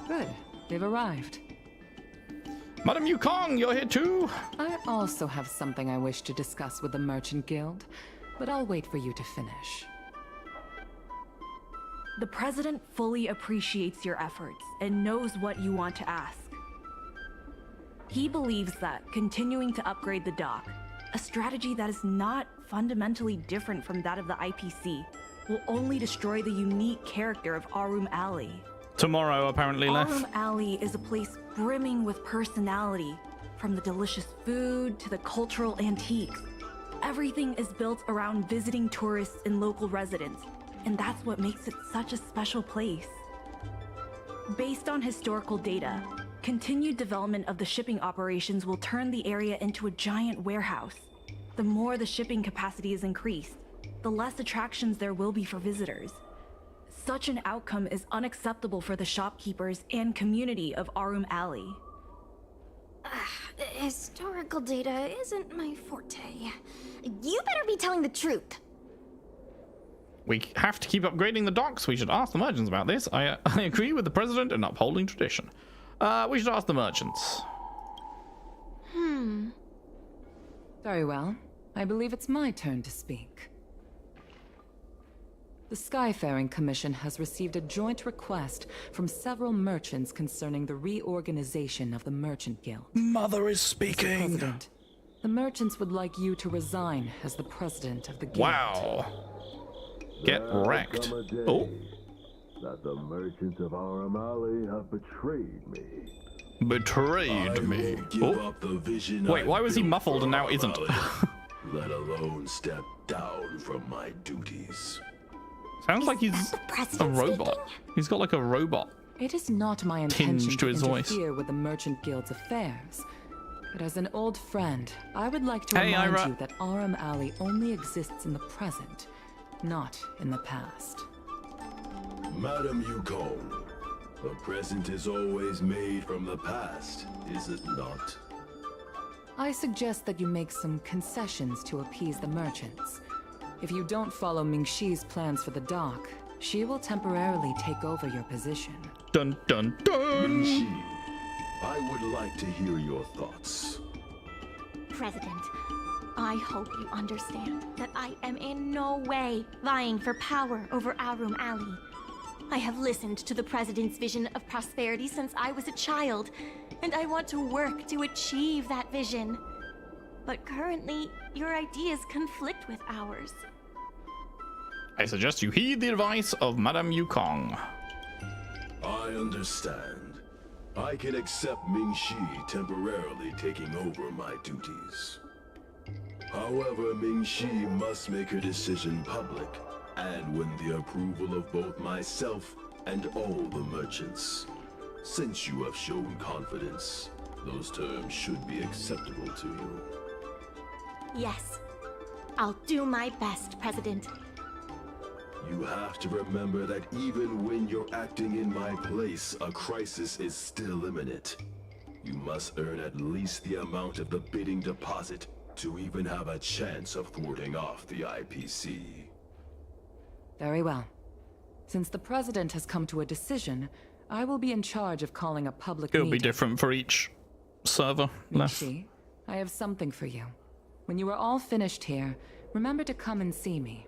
Good. They've arrived. Madam Yukong, you're here too? I also have something I wish to discuss with the Merchant Guild, but I'll wait for you to finish. The President fully appreciates your efforts and knows what you want to ask. He believes that continuing to upgrade the dock, a strategy that is not fundamentally different from that of the IPC, will only destroy the unique character of Aurum Alley. Tomorrow, apparently, left. Aurum Alley is a place brimming with personality, from the delicious food to the cultural antiques. Everything is built around visiting tourists and local residents, and that's what makes it such a special place. Based on historical data, continued development of the shipping operations will turn the area into a giant warehouse. The more the shipping capacity is increased, the less attractions there will be for visitors. Such an outcome is unacceptable for the shopkeepers and community of Aurum Alley. Historical data isn't my forte. You better be telling the truth. We have to keep upgrading the docks. We should ask the merchants about this. I agree with the president in upholding tradition. We should ask the merchants. Very well. I believe it's my turn to speak. The Skyfaring Commission has received a joint request from several merchants concerning the reorganization of the Merchant Guild. Mother is Mr. speaking. President, the merchants would like you to resign as the president of the guild. Wow. Get wrecked. Oh. That the merchants of Aurum Alley have betrayed me. Betrayed me. Oh. Wait, why was he muffled and now isn't? Let alone step down from my duties. Sounds like he's a robot. He's got like a robot. It is not my intention to his voice. interfere with the Merchant Guild's affairs. But as an old friend, I would like to Hey, remind Ira. you that Aurum Alley only exists in the present, not in the past. Madam Yukon, the present is always made from the past, is it not? I suggest that you make some concessions to appease the merchants. If you don't follow Mingxi's plans for the dock, she will temporarily take over your position. Dun dun dun! Mingxi, I would like to hear your thoughts. President, I hope you understand that I am in no way vying for power over Aurum Alley. I have listened to the President's vision of prosperity since I was a child, and I want to work to achieve that vision. But currently, your ideas conflict with ours. I suggest you heed the advice of Madame Yukong. I understand. I can accept Mingxi temporarily taking over my duties. However, Mingxi must make her decision public, and win the approval of both myself and all the merchants. Since you have shown confidence, those terms should be acceptable to you. Yes, I'll do my best, President. You have to remember that even when you're acting in my place, a crisis is still imminent. You must earn at least the amount of the bidding deposit to even have a chance of thwarting off the IPC. Very well. Since the president has come to a decision, I will be in charge of calling a public It'll meeting. be different for each server left. Mingxi, I have something for you. When you are all finished here, remember to come and see me.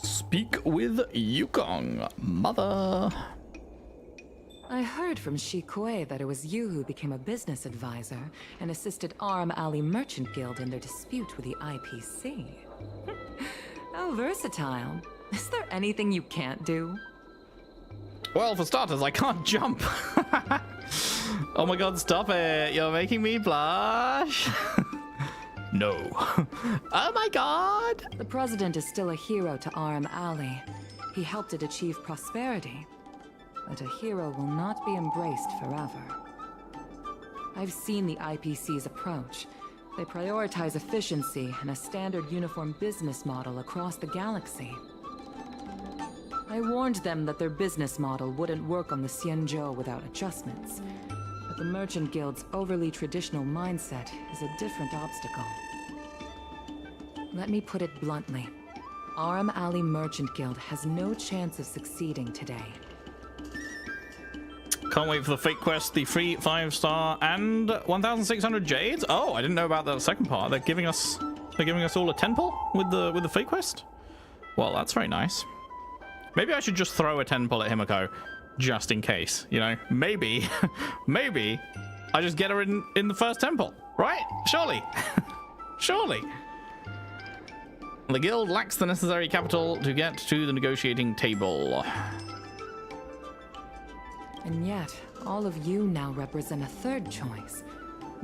Speak with Yukong, mother. I heard from Shi Kuei that it was you who became a business advisor and assisted Aurum Alley Merchant Guild in their dispute with the IPC. How versatile. Is there anything you can't do? Well, for starters, I can't jump. Oh my god, stop it. You're making me blush. No. Oh my god. The president is still a hero to Aurum Alley. He helped it achieve prosperity. But a hero will not be embraced forever. I've seen the IPC's approach. They prioritize efficiency and a standard uniform business model across the galaxy. I warned them that their business model wouldn't work on the Xianzhou without adjustments. But the Merchant Guild's overly traditional mindset is a different obstacle. Let me put it bluntly. Aurum Alley Merchant Guild has no chance of succeeding today. Can't wait for the fake quest, the free 5-star and 1,600 jades. Oh, I didn't know about that second part. They're giving us They're giving us all a temple with the fake quest? Well, that's very nice. Maybe I should just throw a temple at Himiko, just in case, you know? Maybe, maybe I just get her in the first temple, right? Surely. Surely. The guild lacks the necessary capital to get to the negotiating table. And yet, all of you now represent a third choice,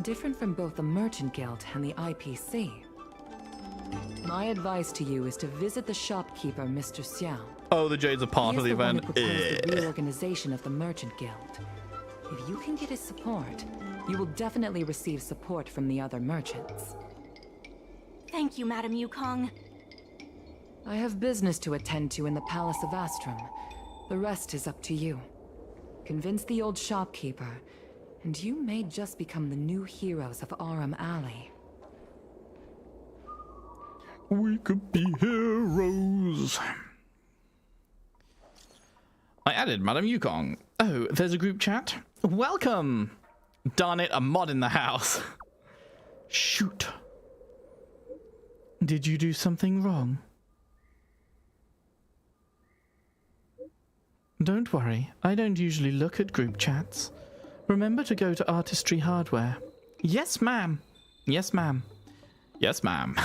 different from both the Merchant Guild and the IPC. My advice to you is to visit the shopkeeper, Mr. Xiao. Oh, the Jade's a part of the event. He is the one who proposed the reorganization of the Merchant Guild. If you can get his support, you will definitely receive support from the other merchants. Thank you, Madam Yukong. I have business to attend to in the Palace of Astrum. The rest is up to you. Convince the old shopkeeper, and you may just become the new heroes of Aurum Alley. We could be heroes. I added Madam Yukong. Oh, there's a group chat. Welcome. Darn it, a mod in the house. Shoot. Did you do something wrong? Don't worry, I don't usually look at group chats. Remember to go to Artistry Hardware. Yes, ma'am. Yes, ma'am. Yes, ma'am.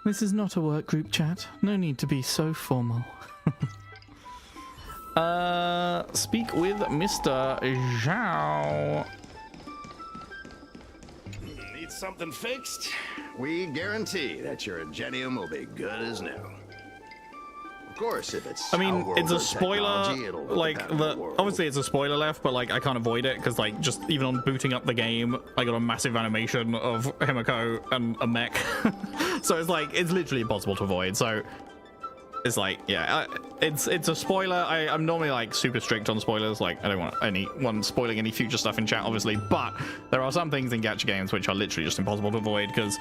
This is not a work group chat. No need to be so formal. Speak with Mr. Zhao. Need something fixed? We guarantee that your Ingenium will be good as new. Of course, if it's I mean, it's a outworld spoiler. technology, it'll Like depend on the world. obviously it's a spoiler left, but like I can't avoid it because like just even on booting up the game, I got a massive animation of Himiko and a mech. So it's like it's literally impossible to avoid. So it's like yeah, it's a spoiler. I'm normally like super strict on spoilers. Like I don't want anyone spoiling any future stuff in chat, obviously. But there are some things in gacha games which are literally just impossible to avoid because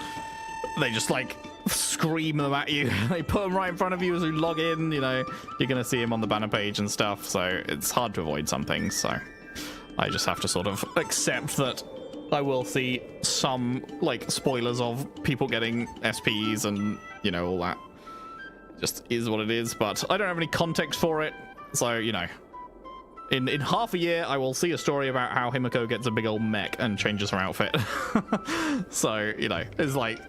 they just like scream them at you. They put them right in front of you as you log in. You know, you're gonna see them on the banner page and stuff. So it's hard to avoid some things. So I just have to sort of accept that I will see some like spoilers of people getting SPs and you know all that. Just is what it is, but I don't have any context for it, so you know, in half a year I will see a story about how Himiko gets a big old mech and changes her outfit. So you know, it's like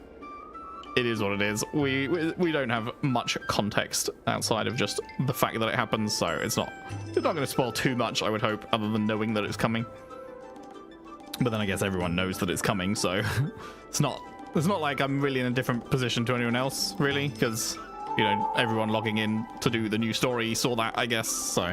it is what it is. We don't have much context outside of just the fact that it happens, so it's not going to spoil too much, I would hope, other than knowing that it's coming. But then I guess everyone knows that it's coming, so it's not like I'm really in a different position to anyone else, really, because you know, everyone logging in to do the new story saw that, I guess, so.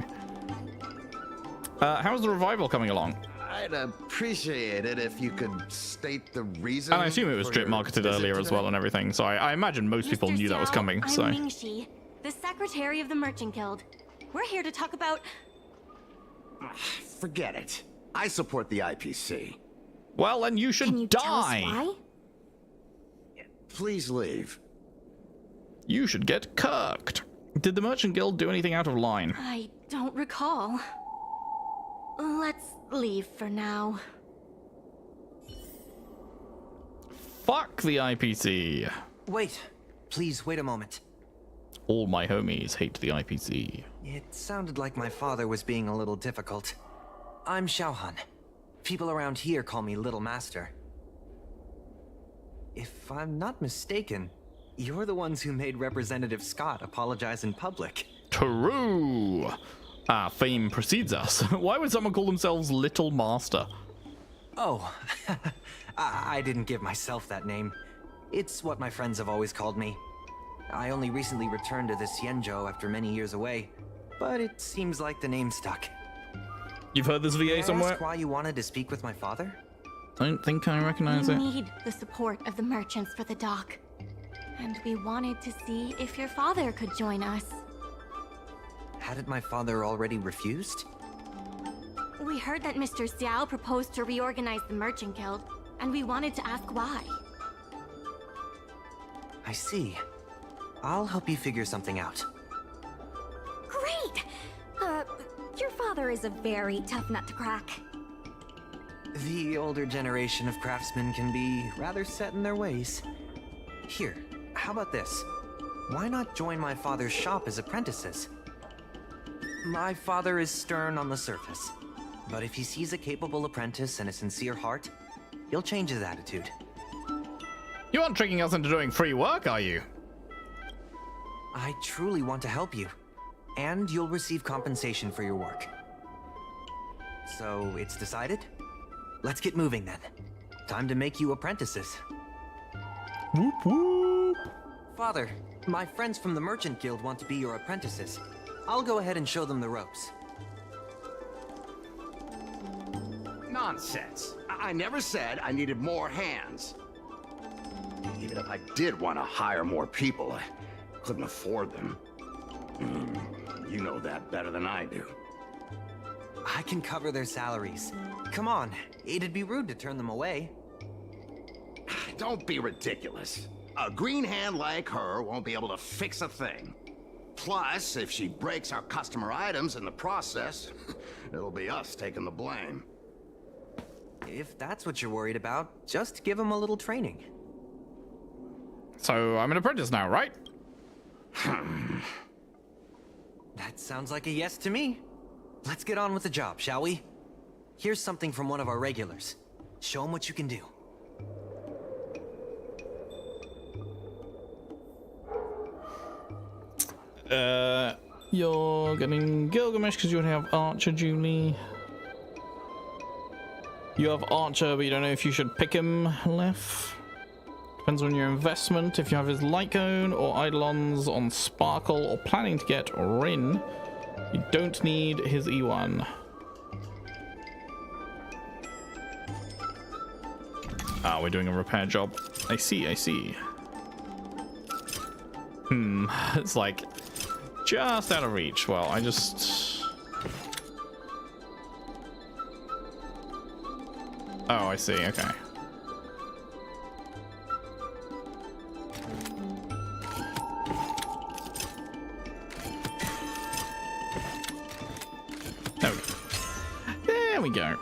How's the revival coming along? I'd appreciate it if you could state the reason. And I assume it was for drip your marketed visit earlier as today. well and everything, so I imagine most people knew that was coming, so. I'm Mingxi, the secretary of the Merchant Guild. We're here to talk about... Forget it. I support the IPC. Well, then you should die. Why? Please leave. You should get kirked. Did the Merchant Guild do anything out of line? I don't recall. Let's leave for now. Fuck the IPC. Wait. Please, wait a moment. All my homies hate the IPC. It sounded like my father was being a little difficult. I'm Xiaohan. People around here call me Little Master. If I'm not mistaken, you're the ones who made Representative Scott apologize in public. True. Our fame precedes us. Why would someone call themselves Little Master? Oh, I didn't give myself that name. It's what my friends have always called me. I only recently returned to the Xianzhou after many years away, but it seems like the name stuck. You've heard this VA May I somewhere? ask why you wanted to speak with my father? Don't think I recognize We it. need the support of the merchants for the dock. And we wanted to see if your father could join us. Hadn't my father already refused? We heard that Mr. Xiao proposed to reorganize the Merchant Guild, and we wanted to ask why. I see. I'll help you figure something out. Great! Your father is a very tough nut to crack. The older generation of craftsmen can be rather set in their ways. Here, how about this? Why not join my father's shop as apprentices? My father is stern on the surface, but if he sees a capable apprentice and a sincere heart, he'll change his attitude. You aren't tricking us into doing free work, are you? I truly want to help you, and you'll receive compensation for your work. So, it's decided? Let's get moving then. Time to make you apprentices. Whoop whoop. Father, my friends from the Merchant Guild want to be your apprentices. I'll go ahead and show them the ropes. Nonsense. I never said I needed more hands. Even if I did want to hire more people, I couldn't afford them. You know that better than I do. I can cover their salaries. Come on, it'd be rude to turn them away. Don't be ridiculous. A green hand like her won't be able to fix a thing. Plus, if she breaks our customer items in the process, it'll be us taking the blame. If that's what you're worried about, just give them a little training. So I'm an apprentice now, right? That sounds like a yes to me. Let's get on with the job, shall we? Here's something from one of our regulars. Show them what you can do. You're getting Gilgamesh because you have Archer, Julie. You have Archer, but you don't know if you should pick him, Lef. Depends on your investment. If you have his Lycone or Eidolons on Sparkle or planning to get Rin, you don't need his E1. Ah, we're doing a repair job. I see, I see. It's like just out of reach. Well, I just... Oh, I see, okay. There we go.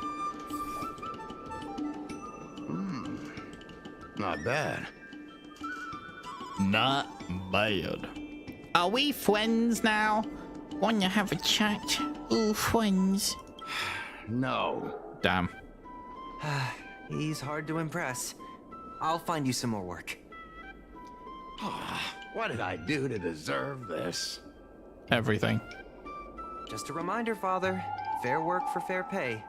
Not bad. Not bad. Are we friends now? Wanna have a chat? Ooh, friends. No. Damn. He's hard to impress. I'll find you some more work. What did I do to deserve this? Everything. Just a reminder, Father. Fair work for fair pay.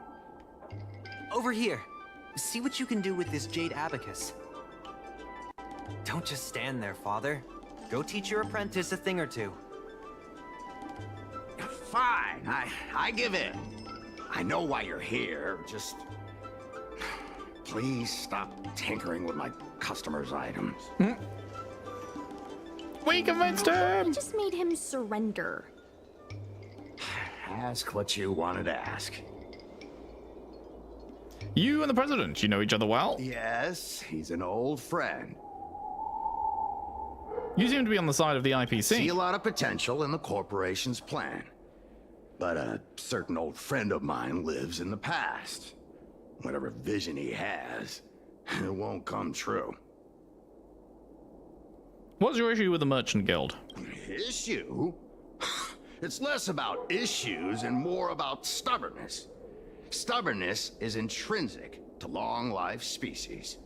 Over here. See what you can do with this jade abacus. Don't just stand there, Father. Go teach your apprentice a thing or two. Fine, I give in. I know why you're here, just... Please stop tinkering with my customers' items. We convinced him! We just made him surrender. Ask what you wanted to ask. You and the president, you know each other well? Yes, he's an old friend. You seem to be on the side of the IPC. See a lot of potential in the corporation's plan. But a certain old friend of mine lives in the past. Whatever vision he has, it won't come true. What's your issue with the Merchant Guild? Issue? It's less about issues and more about stubbornness. Stubbornness is intrinsic to long-life species.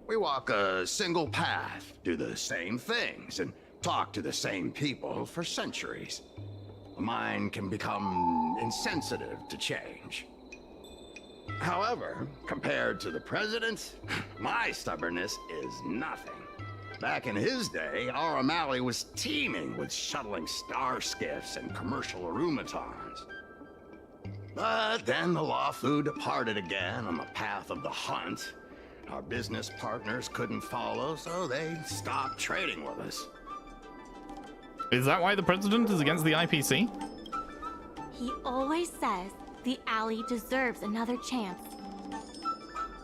We walk a single path, do the same things, and talk to the same people for centuries. The mind can become insensitive to change. However, compared to the president, my stubbornness is nothing. Back in his day, Aurum was teeming with shuttling star skiffs and commercial arumatons. But then the Lawfu departed again on the path of the hunt. Our business partners couldn't follow, so they stopped trading with us. Is that why the president is against the IPC? He always says the alley deserves another chance.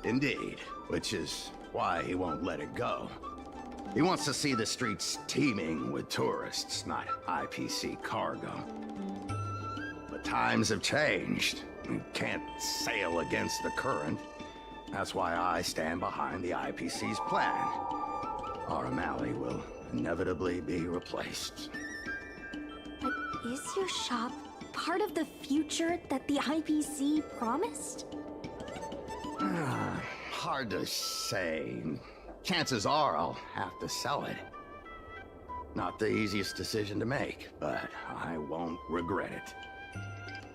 Indeed, which is why he won't let it go. He wants to see the streets teeming with tourists, not IPC cargo. But times have changed. can't sail against the current. That's why I stand behind the IPC's plan. Aurum Alley will inevitably be replaced. But is your shop part of the future that the IPC promised? Hard to say. Chances are I'll have to sell it. Not the easiest decision to make, but I won't regret it.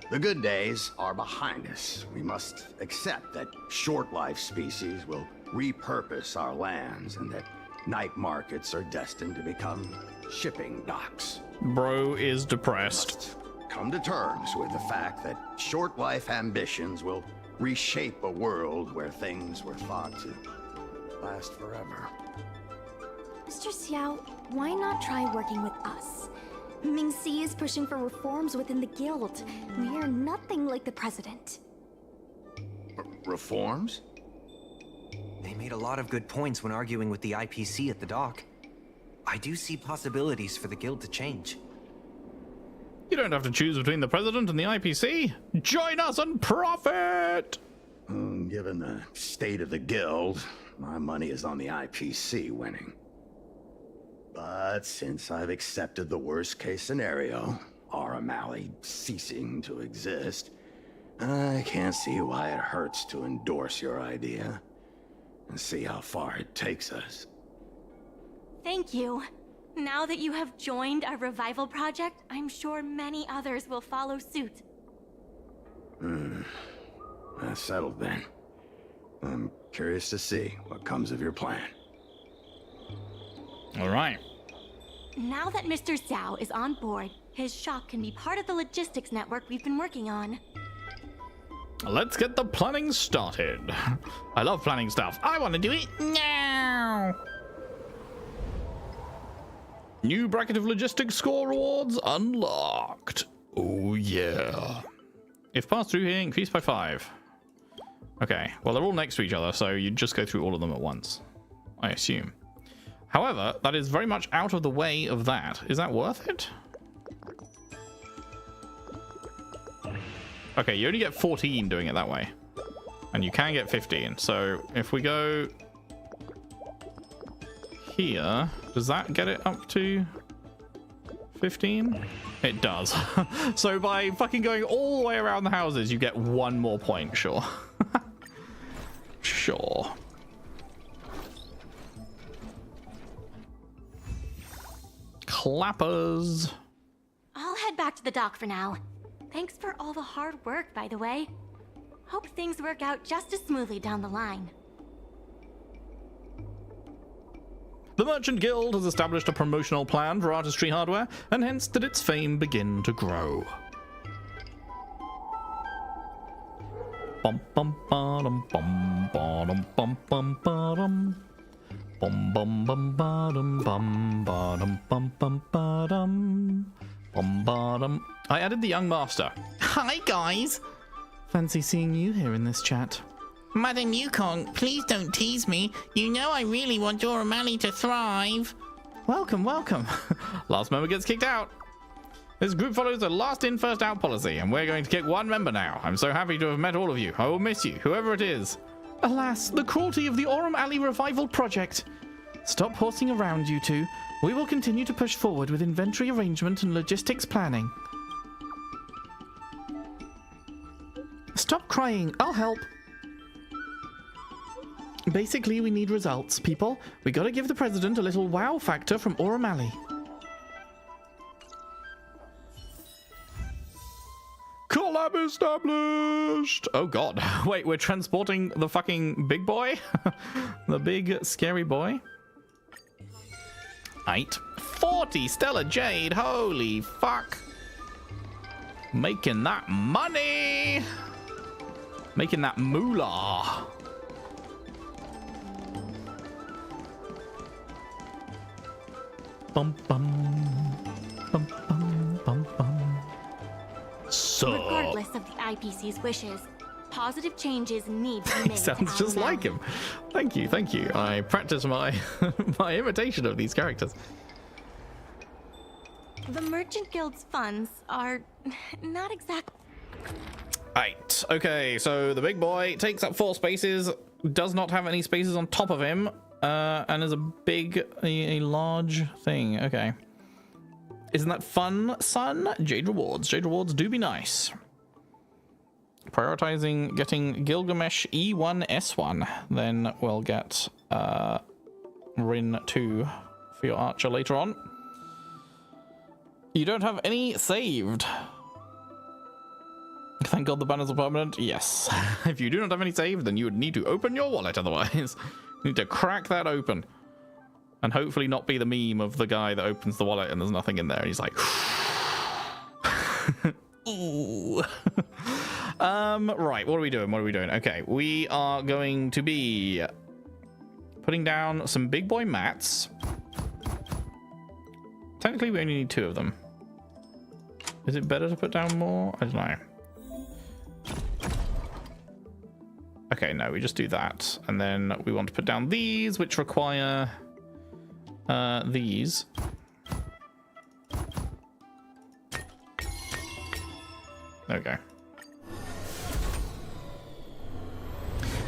The good days are behind us. We must accept that short-life species will repurpose our lands and that night markets are destined to become shipping docks. Bro is depressed. We must come to terms with the fact that short-life ambitions will reshape a world where things were thought to last forever. Mr. Xiao, why not try working with us? Ming-Si is pushing for reforms within the guild. We are nothing like the president. Reforms? They made a lot of good points when arguing with the IPC at the dock. I do see possibilities for the guild to change. You don't have to choose between the president and the IPC. Join us and profit! Given the state of the guild, my money is on the IPC winning. But since I've accepted the worst-case scenario, Aurum Alley ceasing to exist, I can't see why it hurts to endorse your idea and see how far it takes us. Thank you. Now that you have joined our revival project, I'm sure many others will follow suit. That's settled then. I'm curious to see what comes of your plan. All right. Now that Mr. Xiao is on board, his shop can be part of the logistics network we've been working on. Let's get the planning started. I love planning stuff. I want to do it now. New bracket of logistics score rewards unlocked. Oh yeah. If passed through here, increased by 5. Okay, well they're all next to each other, so you just go through all of them at once, I assume. However, that is very much out of the way of that. Is that worth it? Okay, you only get 14 doing it that way. And you can get 15. So if we go here, does that get it up to 15? It does. So by fucking going all the way around the houses, you get 1 more point, sure. Sure. Clappers. I'll head back to the dock for now. Thanks for all the hard work, by the way. Hope things work out just as smoothly down the line. The Merchant Guild has established a promotional plan for artistry hardware, and hence did its fame begin to grow. Bum bum bum bum bum bum bum bum. Bum bum bum bum bum bum bum bum bum bum bum. I added the young master. Hi guys. Fancy seeing you here in this chat. Madam Yukong, please don't tease me. You know I really want Aurum Alley to thrive. Welcome, welcome. Last member gets kicked out. This group follows a last in, first out policy, and we're going to kick 1 member now. I'm so happy to have met all of you. I will miss you, whoever it is. Alas, the cruelty of the Aurum Alley Revival Project. Stop horsing around, you two. We will continue to push forward with inventory arrangement and logistics planning. Stop crying, I'll help. Basically, we need results, people. We gotta give the president a little wow factor from Aurum Alley. Collab established! Oh god. Wait, we're transporting the fucking big boy? The big scary boy? 8. 40 Stellar Jade! Holy fuck! Making that money! Making that moolah! Bum bum bum bum bum bum. So regardless of the IPC's wishes, positive changes need to be made. Sounds just like him. Thank you, thank you. I practice my my imitation of these characters. The Merchant Guild's funds are not exact. Right, okay, so the big boy takes up 4 spaces, does not have any spaces on top of him, and is a large thing. Okay. Isn't that fun, son? Jade rewards. Jade rewards do be nice. Prioritizing getting Gilgamesh E1 S1, then we'll get Rin 2 for your archer later on. You don't have any saved. Thank God the banners are permanent. Yes. If you do not have any saved, then you would need to open your wallet otherwise. You need to crack that open. And hopefully not be the meme of the guy that opens the wallet and there's nothing in there. He's like... Ooh. Right, what are we doing? What are we doing? Okay, we are going to be putting down some big boy mats. Technically, we only need 2 of them. Is it better to put down more? I don't know. Okay, no, we just do that. And then we want to put down these, which require these. There we go.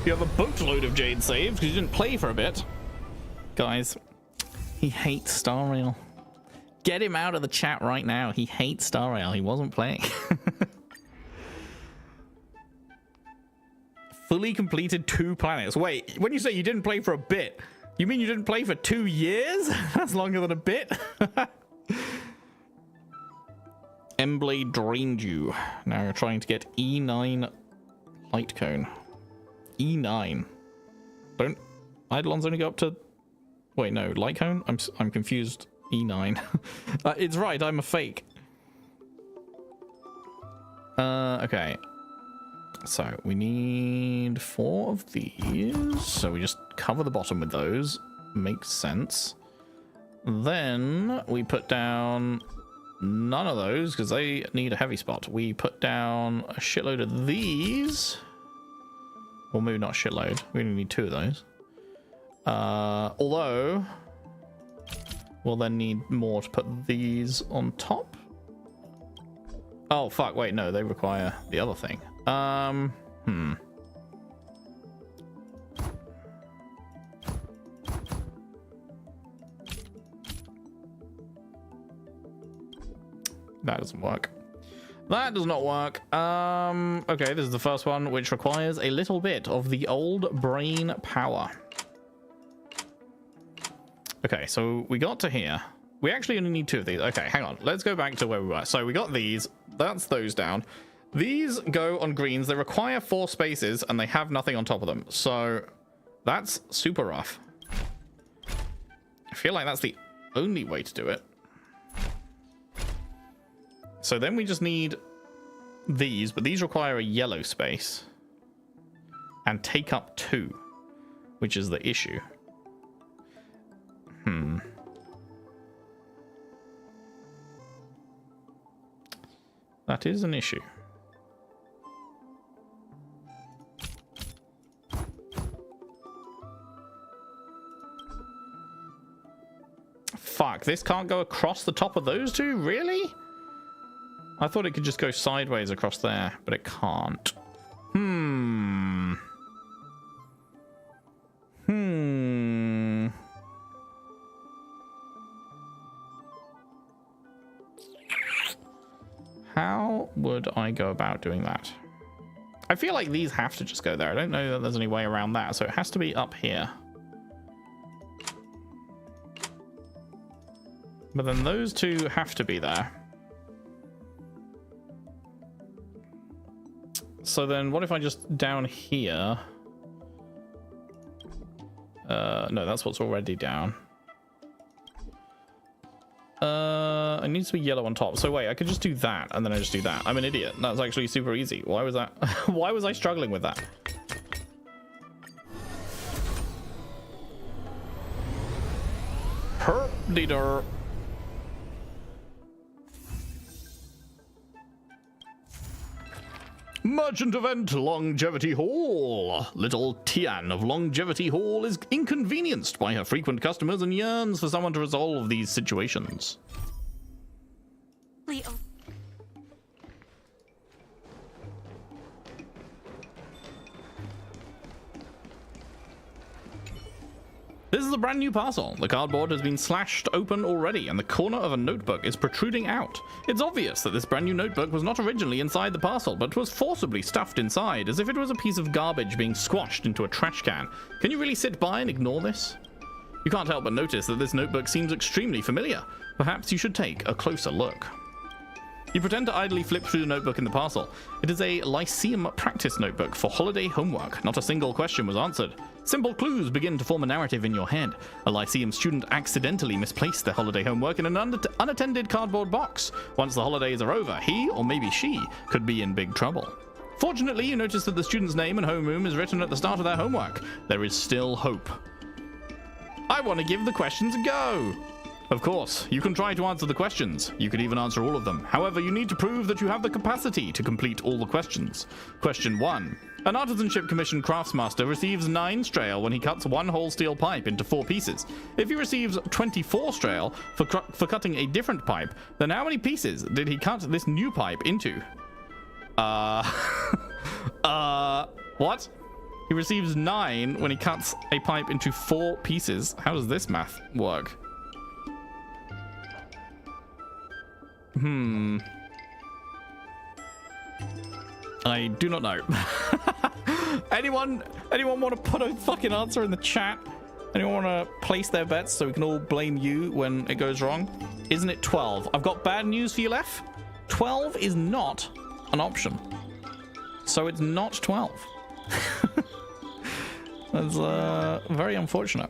You have a boatload of Jade saved because you didn't play for a bit. Guys, he hates Star Rail. Get him out of the chat right now. He hates Star Rail. He wasn't playing. Fully completed 2 planets. Wait, when you say you didn't play for a bit, you mean you didn't play for 2 years? That's longer than a bit. Emblade drained you. Now you're trying to get E9 light cone. E9. Don't Eidolons only go up to... Wait, no, light cone? I'm confused. E9. It's right, I'm a fake. Okay. So we need 4 of these. So we just cover the bottom with those. Makes sense. Then we put down none of those because they need a heavy spot. We put down a shitload of these. Well, maybe not a shitload. We only need 2 of those. Although we'll then need more to put these on top. Oh, fuck. Wait, no, they require the other thing. That doesn't work. That does not work. Okay, this is the first one, which requires a little bit of the old brain power. Okay, so we got to here. We actually only need 2 of these. Okay, hang on. Let's go back to where we were. So we got these. That's those down. These go on greens. They require 4 spaces, and they have nothing on top of them. So that's super rough. I feel like that's the only way to do it. So then we just need these, but these require a yellow space. And take up 2, which is the issue. That is an issue. Fuck, this can't go across the top of those 2? Really? I thought it could just go sideways across there, but it can't. How would I go about doing that? I feel like these have to just go there. I don't know that there's any way around that, so it has to be up here. But then those 2 have to be there. So then what if I just down here? No, that's what's already down. It needs to be yellow on top. So wait, I could just do that and then I just do that. I'm an idiot. That's actually super easy. Why was that? Why was I struggling with that? Herp-de-der. Merchant event, Longevity Hall. Little Tian of Longevity Hall is inconvenienced by her frequent customers and yearns for someone to resolve these situations. Leo. This is a brand new parcel. The cardboard has been slashed open already, and the corner of a notebook is protruding out. It's obvious that this brand new notebook was not originally inside the parcel, but was forcibly stuffed inside, as if it was a piece of garbage being squashed into a trash can. Can you really sit by and ignore this? You can't help but notice that this notebook seems extremely familiar. Perhaps you should take a closer look. You pretend to idly flip through the notebook in the parcel. It is a Lyceum practice notebook for holiday homework. Not a single question was answered. Simple clues begin to form a narrative in your head. A Lyceum student accidentally misplaced their holiday homework in an unattended cardboard box. Once the holidays are over, he, or maybe she, could be in big trouble. Fortunately, you notice that the student's name and homeroom is written at the start of their homework. There is still hope. I want to give the questions a go. Of course, you can try to answer the questions. You could even answer all of them. However, you need to prove that you have the capacity to complete all the questions. Question 1. An Artisanship Commission craftsmaster receives 9 strail when he cuts 1 whole steel pipe into 4 pieces. If he receives 24 strail for cutting a different pipe, then how many pieces did he cut this new pipe into? What? He receives 9 when he cuts a pipe into 4 pieces. How does this math work? I do not know. Anyone want to put a fucking answer in the chat? Anyone want to place their bets so we can all blame you when it goes wrong? Isn't it 12? I've got bad news for you, Lef. 12 is not an option. So it's not 12. That's very unfortunate.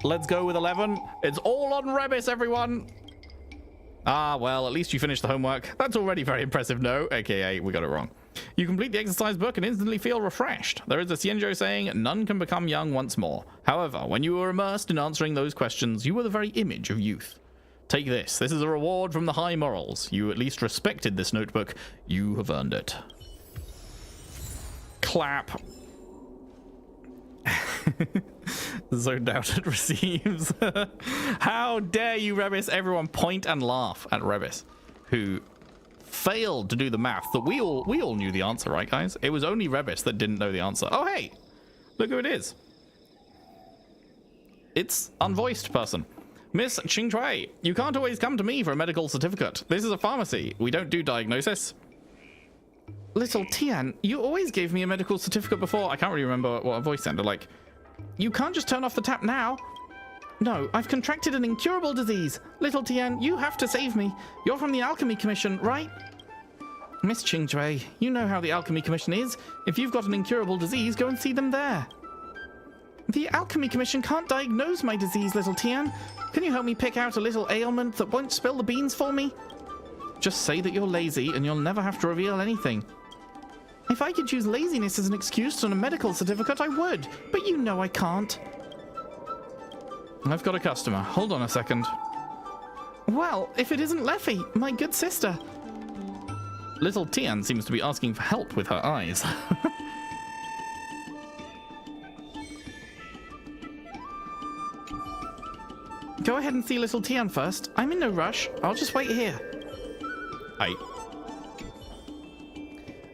Let's go with 11. It's all on Rebis, everyone. Ah, well, at least you finished the homework. That's already very impressive, no? AKA, we got it wrong. You complete the exercise book and instantly feel refreshed. There is a Xianzhou saying, none can become young once more. However, when you were immersed in answering those questions, you were the very image of youth. Take this. This is a reward from the high morals. You at least respected this notebook. You have earned it. Clap. Zoned out it receives. How dare you, Rebis? Everyone point and laugh at Rebis, who failed to do the math that we all knew the answer, right, guys? It was only Rebis that didn't know the answer. Oh, hey, look who it is. It's unvoiced person. Miss Qingchui, you can't always come to me for a medical certificate. This is a pharmacy. We don't do diagnosis. Little Tian, you always gave me a medical certificate before. I can't really remember what a voice sounded like. You can't just turn off the tap now. No, I've contracted an incurable disease. Little Tian, you have to save me. You're from the Alchemy Commission, right? Miss Qingchui, you know how the Alchemy Commission is. If you've got an incurable disease, go and see them there. The Alchemy Commission can't diagnose my disease, Little Tian. Can you help me pick out a little ailment that won't spill the beans for me? Just say that you're lazy and you'll never have to reveal anything. If I could use laziness as an excuse on a medical certificate, I would, but you know I can't. I've got a customer. Hold on a second. Well, if it isn't Leffy, my good sister. Little Tian seems to be asking for help with her eyes. Go ahead and see Little Tian first. I'm in no rush. I'll just wait here.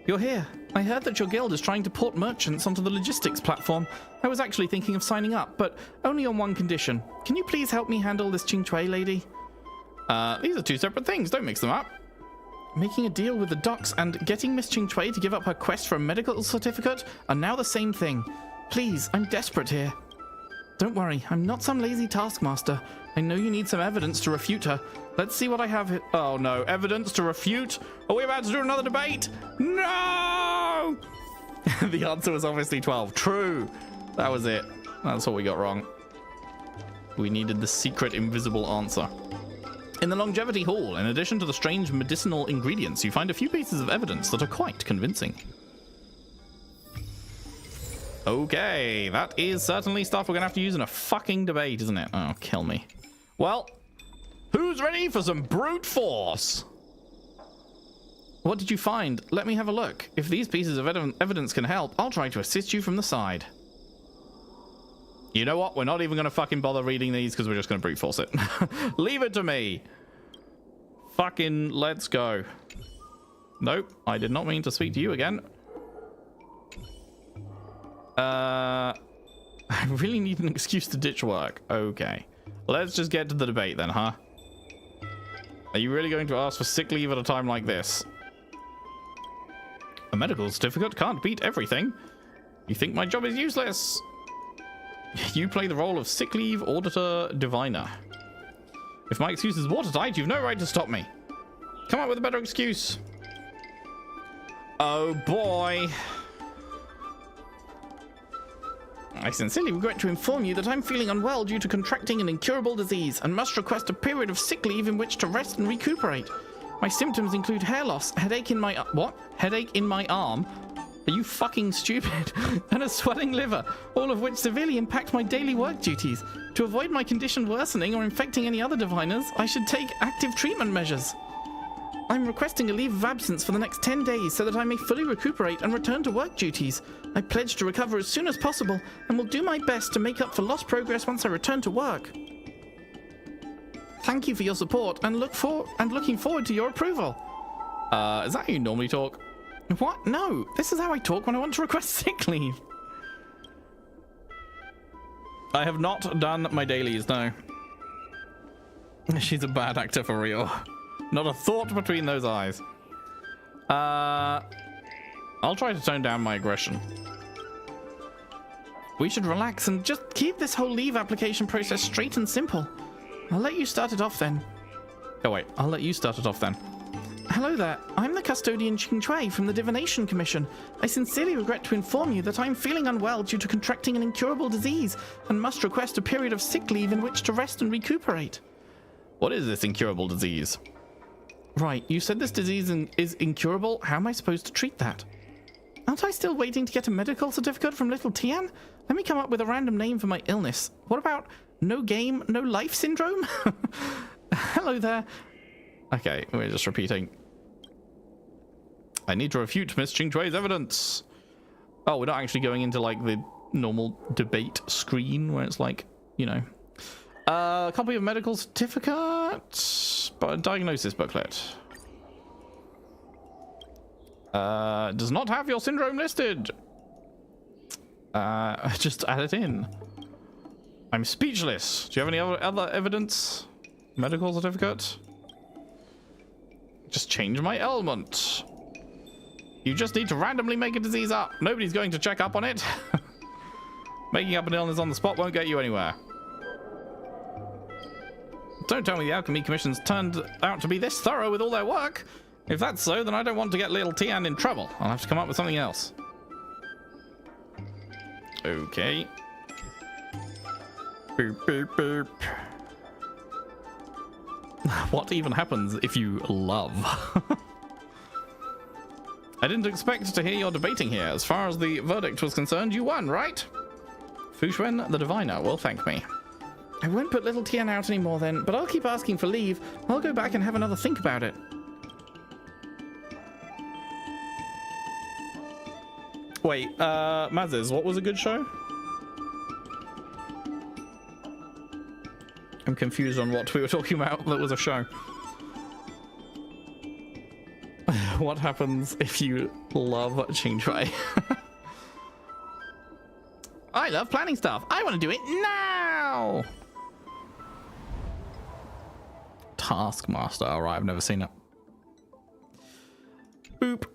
You're here. I heard that your guild is trying to port merchants onto the logistics platform. I was actually thinking of signing up, but only on one condition. Can you please help me handle this Qingchui lady? These are 2 separate things. Don't mix them up. Making a deal with the docks and getting Miss Qingchui to give up her quest for a medical certificate are now the same thing. Please, I'm desperate here. Don't worry, I'm not some lazy taskmaster. I know you need some evidence to refute her. Let's see what I have here. Oh no, evidence to refute? Are we about to do another debate? No! The answer was obviously 12. True. That was it. That's what we got wrong. We needed the secret invisible answer. In the Longevity Hall, in addition to the strange medicinal ingredients, you find a few pieces of evidence that are quite convincing. Okay, that is certainly stuff we're gonna have to use in a fucking debate, isn't it? Oh, kill me. Well, who's ready for some brute force? What did you find? Let me have a look. If these pieces of evidence can help, I'll try to assist you from the side. You know what? We're not even gonna fucking bother reading these because we're just gonna brute force it. Leave it to me. Fucking let's go. Nope, I did not mean to speak to you again. I really need an excuse to ditch work. Okay. Let's just get to the debate then, huh? Are you really going to ask for sick leave at a time like this? A medical certificate can't beat everything. You think my job is useless? You play the role of sick leave auditor diviner. If my excuse is watertight, you've no right to stop me. Come up with a better excuse. Oh boy. I sincerely regret to inform you that I'm feeling unwell due to contracting an incurable disease and must request a period of sick leave in which to rest and recuperate. My symptoms include hair loss, headache in my... What? Headache in my arm? Are you fucking stupid? And a swelling liver, all of which severely impact my daily work duties. To avoid my condition worsening or infecting any other diviners, I should take active treatment measures. I'm requesting a leave of absence for the next 10 days so that I may fully recuperate and return to work duties. I pledge to recover as soon as possible and will do my best to make up for lost progress once I return to work. Thank you for your support and looking forward to your approval. Is that how you normally talk? What? No, this is how I talk when I want to request sick leave. I have not done my dailies, no. She's a bad actor for real. Not a thought between those eyes. I'll try to tone down my aggression. We should relax and just keep this whole leave application process straight and simple. I'll let you start it off then. Oh wait, I'll let you start it off then. Hello there, I'm the custodian Ching Chui from the Divination Commission. I sincerely regret to inform you that I'm feeling unwell due to contracting an incurable disease and must request a period of sick leave in which to rest and recuperate. What is this incurable disease? Right, you said this disease is incurable. How am I supposed to treat that? Aren't I still waiting to get a medical certificate from little Tian? Let me come up with a random name for my illness. What about no game, no life syndrome? Hello there. Okay, we're just repeating. I need to refute Miss Ching Chui's evidence. Oh, we're not actually going into like the normal debate screen where it's like, you know. A copy of medical certificate, but diagnosis booklet. Does not have your syndrome listed. Just add it in. I'm speechless. Do you have any other evidence? Medical certificate? Just change my ailment. You just need to randomly make a disease up. Nobody's going to check up on it. Making up an illness on the spot won't get you anywhere. Don't tell me the Alchemy Commission's turned out to be this thorough with all their work. If that's so, then I don't want to get little Tian in trouble. I'll have to come up with something else. Okay. Boop, boop, boop. What even happens if you love? I didn't expect to hear your debating here. As far as the verdict was concerned, you won, right? Fuxuan the Diviner will thank me. I won't put little Tian out anymore then, but I'll keep asking for leave. I'll go back and have another think about it. Wait, Mazes, what was a good show? I'm confused on what we were talking about that was a show. What happens if you love Ching Chui? I love planning stuff. I want to do it now. Taskmaster. All right, I've never seen it. Boop.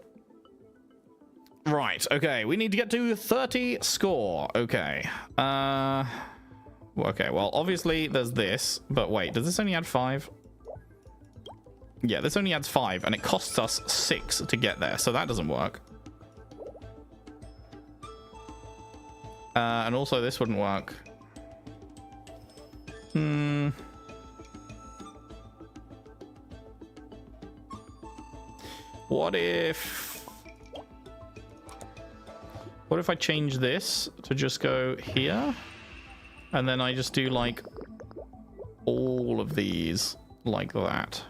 Right. Okay, we need to get to 30 score. Okay. Okay. Well, obviously there's this, but wait, does this only add 5? Yeah, this only adds 5, and it costs us 6 to get there, so that doesn't work. And also this wouldn't work. What if I change this to just go here, and then I just do like all of these like that?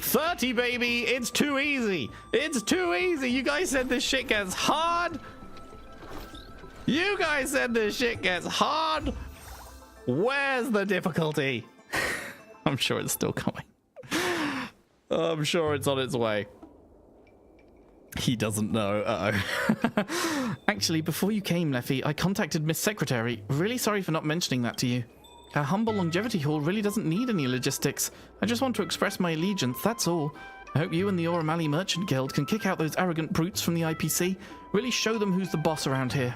30, baby! It's too easy! It's too easy! You guys said this shit gets hard! You guys said this shit gets hard! Where's the difficulty? I'm sure it's still coming. I'm sure it's on its way. He doesn't know. Uh-oh. Actually, before you came, Leffy, I contacted Miss Secretary. Really sorry for not mentioning that to you. Our humble longevity hall really doesn't need any logistics. I just want to express my allegiance, that's all. I hope you and the Aurum Alley Merchant Guild can kick out those arrogant brutes from the IPC. Really show them who's the boss around here.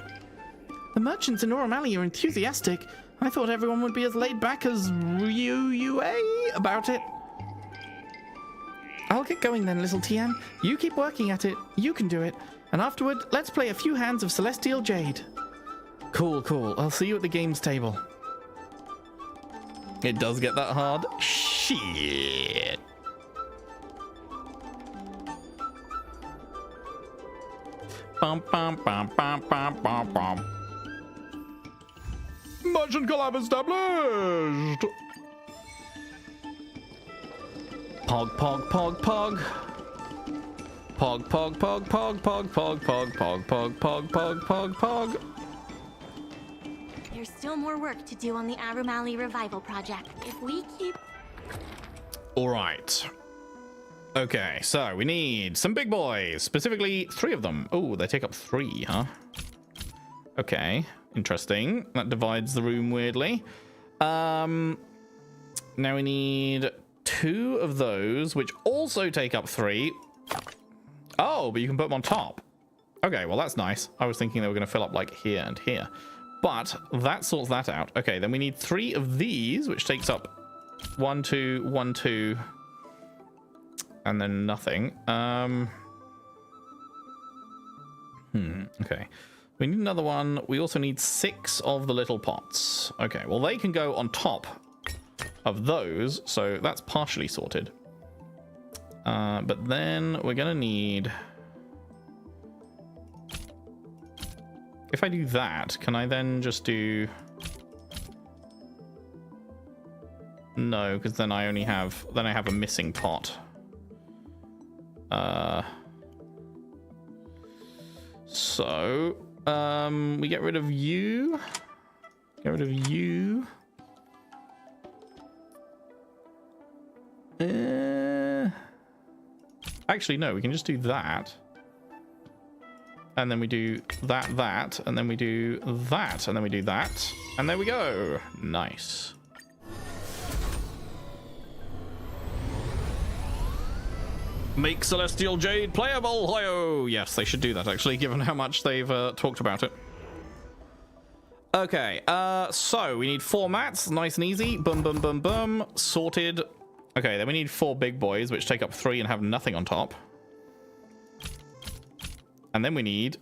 The merchants in Aurum Alley are enthusiastic. I thought everyone would be as laid back as UA about it. I'll get going then, little Tian. You keep working at it. You can do it. And afterward, let's play a few hands of Celestial Jade. Cool, cool. I'll see you at the games table. It does get that hard. Shit. Bum, bum, bum, bum, bum, bum, bum. Merchant collab established! Pog, pog, pog, pog. Pog, pog, pog, pog, pog, pog, pog, pog, pog, pog, pog, pog, pog. There's still more work to do on the Aurum Alley revival project. If we keep... Alright. Okay, so we need some big boys. Specifically, 3 of them. Oh, they take up 3, huh? Okay, interesting. That divides the room weirdly. Now we need 2 of those, which also take up 3. Oh, but you can put them on top. Okay, well that's nice. I was thinking they were going to fill up like here and here. But that sorts that out. Okay, then we need 3 of these, which takes up 1, 2, 1, 2, and then nothing. Okay. We need another one. We also need 6 of the little pots. Okay, well they can go on top of those, so that's partially sorted. But then we're gonna need... If I do that, can I then just do... No, because then I only have... Then I have a missing pot. So... we get rid of you. Get rid of you. Actually, no, we can just do that. And then we do that, and then we do that, and then we do that. And there we go. Nice. Make Celestial Jade playable. Oh, yes, they should do that, actually, given how much they've talked about it. Okay, so we need 4 mats. Nice and easy. Boom, boom, boom, boom. Sorted. Okay, then we need 4 big boys, which take up 3 and have nothing on top. And then we need...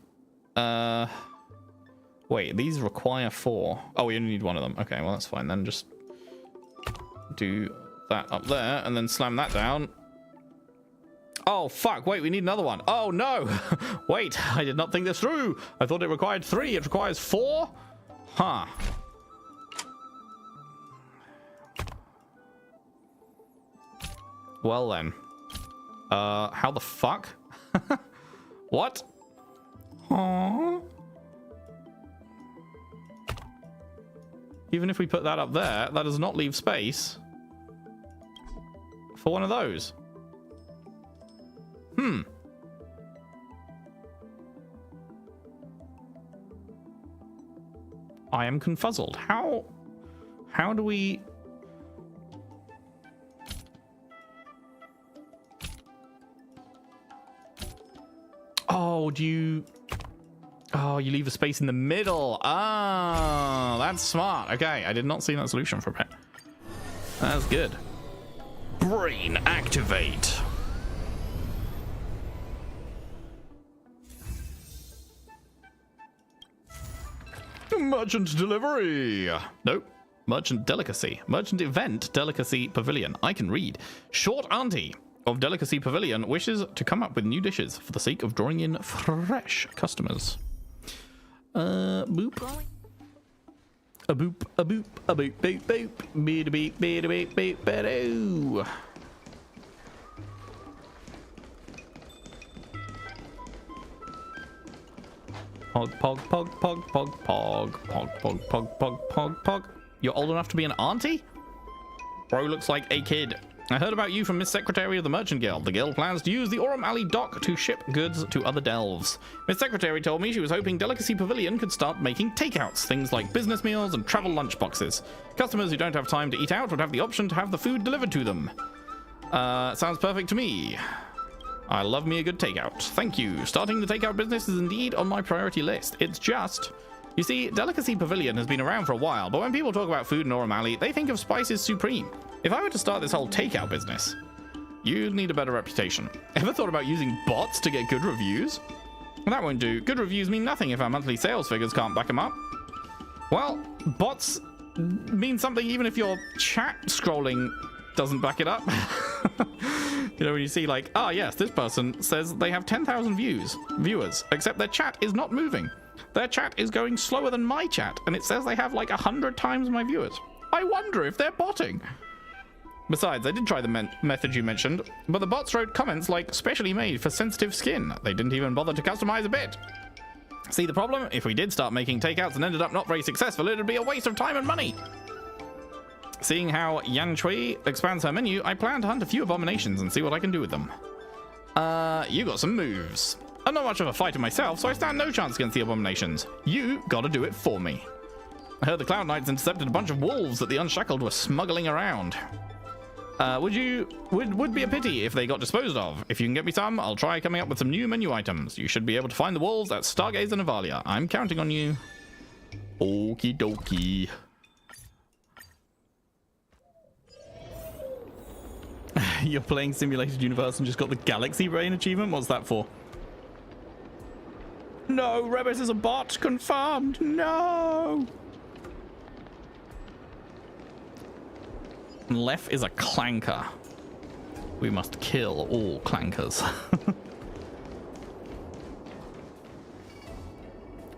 Wait, these require 4. Oh, we only need 1 of them. Okay, well, that's fine. Then just do that up there and then slam that down. Oh, fuck. Wait, we need another one. Oh, no. Wait, I did not think this through. I thought it required 3. It requires 4? Huh. Well, then. How the fuck? What? Aww. Even if we put that up there, that does not leave space for one of those. I am confuzzled. How do we... Oh, do you... Oh, you leave a space in the middle. Ah, that's smart. Okay, I did not see that solution for a bit. That's good. Brain activate. Merchant delivery. Nope. Merchant delicacy. Merchant event delicacy pavilion. I can read. Short auntie of Delicacy Pavilion wishes to come up with new dishes for the sake of drawing in fresh customers. Boop. A boop, a boop, a boop, boop, boop. Beep, beep, beep, beep, beep, beep. Pog, pog, pog, pog, pog, pog, pog, pog, pog, pog, pog, pog. You're old enough to be an auntie? Bro looks like a kid. I heard about you from Miss Secretary of the Merchant Guild. The guild plans to use the Aurum Alley dock to ship goods to other delves. Miss Secretary told me she was hoping Delicacy Pavilion could start making takeouts, things like business meals and travel lunchboxes. Customers who don't have time to eat out would have the option to have the food delivered to them. Sounds perfect to me. I love me a good takeout. Thank you. Starting the takeout business is indeed on my priority list. It's just... You see, Delicacy Pavilion has been around for a while, but when people talk about food in Aurum Alley, they think of spices supreme. If I were to start this whole takeout business, you'd need a better reputation. Ever thought about using bots to get good reviews? Well, that won't do. Good reviews mean nothing if our monthly sales figures can't back them up. Well, bots mean something even if your chat scrolling doesn't back it up. You know, when you see like, ah, yes, this person says they have 10,000 viewers, except their chat is not moving. Their chat is going slower than my chat, and it says they have like 100 times my viewers. I wonder if they're botting. Besides, I did try the method you mentioned, but the bots wrote comments like, specially made for sensitive skin. They didn't even bother to customize a bit. See the problem? If we did start making takeouts and ended up not very successful, it'd be a waste of time and money. Seeing how Yan Chui expands her menu, I plan to hunt a few abominations and see what I can do with them. You got some moves. I'm not much of a fighter myself, so I stand no chance against the abominations. You gotta do it for me. I heard the Cloud Knights intercepted a bunch of wolves that the Unshackled were smuggling around. Would be a pity if they got disposed of. If you can get me some, I'll try coming up with some new menu items. You should be able to find the wolves at Stargaze and Avalia. I'm counting on you. Okie dokie. You're playing Simulated Universe and just got the Galaxy Brain achievement? What's that for? No, Rebus is a bot. Confirmed. No. Lef is a clanker. We must kill all clankers.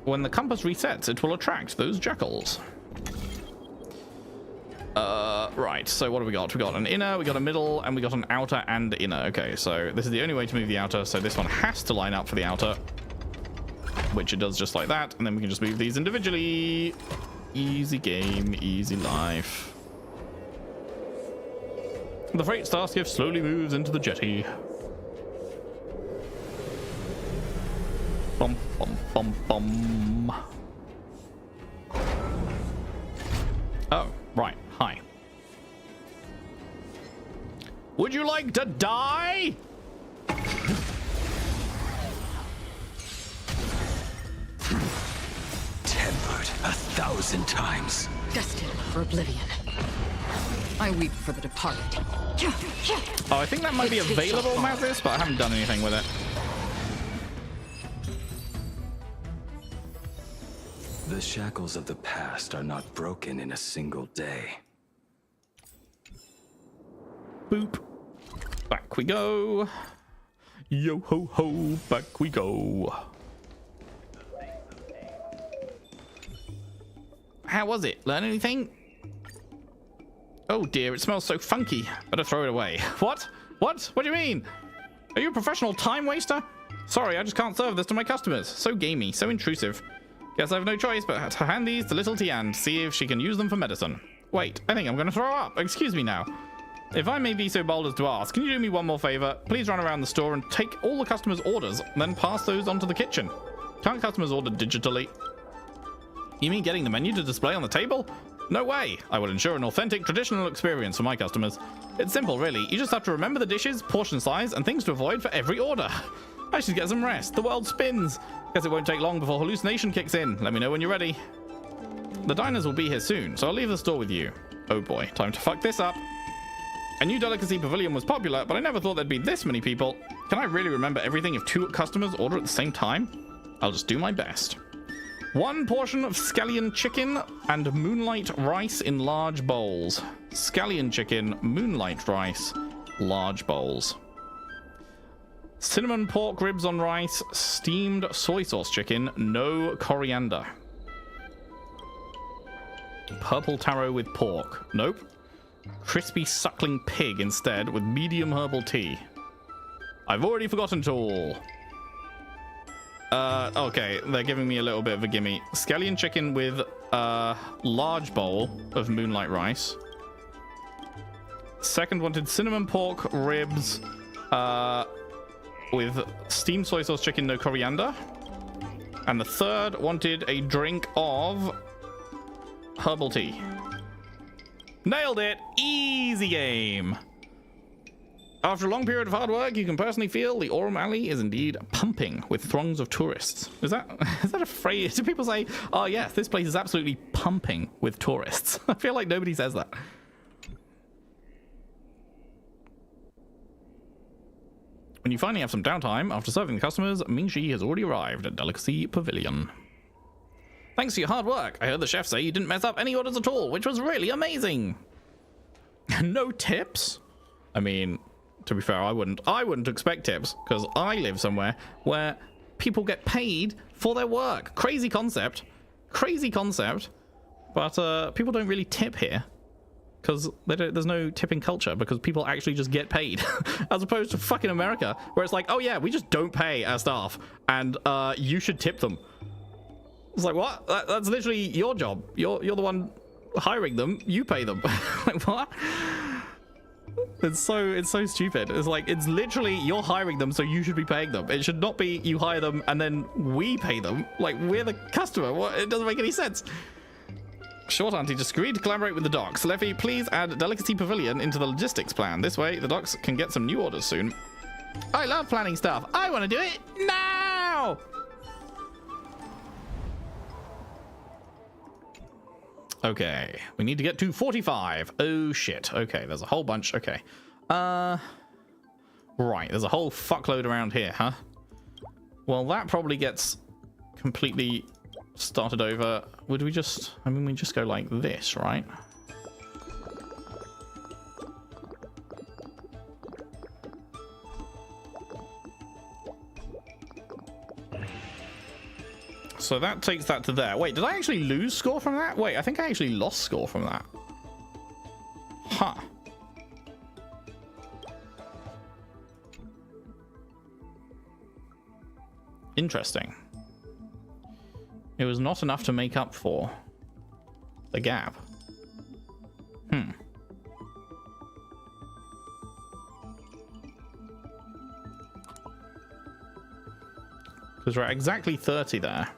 When the compass resets, it will attract those jackals. Right, so what do we got? We got an inner, we got a middle, and we got an outer and inner. Okay, so this is the only way to move the outer, so this one has to line up for the outer, which it does just like that, and then we can just move these individually. Easy game, easy life. The freight starskiff slowly moves into the jetty. Bum, bum, bum, bum. Oh, right. Hi. Would you like to die? Tempered 1,000 times. Destined for oblivion. I weep for the departed. Oh, I think that might be available, Mazis, but I haven't done anything with it. The shackles of the past are not broken in a single day. Boop. Back we go. Yo ho ho, back we go. How was it? Learn anything? Oh dear, it smells so funky. Better throw it away. What? What? What do you mean? Are you a professional time waster? Sorry, I just can't serve this to my customers. So gamey, so intrusive. Guess I have no choice but to hand these to little Tian to see if she can use them for medicine. Wait, I think I'm gonna throw up. Excuse me now. If I may be so bold as to ask, can you do me one more favor? Please run around the store and take all the customers' orders, then pass those onto the kitchen. Can't customers order digitally? You mean getting the menu to display on the table? No way! I will ensure an authentic, traditional experience for my customers. It's simple, really. You just have to remember the dishes, portion size, and things to avoid for every order. I should get some rest. The world spins. Guess it won't take long before hallucination kicks in. Let me know when you're ready. The diners will be here soon, so I'll leave the store with you. Oh boy, time to fuck this up. I knew Delicacy Pavilion was popular, but I never thought there'd be this many people. Can I really remember everything if 2 customers order at the same time? I'll just do my best. 1 portion of scallion chicken and moonlight rice in large bowls. Scallion chicken, moonlight rice, large bowls. Cinnamon pork ribs on rice, steamed soy sauce chicken, no coriander. Purple taro with pork, nope. Crispy suckling pig instead with medium herbal tea. I've already forgotten to all. Okay, they're giving me a little bit of a gimme. Scallion chicken with a large bowl of moonlight rice. Second wanted cinnamon pork ribs with steamed soy sauce chicken, no coriander. And the third wanted a drink of herbal tea. Nailed it! Easy game. After a long period of hard work, you can personally feel the Aurum Alley is indeed pumping with throngs of tourists. Is that a phrase? Do people say, oh yes, this place is absolutely pumping with tourists? I feel like nobody says that. When you finally have some downtime after serving the customers, Mingxi has already arrived at Delicacy Pavilion. Thanks for your hard work. I heard the chef say you didn't mess up any orders at all, which was really amazing. No tips? I mean, to be fair, I wouldn't expect tips because I live somewhere where people get paid for their work. Crazy concept, but people don't really tip here because there's no tipping culture because people actually just get paid as opposed to fucking America where it's like, oh yeah, we just don't pay our staff and you should tip them. It's like, what? That's literally your job. You're the one hiring them. You pay them. Like, what? It's so stupid. It's like, it's literally you're hiring them, so you should be paying them. It should not be you hire them and then we pay them. Like, we're the customer. What? It doesn't make any sense. Short Auntie just agreed to collaborate with the docks. Leffy, please add Delicacy Pavilion into the logistics plan. This way, the docks can get some new orders soon. I love planning stuff. I want to do it now. Okay, we need to get to 45. Oh shit. Okay, there's a whole bunch. Okay. Right, there's a whole fuckload around here, huh? Well, that probably gets completely started over. Would we just, I mean, we just go like this, right? So that takes that to there. Wait, did I actually lose score from that? Wait, I think I actually lost score from that. Huh. Interesting. It was not enough to make up for the gap. Because we're at exactly 30 there.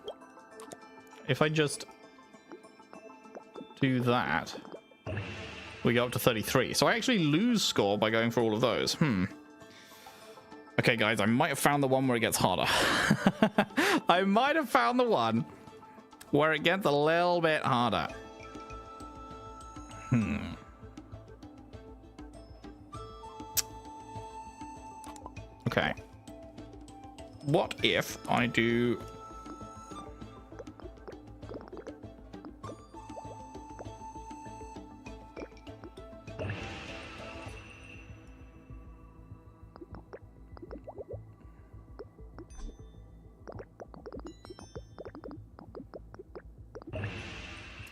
If I just do that, we go up to 33. So I actually lose score by going for all of those. Okay, guys, I might have found the one where it gets harder. I might have found the one where it gets a little bit harder. Okay. What if I do...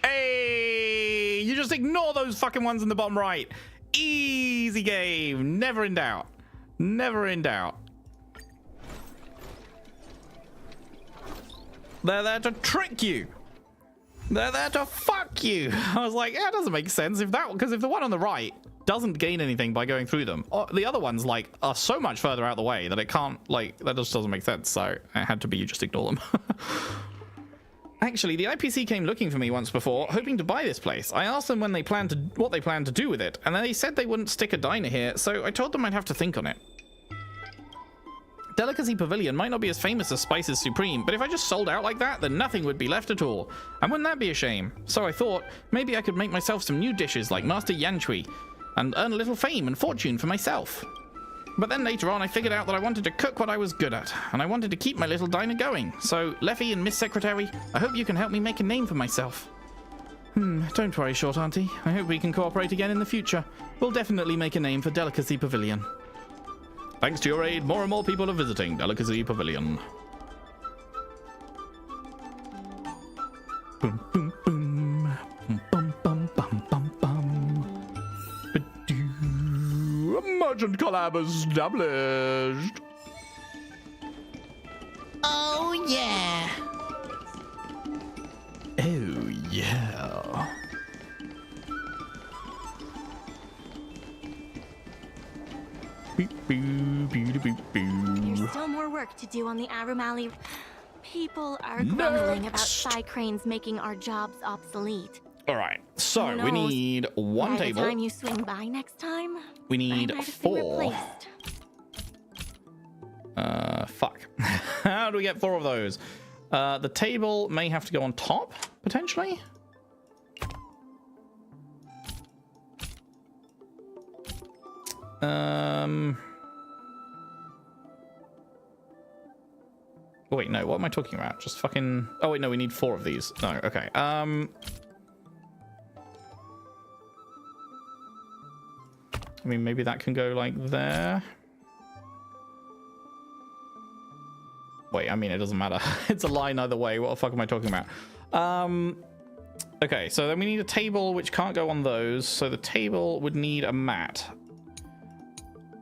Hey! You just ignore those fucking ones in the bottom right. Easy game. Never in doubt. Never in doubt. They're there to trick you. They're there to fuck you. I was like, yeah, it doesn't make sense if that, because if the one on the right doesn't gain anything by going through them, or the other ones like are so much further out the way that it can't, like, that just doesn't make sense. So it had to be you just ignore them. Actually, the IPC came looking for me once before, hoping to buy this place. I asked them what they planned to do with it, and then they said they wouldn't stick a diner here, so I told them I'd have to think on it. Delicacy Pavilion might not be as famous as Spices Supreme, but if I just sold out like that, then nothing would be left at all. And wouldn't that be a shame? So I thought, maybe I could make myself some new dishes like Master Yanchui, and earn a little fame and fortune for myself. But then later on, I figured out that I wanted to cook what I was good at, and I wanted to keep my little diner going. So, Leffy and Miss Secretary, I hope you can help me make a name for myself. Don't worry, Short Auntie. I hope we can cooperate again in the future. We'll definitely make a name for Delicacy Pavilion. Thanks to your aid, more and more people are visiting Delicacy Pavilion. Boom, boom, boom. Bum, bum, bum, bum, bum. Ba-doo. A merchant collab established. Oh, yeah. Oh, yeah. There's still more work to do on the Aurum Alley. People are grumbling about side cranes making our jobs obsolete. All right, so Who we knows? need one By table. the time you swing by next time, We I need might have been 4. replaced. Fuck. How do we get 4 of those? The table may have to go on top, potentially. Oh, wait, no, what am I talking about? Just fucking... Oh, wait, no, we need 4 of these. No, okay. I mean, maybe that can go like there. Wait, I mean, it doesn't matter. It's a line either way. What the fuck am I talking about? Okay, so then we need a table which can't go on those. So the table would need a mat.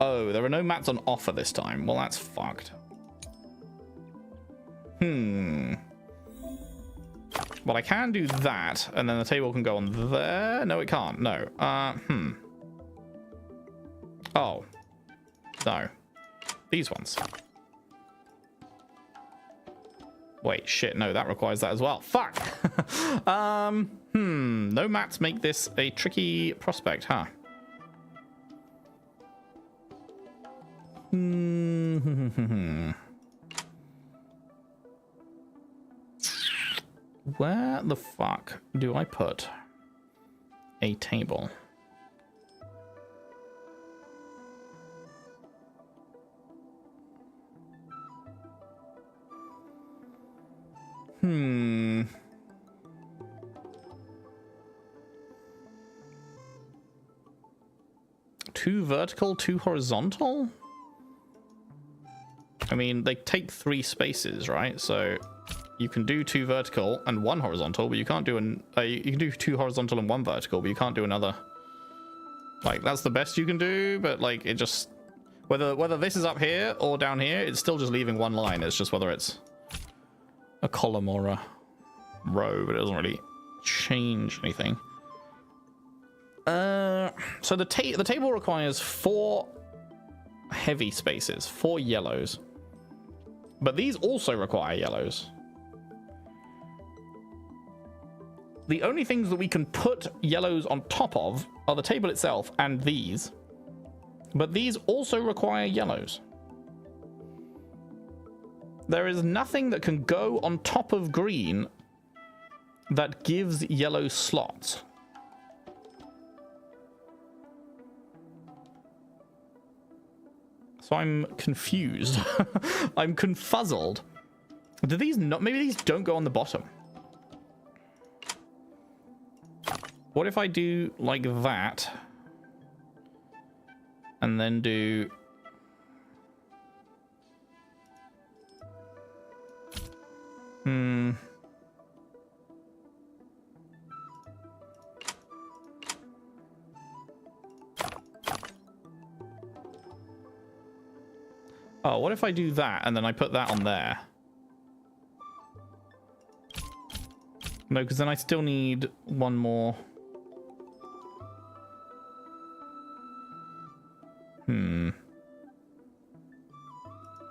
Oh, there are no mats on offer this time. Well, that's fucked. Well, I can do that, and then the table can go on there. No, it can't. No. Oh. No. These ones. Wait, shit. No, that requires that as well. Fuck. No mats make this a tricky prospect, huh? Where the fuck do I put a table? Two vertical, 2 horizontal? I mean, they take 3 spaces, right? So you can do 2 vertical and 1 horizontal, but you can't do you can do 2 horizontal and 1 vertical, but you can't do another. Like, that's the best you can do, but like, it just, whether this is up here or down here, it's still just leaving 1 line. It's just whether it's a column or a row, but it doesn't really change anything. So the table requires 4 heavy spaces, 4 yellows. But these also require yellows. The only things that we can put yellows on top of are the table itself and these. But these also require yellows. There is nothing that can go on top of green that gives yellow slots. So I'm confused. I'm confuzzled. Do these not? Maybe these don't go on the bottom. What if I do like that? And then do... Oh, what if I do that and then I put that on there? No, because then I still need 1 more.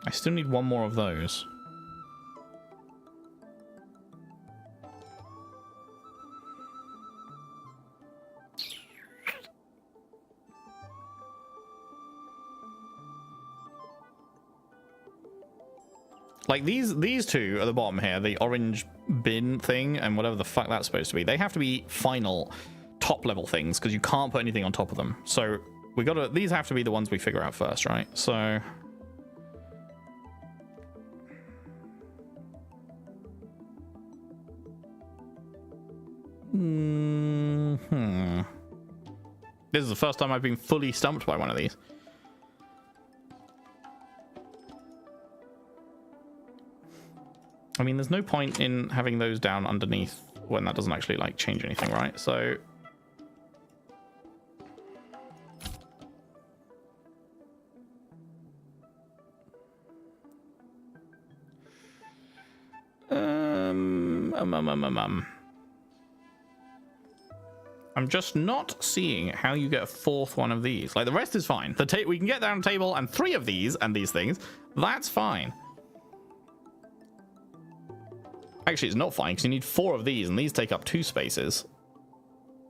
I still need 1 more of those. Like these 2 at the bottom here, the orange bin thing and whatever the fuck that's supposed to be, they have to be final top level things because you can't put anything on top of them. So we gotta, these have to be the ones we figure out first, right? So this is the first time I've been fully stumped by one of these. I mean, there's no point in having those down underneath when that doesn't actually like change anything, right? So I'm just not seeing how you get a fourth one of these. Like, the rest is fine. We can get down a table and 3 of these and these things. That's fine. Actually, it's not fine because you need 4 of these, and these take up 2 spaces.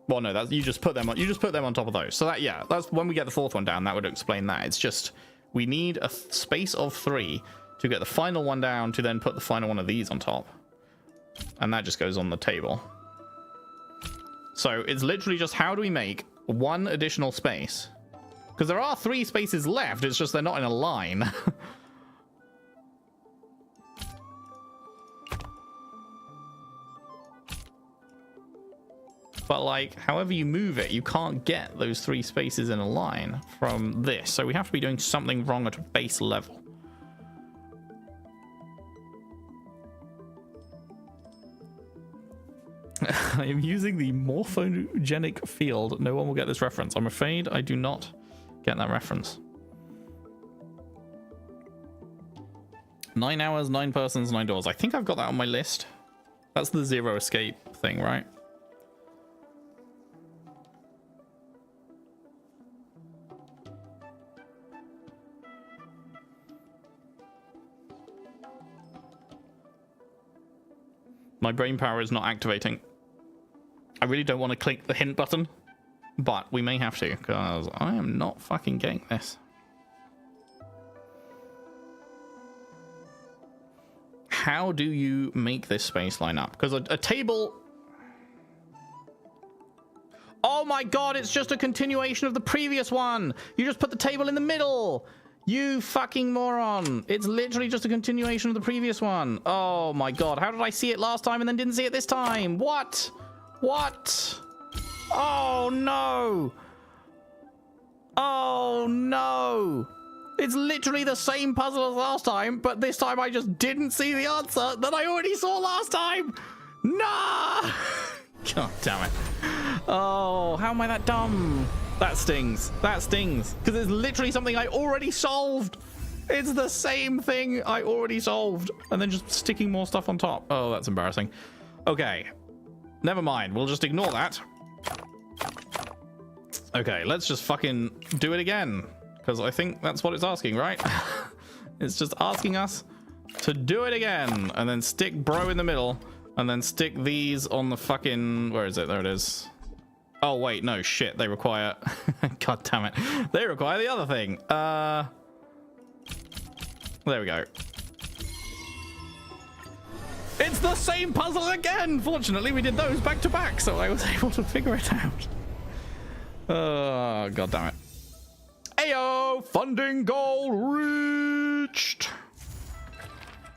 Well, no, you just put them on top of those. So that, yeah, that's when we get the 4th one down. That would explain that. It's just we need a space of 3 to get the final one down to then put the final one of these on top, and that just goes on the table. So it's literally just how do we make 1 additional space? Because there are 3 spaces left. It's just they're not in a line. But like, however you move it, you can't get those 3 spaces in a line from this. So we have to be doing something wrong at a base level. I am using the morphogenic field. No one will get this reference. I'm afraid I do not get that reference. 9 hours, 9 persons, 9 doors. I think I've got that on my list. That's the 0 escape thing, right? My brain power is not activating. I really don't want to click the hint button, but we may have to because I am not fucking getting this. How do you make this space line up? Because a table... Oh my god, it's just a continuation of the previous one. You just put the table in the middle. You fucking moron. It's literally just a continuation of the previous one. Oh my god. How did I see it last time and then didn't see it this time? What? What? Oh no. Oh no. It's literally the same puzzle as last time, but this time I just didn't see the answer that I already saw last time. No. God damn it. Oh, how am I that dumb? That stings. That stings. Because it's literally something I already solved. It's the same thing I already solved. And then just sticking more stuff on top. Oh, that's embarrassing. Okay. Never mind. We'll just ignore that. Okay, let's just fucking do it again. Because I think that's what it's asking, right? It's just asking us to do it again. And then stick bro in the middle. And then stick these on the fucking... Where is it? There it is. Oh, wait. No, shit. They require... God damn it. They require the other thing. There we go. It's the same puzzle again! Fortunately, we did those back to back, so I was able to figure it out. Oh, God damn it. Ayo! Funding goal reached!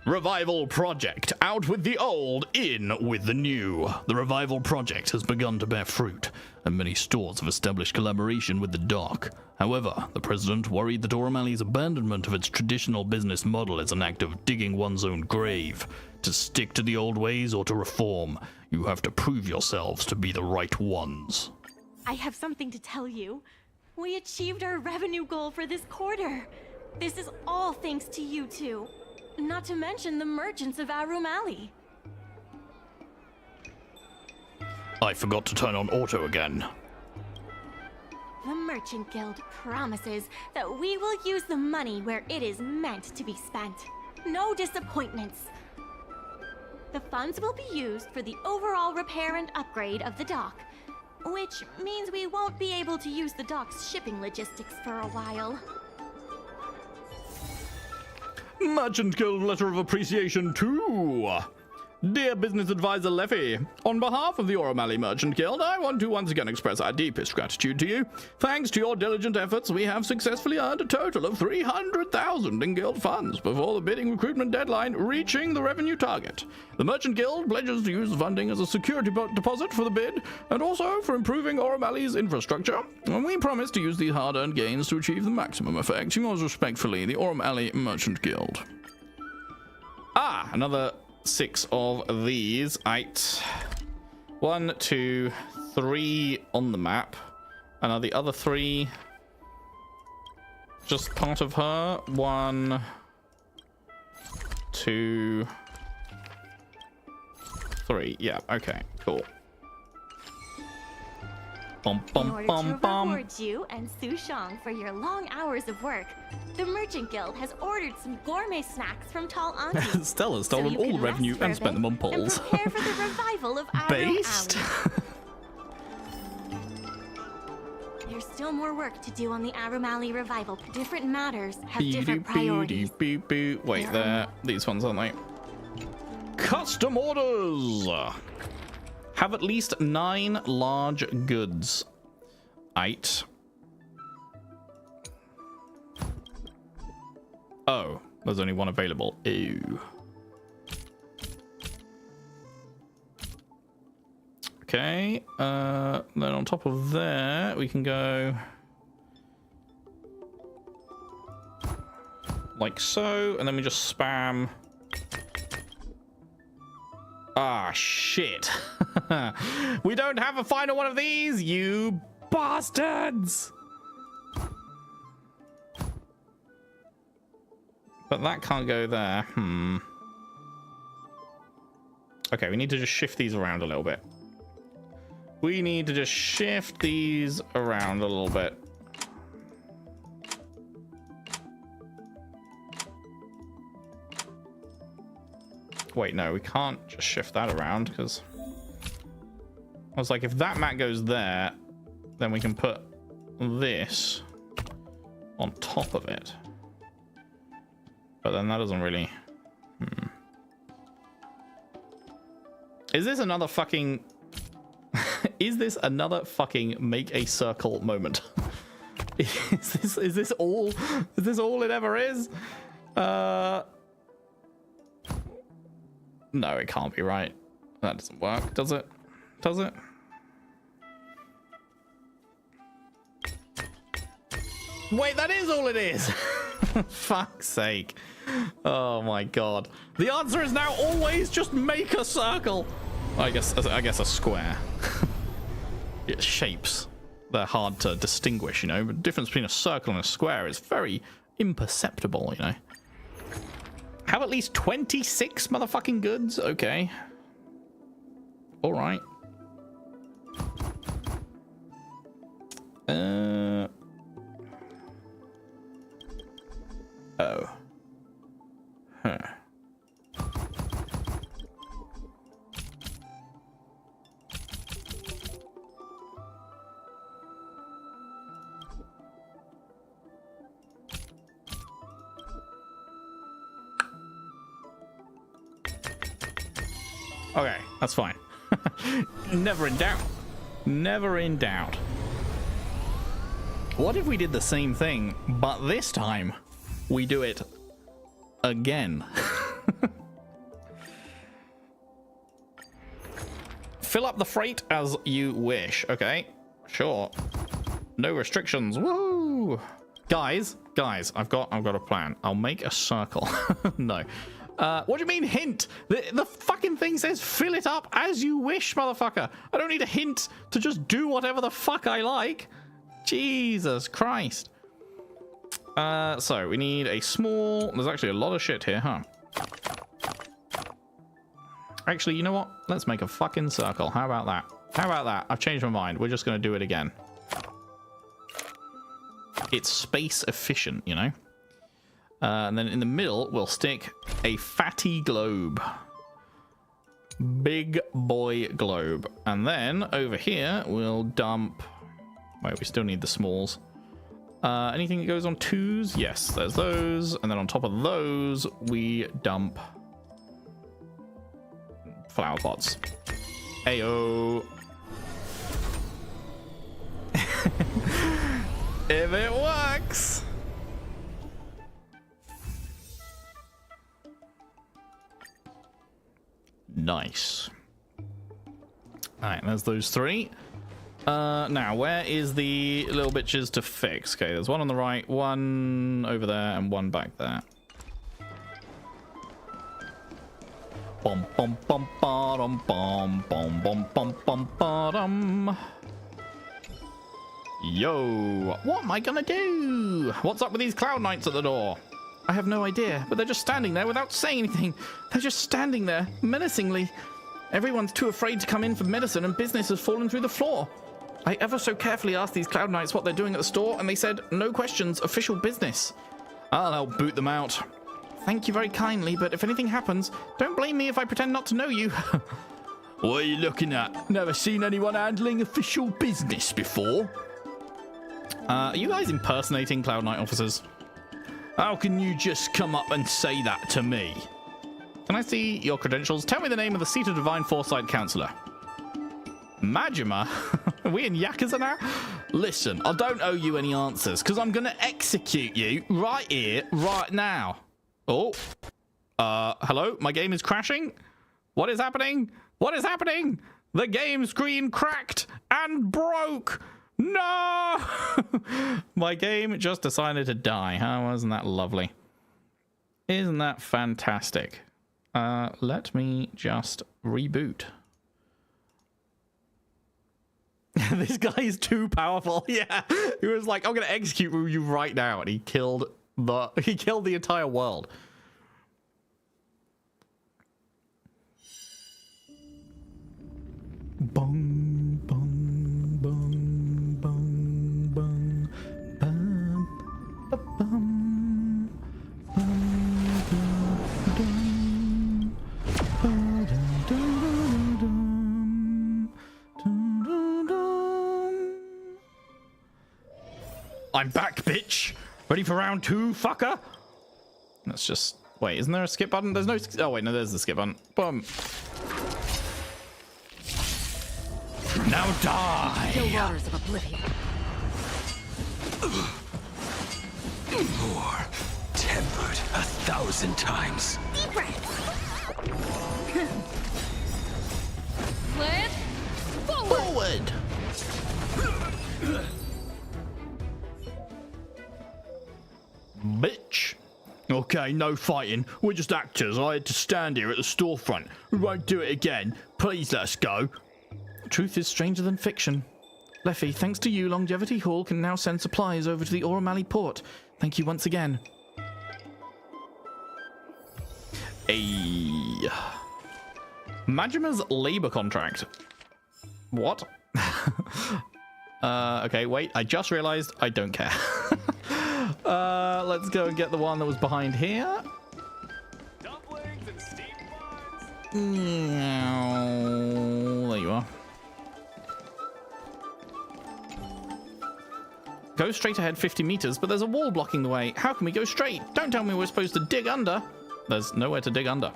Revival project. Out with the old, in with the new. The revival project has begun to bear fruit, and many stores have established collaboration with the dock. However, the president worried that Aurum Alley's abandonment of its traditional business model is an act of digging one's own grave. To stick to the old ways or to reform, you have to prove yourselves to be the right ones. I have something to tell you. We achieved our revenue goal for this quarter. This is all thanks to you two. Not to mention the merchants of Aurum Alley. I forgot to turn on auto again. The Merchant Guild promises that we will use the money where it is meant to be spent. No disappointments. The funds will be used for the overall repair and upgrade of the dock, which means we won't be able to use the dock's shipping logistics for a while. Merchant Guild letter of appreciation too. Dear Business Advisor Leffy, on behalf of the Aurum Alley Merchant Guild, I want to once again express our deepest gratitude to you. Thanks to your diligent efforts, we have successfully earned a total of 300,000 in guild funds before the bidding recruitment deadline, reaching the revenue target. The Merchant Guild pledges to use the funding as a security deposit for the bid, and also for improving Aurum Alley's infrastructure. And we promise to use these hard-earned gains to achieve the maximum effect. Yours respectfully, the Aurum Alley Merchant Guild. Ah, another 6 of these. 8. 1, 2, 3 on the map. And are the other 3 just part of her? 1, 2, 3. Yeah, okay, cool. Bum, In bum, order bum, to bum. reward you and Su Shang for your long hours of work, the Merchant Guild has ordered some gourmet snacks from Tall Auntie. Stella's So stolen you all can the revenue rest for and a spent them on bit and polls. prepare for the revival of Aurum Based? Alley. There's still more work to do on the Aurum Alley revival. Different matters have different priorities. Wait, they're these ones, aren't they? Custom orders! Have at least 9 large goods. 8. Oh, there's only one available. Ew. Okay, then on top of there, we can go like so, and then we just spam. Ah, shit. We don't have a final one of these, you bastards! But that can't go there. Okay, we need to just shift these around a little bit. We need to just shift these around a little bit. Wait, no, we can't just shift that around because I was like, if that mat goes there, then we can put this on top of it. But then that doesn't really... Is this another fucking... Is this another fucking make a circle moment? Is this all it ever is? No, it can't be right. That doesn't work, does it? Does it? Wait, that is all it is. Fuck's sake. Oh my god. The answer is now always just make a circle. I guess a square. It shapes. They're hard to distinguish, you know. But the difference between a circle and a square is very imperceptible, you know. Have at least 26 motherfucking goods? Okay. All right. Oh. Huh. Okay, that's fine. Never in doubt. Never in doubt. What if we did the same thing, but this time we do it again? Fill up the freight as you wish. Okay, sure. No restrictions. Woo! Guys, I've got a plan. I'll make a circle. No. What do you mean hint? The fucking thing says fill it up as you wish, motherfucker. I don't need a hint to just do whatever the fuck I like. Jesus Christ. So we need a small... There's actually a lot of shit here, huh? Actually, you know what? Let's make a fucking circle. How about that? How about that? I've changed my mind. We're just going to do it again. It's space efficient, you know? And then in the middle, we'll stick a fatty globe. Big boy globe. And then over here, we'll dump... Wait, we still need the smalls. Anything that goes on 2s? Yes, there's those. And then on top of those, we dump flower pots. Ayo. If it works. Nice. All right, there's those 3. Now, where is the little bitches to fix? Okay, there's one on the right, one over there, and one back there. Bum bum bum bum bum bum bum bum bum bum. Yo, what am I gonna do? What's up with these Cloud Knights at the door? I have no idea, but they're just standing there without saying anything. They're just standing there, menacingly. Everyone's too afraid to come in for medicine and business has fallen through the floor. I ever so carefully asked these Cloud Knights what they're doing at the store, and they said, no questions, official business. I'll help boot them out. Thank you very kindly, but if anything happens, don't blame me if I pretend not to know you. What are you looking at? Never seen anyone handling official business before. Are you guys impersonating Cloud Knight officers? How can you just come up and say that to me? Can I see your credentials? Tell me the name of the Seat of Divine Foresight Counselor. Majima? Are we in Yakuza now? Listen, I don't owe you any answers, because I'm going to execute you right here, right now. Oh. Hello? My game is crashing? What is happening? What is happening? The game screen cracked and broke. No! My game just decided to die. Huh? Wasn't that lovely? Isn't that fantastic? Let me just reboot. This guy is too powerful. Yeah. He was like, I'm going to execute you right now. And he killed the entire world. Bong, bong, bong, bong, bong, bum, bum, I'm back, bitch. Ready for round 2, fucker? Let's just wait. Isn't there a skip button? There's no. Oh wait, no. There's the skip button. Boom. Now die! The waters of oblivion. More tempered 1,000 times. Deep breath. Flip forward. Bitch. Okay, no fighting. We're just actors. I had to stand here at the storefront. We won't do it again. Please let us go. Truth is stranger than fiction. Leffy, thanks to you, Longevity Hall can now send supplies over to the Aurum Alley port. Thank you once again. Majima's labor contract. What? Okay, wait. I just realized I don't care. Let's go and get the one that was behind here. Dumplings and steamed buns. There you are. Go straight ahead 50 meters, but there's a wall blocking the way. How can we go straight? Don't tell me we're supposed to dig under. There's nowhere to dig under.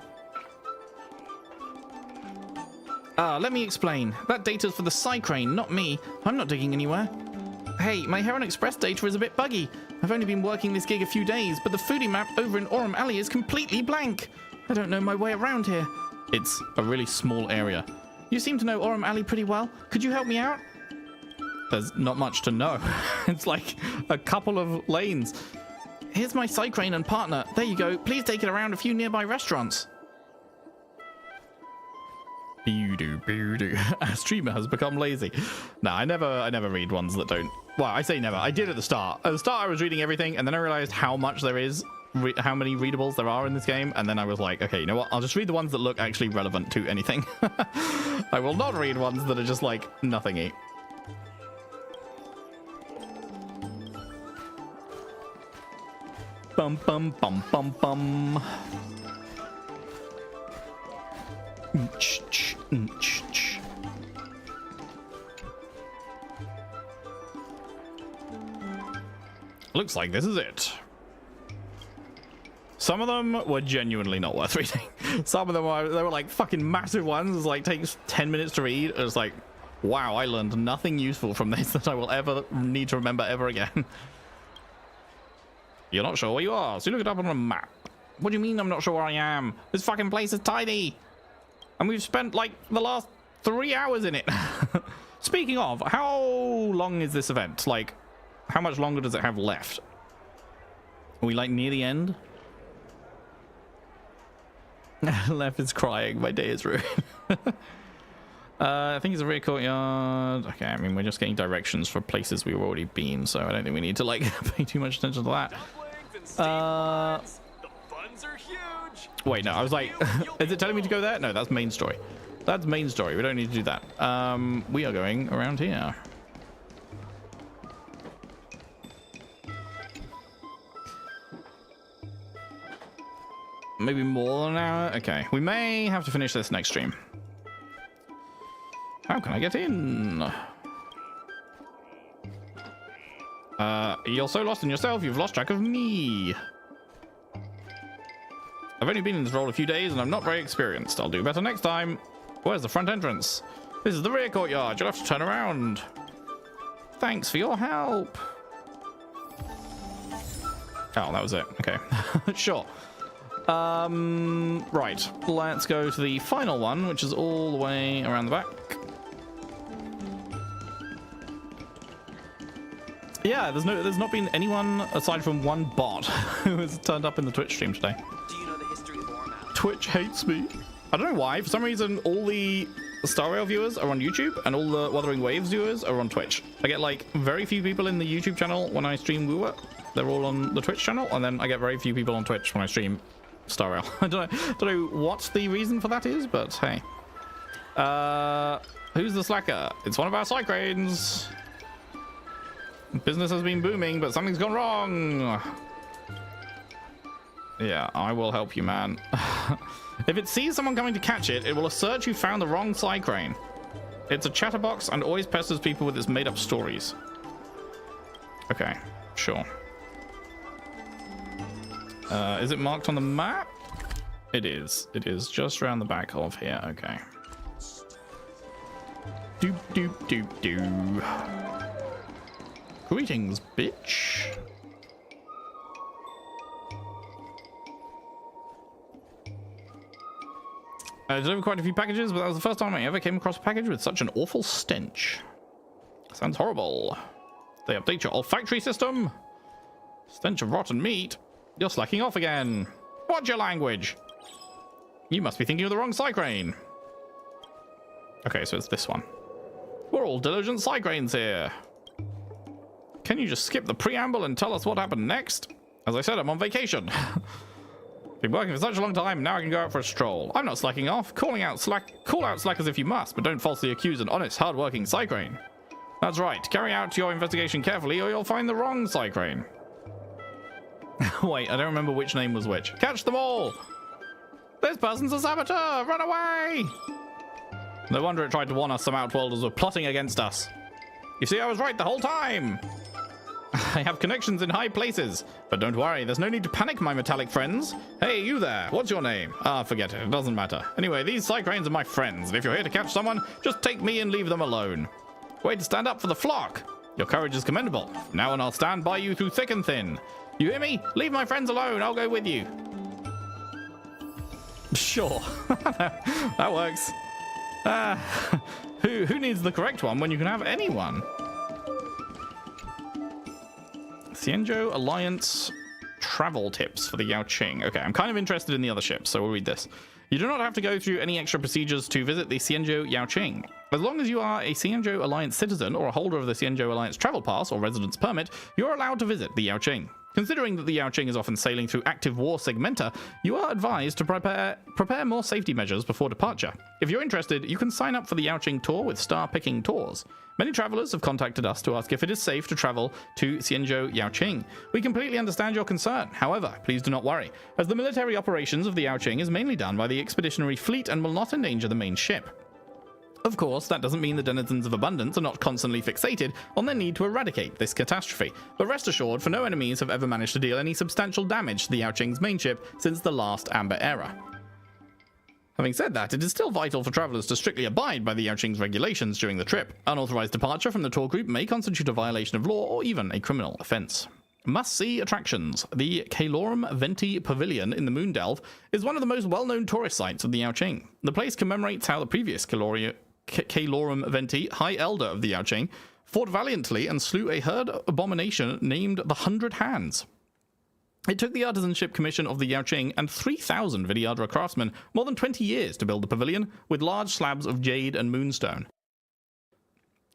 Let me explain. That data's for the Psy Crane, not me. I'm not digging anywhere. Hey, my Heron Express data is a bit buggy. I've only been working this gig a few days, but the foodie map over in Aurum Alley is completely blank. I don't know my way around here. It's a really small area. You seem to know Aurum Alley pretty well. Could you help me out? There's not much to know. It's like a couple of lanes. Here's my Psy Crane and partner. There you go. Please take it around a few nearby restaurants. A streamer has become lazy. No, I never read ones that don't. Well, I say never. I did at the start. At the start, I was reading everything, and then I realized how much there is, how many readables there are in this game, and then I was like, okay, you know what? I'll just read the ones that look actually relevant to anything. I will not read ones that are just like nothingy. Bum bum bum bum bum. Looks like this is it. Some of them were genuinely not worth reading. Some of them they were like fucking massive ones. It was like takes 10 minutes to read. It was like, wow, I learned nothing useful from this that I will ever need to remember ever again. You're not sure where you are, so you look it up on a map. What do you mean I'm not sure where I am? This fucking place is tiny. And we've spent like the last 3 hours in it. Speaking of, how long is this event? Like, how much longer does it have left? Are we like near the end? Left is crying. My day is ruined. I think it's a rear courtyard. Okay, I mean, we're just getting directions for places we've already been, so I don't think we need to like pay too much attention to that. Wait, no, I was like, is it telling me to go there? No, that's main story. That's main story. We don't need to do that. We are going around here. Maybe more than an hour? Okay, we may have to finish this next stream. How can I get in? You're so lost in yourself, you've lost track of me. I've only been in this role a few days and I'm not very experienced. I'll do better next time. Where's the front entrance? This is the rear courtyard. You'll have to turn around. Thanks for your help. Oh, that was it. Okay. Sure. Right. Let's go to the final one, which is all the way around the back. Yeah, there's not been anyone aside from one bot who has turned up in the Twitch stream today. Do you know the history of Aurum? Twitch hates me. I don't know why. For some reason, all the Star Rail viewers are on YouTube and all the Wuthering Waves viewers are on Twitch. I get like very few people in the YouTube channel when I stream Woowa. They're all on the Twitch channel, and then I get very few people on Twitch when I stream Star Rail. I don't know what the reason for that is, but hey. Who's the slacker? It's one of our Cycranes. Business has been booming, but something's gone wrong. Yeah, I will help you, man. If it sees someone coming to catch it, it will assert you found the wrong Cycrane. It's a chatterbox and always pesters people with its made-up stories. Okay, sure. Is it marked on the map? It is. It is just around the back of here. Okay. Doop, doop, doop, doop. Greetings, bitch. I delivered quite a few packages, but that was the first time I ever came across a package with such an awful stench. Sounds horrible. They update your olfactory system? Stench of rotten meat? You're slacking off again. Watch your language. You must be thinking of the wrong Cycrane. Okay, so it's this one. We're all diligent Cycranes here. Can you just skip the preamble and tell us what happened next? As I said, I'm on vacation. Been working for such a long time, now I can go out for a stroll. I'm not slacking off. Call out slackers if you must, but don't falsely accuse an honest, hard-working Cycrane. That's right. Carry out your investigation carefully, or you'll find the wrong Cycrane. Wait, I don't remember which name was which. Catch them all! This person's a saboteur! Run away! No wonder it tried to warn us some Outworlders were plotting against us. You see, I was right the whole time! I have connections in high places. But don't worry, there's no need to panic, my metallic friends. Hey, you there, what's your name? Ah, forget it, it doesn't matter. Anyway, these Cycranes are my friends, and if you're here to catch someone, just take me and leave them alone. Way to stand up for the flock. Your courage is commendable. Now on, I'll stand by you through thick and thin. You hear me? Leave my friends alone, I'll go with you. Sure. That works. Who needs the correct one when you can have anyone? Xianzhou Alliance travel tips for the Yaoqing. Okay, I'm kind of interested in the other ships, so we'll read this. You do not have to go through any extra procedures to visit the Xianzhou Yaoqing. As long as you are a Xianzhou Alliance citizen or a holder of the Xianzhou Alliance travel pass or residence permit, you are allowed to visit the Yaoqing. Considering that the Yaoqing is often sailing through active war segmenta, you are advised to prepare more safety measures before departure. If you're interested, you can sign up for the Yaoqing tour with Star Picking Tours. Many travelers have contacted us to ask if it is safe to travel to Xianzhou Yaoqing. We completely understand your concern. However, please do not worry, as the military operations of the Yaoqing is mainly done by the expeditionary fleet and will not endanger the main ship. Of course, that doesn't mean the denizens of abundance are not constantly fixated on their need to eradicate this catastrophe, but rest assured, for no enemies have ever managed to deal any substantial damage to the Yaoqing's main ship since the last Amber Era. Having said that, it is still vital for travelers to strictly abide by the Yaoqing's regulations during the trip. Unauthorized departure from the tour group may constitute a violation of law or even a criminal offense. Must-see attractions. The Aurum Venti Pavilion in the Moon Delve is one of the most well-known tourist sites of the Yaoqing. The place commemorates how the previous Aurum Venti, High Elder of the Yaoqing, fought valiantly and slew a herd abomination named the 100 Hands. It took the Artisanship Commission of the Yaoqing and 3,000 Vidyadhara craftsmen more than 20 years to build the pavilion with large slabs of jade and moonstone.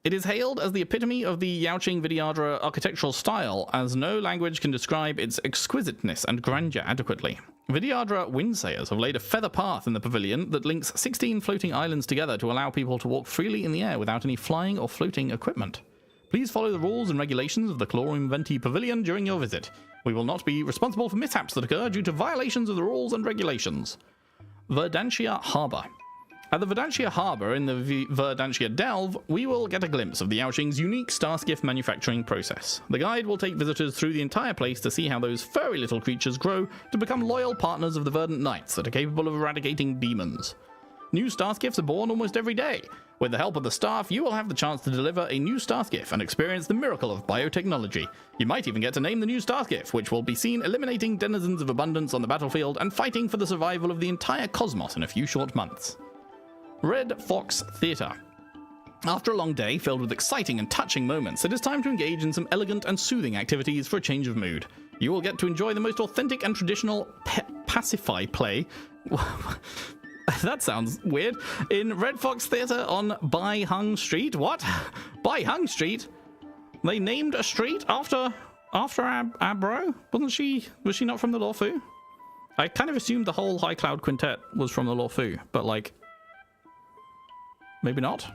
It is hailed as the epitome of the Yaoqing Vidyadhara architectural style, as no language can describe its exquisiteness and grandeur adequately. Vidyadhara windsayers have laid a feather path in the pavilion that links 16 floating islands together to allow people to walk freely in the air without any flying or floating equipment. Please follow the rules and regulations of the Aurum Venti Pavilion during your visit. We will not be responsible for mishaps that occur due to violations of the rules and regulations. Verdantia Harbor. At the Verdantia Harbor in the Verdantia Delve, we will get a glimpse of the Yaoxing's unique starskiff manufacturing process. The guide will take visitors through the entire place to see how those furry little creatures grow to become loyal partners of the Verdant Knights that are capable of eradicating demons. New starskiffs are born almost every day. With the help of the staff, you will have the chance to deliver a new starskiff and experience the miracle of biotechnology. You might even get to name the new starskiff, which will be seen eliminating denizens of abundance on the battlefield and fighting for the survival of the entire cosmos in a few short months. Red Fox Theatre. After a long day filled with exciting and touching moments, it is time to engage in some elegant and soothing activities for a change of mood. You will get to enjoy the most authentic and traditional pacify play. That sounds weird. In Red Fox Theatre on Bai Hung Street. What? Bai Hung Street? They named a street after our bro? Was she not from the Law Fu? I kind of assumed the whole High Cloud Quintet was from the Law Fu, but like, maybe not.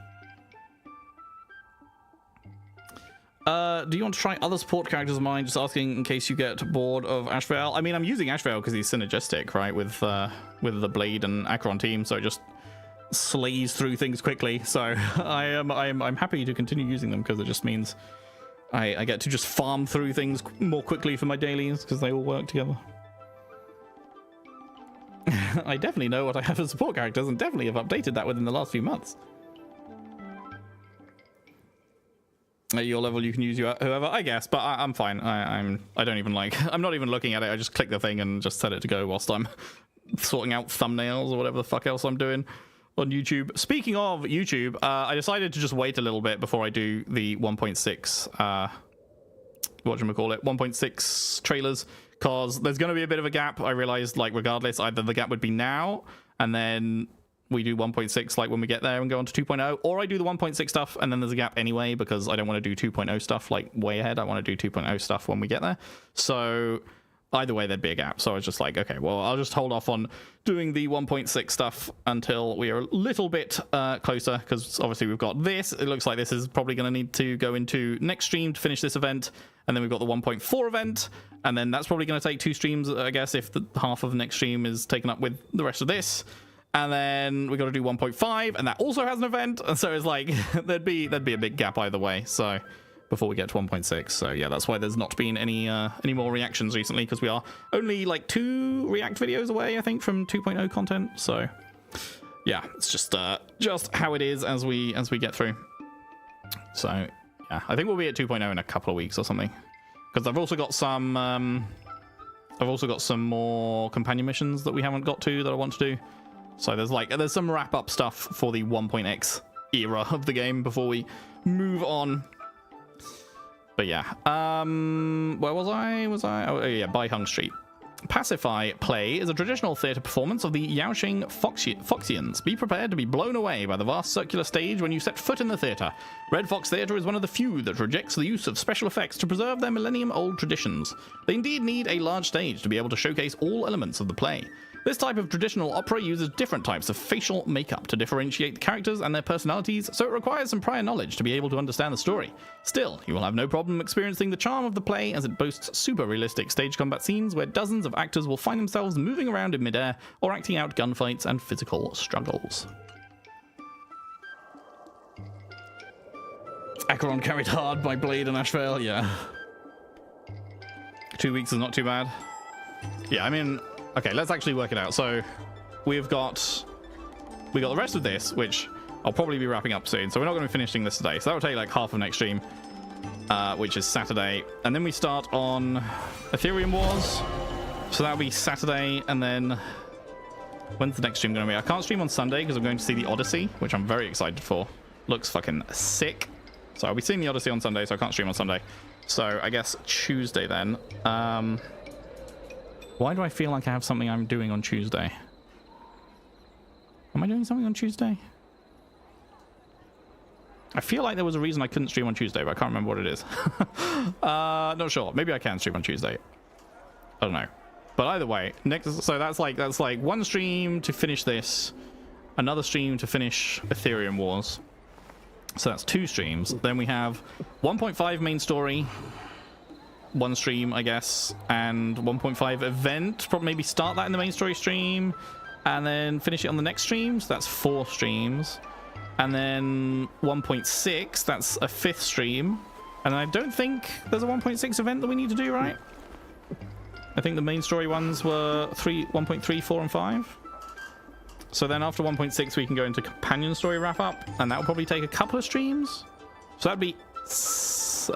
Do you want to try other support characters of mine? Just asking in case you get bored of Ashvale. I mean, I'm using Ashvale because he's synergistic, right, with the Blade and Acheron team, so it just slays through things quickly. So I'm happy to continue using them because it just means I get to just farm through things more quickly for my dailies because they all work together. I definitely know what I have as support characters and definitely have updated that within the last few months. At your level, you can use whoever, I guess, but I'm fine. I don't even like. I'm not even looking at it. I just click the thing and just set it to go whilst I'm sorting out thumbnails or whatever the fuck else I'm doing on YouTube. Speaking of YouTube, I decided to just wait a little bit before I do the 1.6. Whatchamacallit, 1.6 trailers, because there's going to be a bit of a gap. I realized, like, regardless, either the gap would be now and then we do 1.6 like when we get there and go on to 2.0, or I do the 1.6 stuff and then there's a gap anyway because I don't want to do 2.0 stuff like way ahead. I want to do 2.0 stuff when we get there. So either way there'd be a gap. So I was just like, okay, well, I'll just hold off on doing the 1.6 stuff until we are a little bit closer, because obviously we've got this. It looks like this is probably going to need to go into next stream to finish this event, and then we've got the 1.4 event, and then that's probably going to take 2 streams, I guess, if the half of the next stream is taken up with the rest of this. And then we got to do 1.5, and that also has an event, and so it's like there'd be a big gap either way. So before we get to 1.6, so yeah, that's why there's not been any more reactions recently, because we are only like 2 React videos away, I think, from 2.0 content. So yeah, it's just how it is as we get through. So yeah, I think we'll be at 2.0 in a couple of weeks or something, because I've also got some more companion missions that we haven't got to that I want to do. So there's some wrap-up stuff for the 1.x era of the game before we move on. But yeah, where was I? Oh yeah, Bai Hung Street. Pacify Play is a traditional theatre performance of the Yaoxing Foxians. Be prepared to be blown away by the vast circular stage when you set foot in the theatre. Red Fox Theatre is one of the few that rejects the use of special effects to preserve their millennium-old traditions. They indeed need a large stage to be able to showcase all elements of the play. This type of traditional opera uses different types of facial makeup to differentiate the characters and their personalities, so it requires some prior knowledge to be able to understand the story. Still, you will have no problem experiencing the charm of the play, as it boasts super realistic stage combat scenes where dozens of actors will find themselves moving around in midair or acting out gunfights and physical struggles. Acheron carried hard by Blade and Ashvale, yeah. 2 weeks is not too bad. Yeah, I mean, okay, let's actually work it out. So we got the rest of this, which I'll probably be wrapping up soon. So we're not going to be finishing this today. So that will take like half of next stream, which is Saturday. And then we start on Ethereum Wars. So that'll be Saturday. And then when's the next stream going to be? I can't stream on Sunday because I'm going to see the Odyssey, which I'm very excited for. Looks fucking sick. So I'll be seeing the Odyssey on Sunday, so I can't stream on Sunday. So I guess Tuesday then. Why do I feel like I have something I'm doing on Tuesday? Am I doing something on Tuesday? I feel like there was a reason I couldn't stream on Tuesday, but I can't remember what it is. Not sure. Maybe I can stream on Tuesday. I don't know. But either way, so that's like one stream to finish this, another stream to finish Ethereum Wars, So that's 2 streams. Then we have 1.5 main story, 1 stream, I guess, and 1.5 event. Probably maybe start that in the main story stream, and then finish it on the next stream. So that's 4 streams. And then 1.6, that's a 5th stream. And I don't think there's a 1.6 event that we need to do, right? I think the main story ones were 1.3, 4, and 5. So then after 1.6, we can go into companion story wrap up, and that will probably take a couple of streams. So that'd be, was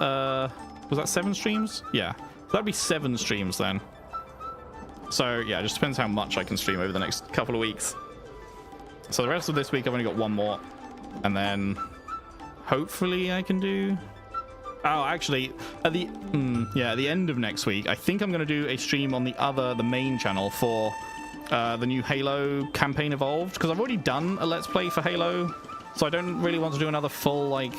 that 7 streams? Yeah, so that'd be 7 streams then. So yeah, it just depends how much I can stream over the next couple of weeks. So the rest of this week, I've only got 1 more, and then hopefully I can do. Oh, actually, at the end of next week, I think I'm going to do a stream on the main channel for the new Halo campaign Evolved, because I've already done a Let's Play for Halo, so I don't really want to do another full, like,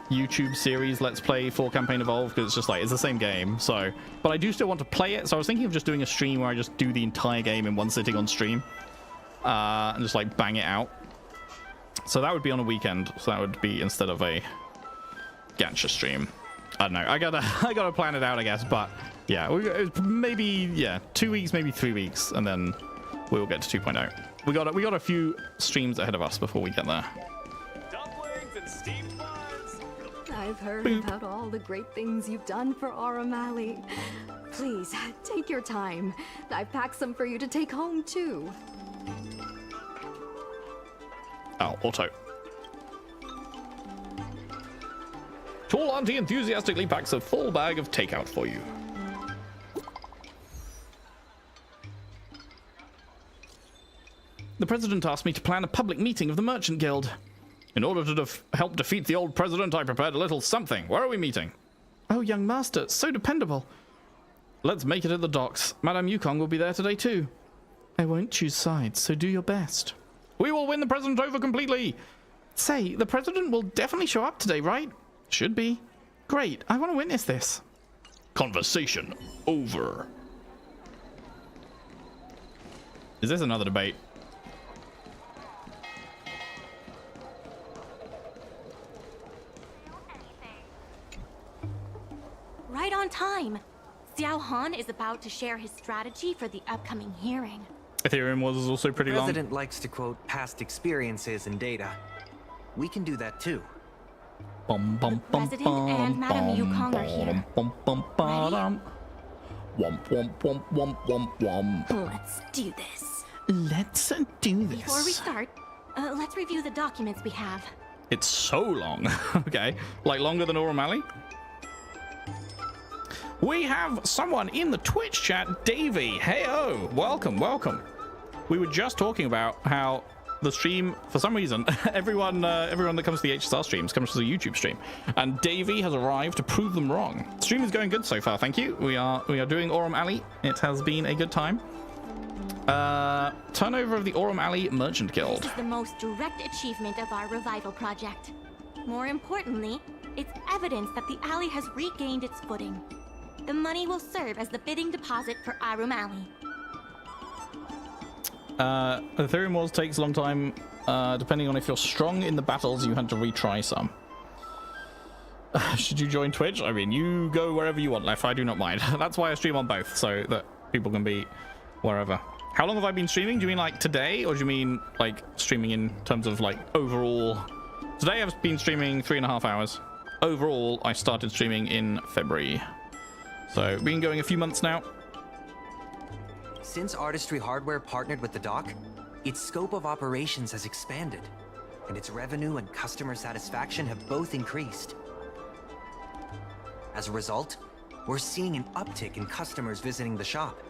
YouTube series Let's Play for campaign Evolved, because it's just like, it's the same game, so. But I do still want to play it, so I was thinking of just doing a stream where I just do the entire game in one sitting on stream, and just, like, bang it out. So that would be on a weekend, so that would be instead of a Gacha stream. I don't know. I gotta plan it out, I guess. But yeah, maybe 2 weeks, maybe 3 weeks, and then we'll get to 2.0. We got a few streams ahead of us before we get there. Dumplings and steamed buns. I've heard about all the great things you've done for Aurum Alley. Please take your time. I've packed some for you to take home too. Oh, auto. Tall Auntie enthusiastically packs a full bag of takeout for you. The president asked me to plan a public meeting of the Merchant Guild. In order to help defeat the old president, I prepared a little something. Where are we meeting? Oh, young master, so dependable. Let's make it at the docks. Madame Yukong will be there today too. I won't choose sides, so do your best. We will win the president over completely. Say, the president will definitely show up today, right? Should be. Great, I want to witness this. Conversation over. Is this another debate? Right on time. Xiao Han is about to share his strategy for the upcoming hearing. Ethereum was also pretty long. The president likes to quote past experiences and data. We can do that too. The president and Madame Yukong are here. Let's do this. Let's do this. Before we start, let's review the documents we have. It's so long. Okay, like longer than Aurum Alley. We have someone in the Twitch chat, Davey. Hey-oh, welcome, welcome. We were just talking about how the stream, for some reason, everyone that comes to the HSR streams comes to the YouTube stream, and Davey has arrived to prove them wrong. The stream is going good so far, thank you. We are doing Aurum Alley. It has been a good time. Turnover of the Aurum Alley Merchant Guild. This is the most direct achievement of our revival project. More importantly, it's evidence that the alley has regained its footing. The money will serve as the bidding deposit for Aurum Alley. Ethereum Wars takes a long time. Depending on if you're strong in the battles, you had to retry some. Should you join Twitch? I mean, you go wherever you want, Left. I do not mind. That's why I stream on both, so that people can be wherever. How long have I been streaming? Do you mean like today, or do you mean like streaming in terms of like overall? Today I've been streaming 3.5 hours. Overall, I started streaming in February. So, been going a few months now. Since Artistry Hardware partnered with the dock, its scope of operations has expanded, and its revenue and customer satisfaction have both increased. As a result, we're seeing an uptick in customers visiting the shop,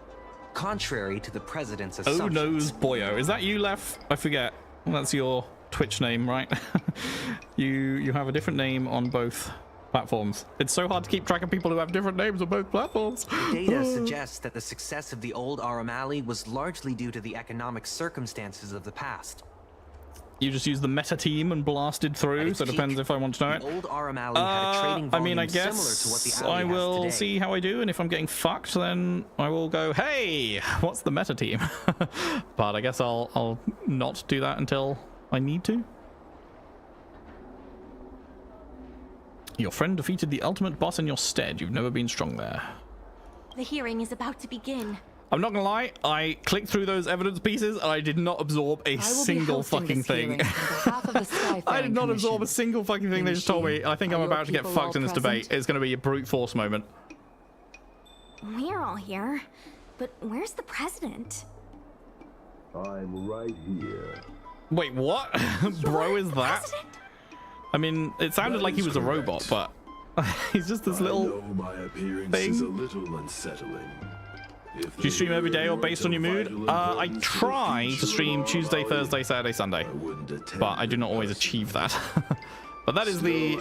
contrary to the president's assumptions. Oh no's boyo. Is that you, Lef? I forget. That's your Twitch name, right? you have a different name on both platforms. It's so hard to keep track of people who have different names on both platforms. Data suggests that the success of the old Aurum Alley was largely due to the economic circumstances of the past. You just use the meta team and blasted through, so it depends if I want to know it. The old Aurum Alley had a trading volume I mean, I similar guess to what the alley I will has today. see how I do, and if I'm getting fucked, then I will go, hey, what's the meta team? But I guess I'll not do that until I need to. Your friend defeated the ultimate boss in your stead. You've never been strong there. The hearing is about to begin. I'm not gonna lie, I clicked through those evidence pieces and I did not absorb a single fucking thing. I did not absorb a single fucking thing they just told me. I think I'm about to get fucked in this debate. It's gonna be a brute force moment. We're all here, but where's the president? I'm right here. Wait, what? Bro, is that? President? I mean, it sounded like he was a robot, but he's just this little I know my appearance thing. is a little unsettling. Do you stream every day or based on your mood? I try to stream Tuesday, Thursday, Saturday, Sunday, but I do not always achieve that. But that is the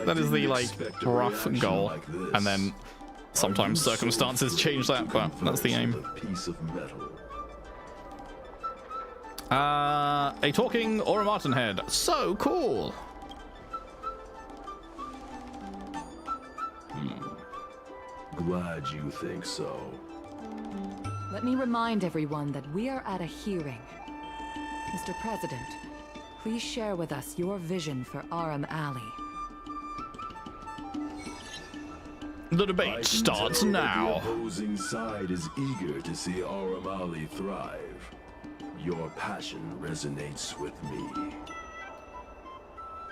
like rough goal, and then sometimes circumstances change that, but that's the aim. A talking Aurum Martin head. So cool. Glad you think so. Let me remind everyone that we are at a hearing. Mr. President, please share with us your vision for Aurum Alley. The debate starts now. The opposing side is eager to see Aurum Alley thrive. Your passion resonates with me.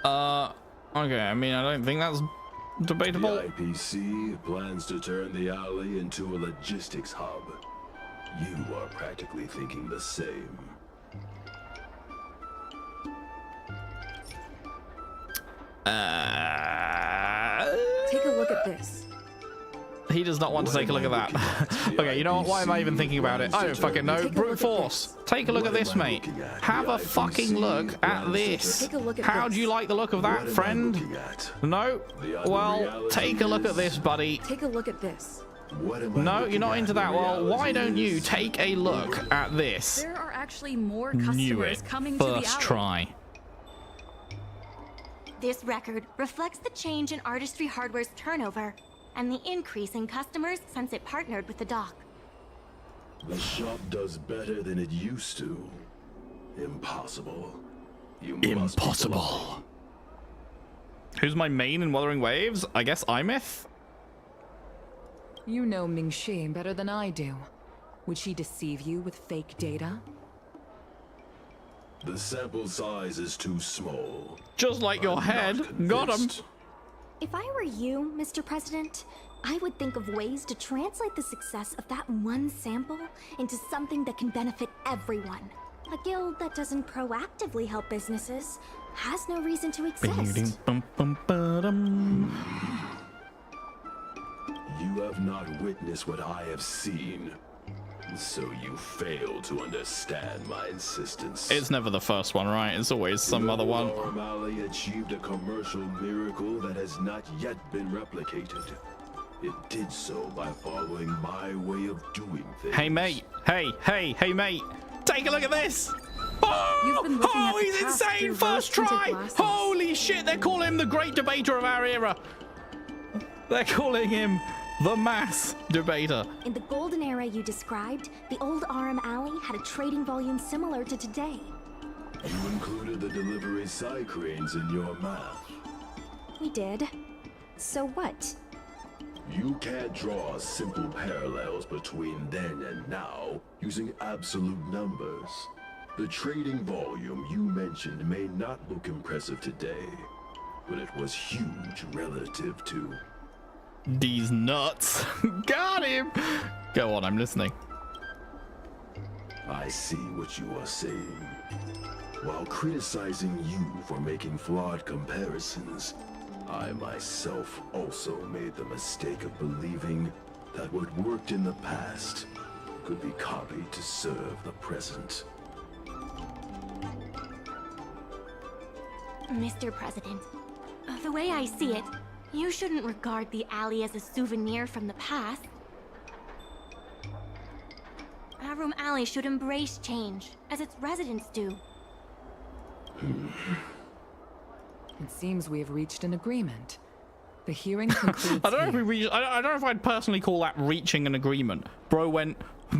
Okay, I mean, I don't think that's debatable. The IPC plans to turn the alley into a logistics hub. You are practically thinking the same. Take a look at this. He does not want to take a look at that. Okay, you know what? Why am I even thinking about it? I don't fucking know. Brute force. Take a look at this, mate. Have a fucking look at this. How do you like the look of that, friend? No? Well, take a look at this, buddy. Take a look at this. No, you're not into that. Well, why don't you take a look at this? There are actually more Knew customers it. coming to the First alley. try. This record reflects the change in Artistry Hardware's turnover and the increase in customers since it partnered with the dock. The shop does better than it used to. Impossible. You must be Impossible. Who's my main in Wuthering Waves? I guess Imyth? You know Ming-Shi better than I do. Would she deceive you with fake data? The sample size is too small. Just like your head. Got him. If I were you, Mr. President, I would think of ways to translate the success of that one sample into something that can benefit everyone. A guild that doesn't proactively help businesses has no reason to exist. You have not witnessed what I have seen, so you fail to understand my insistence. It's never the first one, right? It's always some other one. Aurum Alley achieved a commercial miracle that has not yet been replicated. It did so by following my way of doing things. Hey, mate. Hey, mate. Take a look at this. Oh, he's insane. First try. Holy shit. They're calling him the great debater of our era. They're calling him the mass debater. In the golden era you described, the old Aurum Alley had a trading volume similar to today. You included the delivery side cranes in your math. We did. So what? You can't draw simple parallels between then and now using absolute numbers. The trading volume you mentioned may not look impressive today, but it was huge relative to these nuts. Got him. Go on, I'm listening. I see what you are saying. While criticizing you for making flawed comparisons, I myself also made the mistake of believing that what worked in the past could be copied to serve the present. Mr. President, the way I see it, you shouldn't regard the alley as a souvenir from the past. Aurum Alley should embrace change, as its residents do. It seems we have reached an agreement. The hearing concludes. I don't know if I'd personally call that reaching an agreement. Bro went I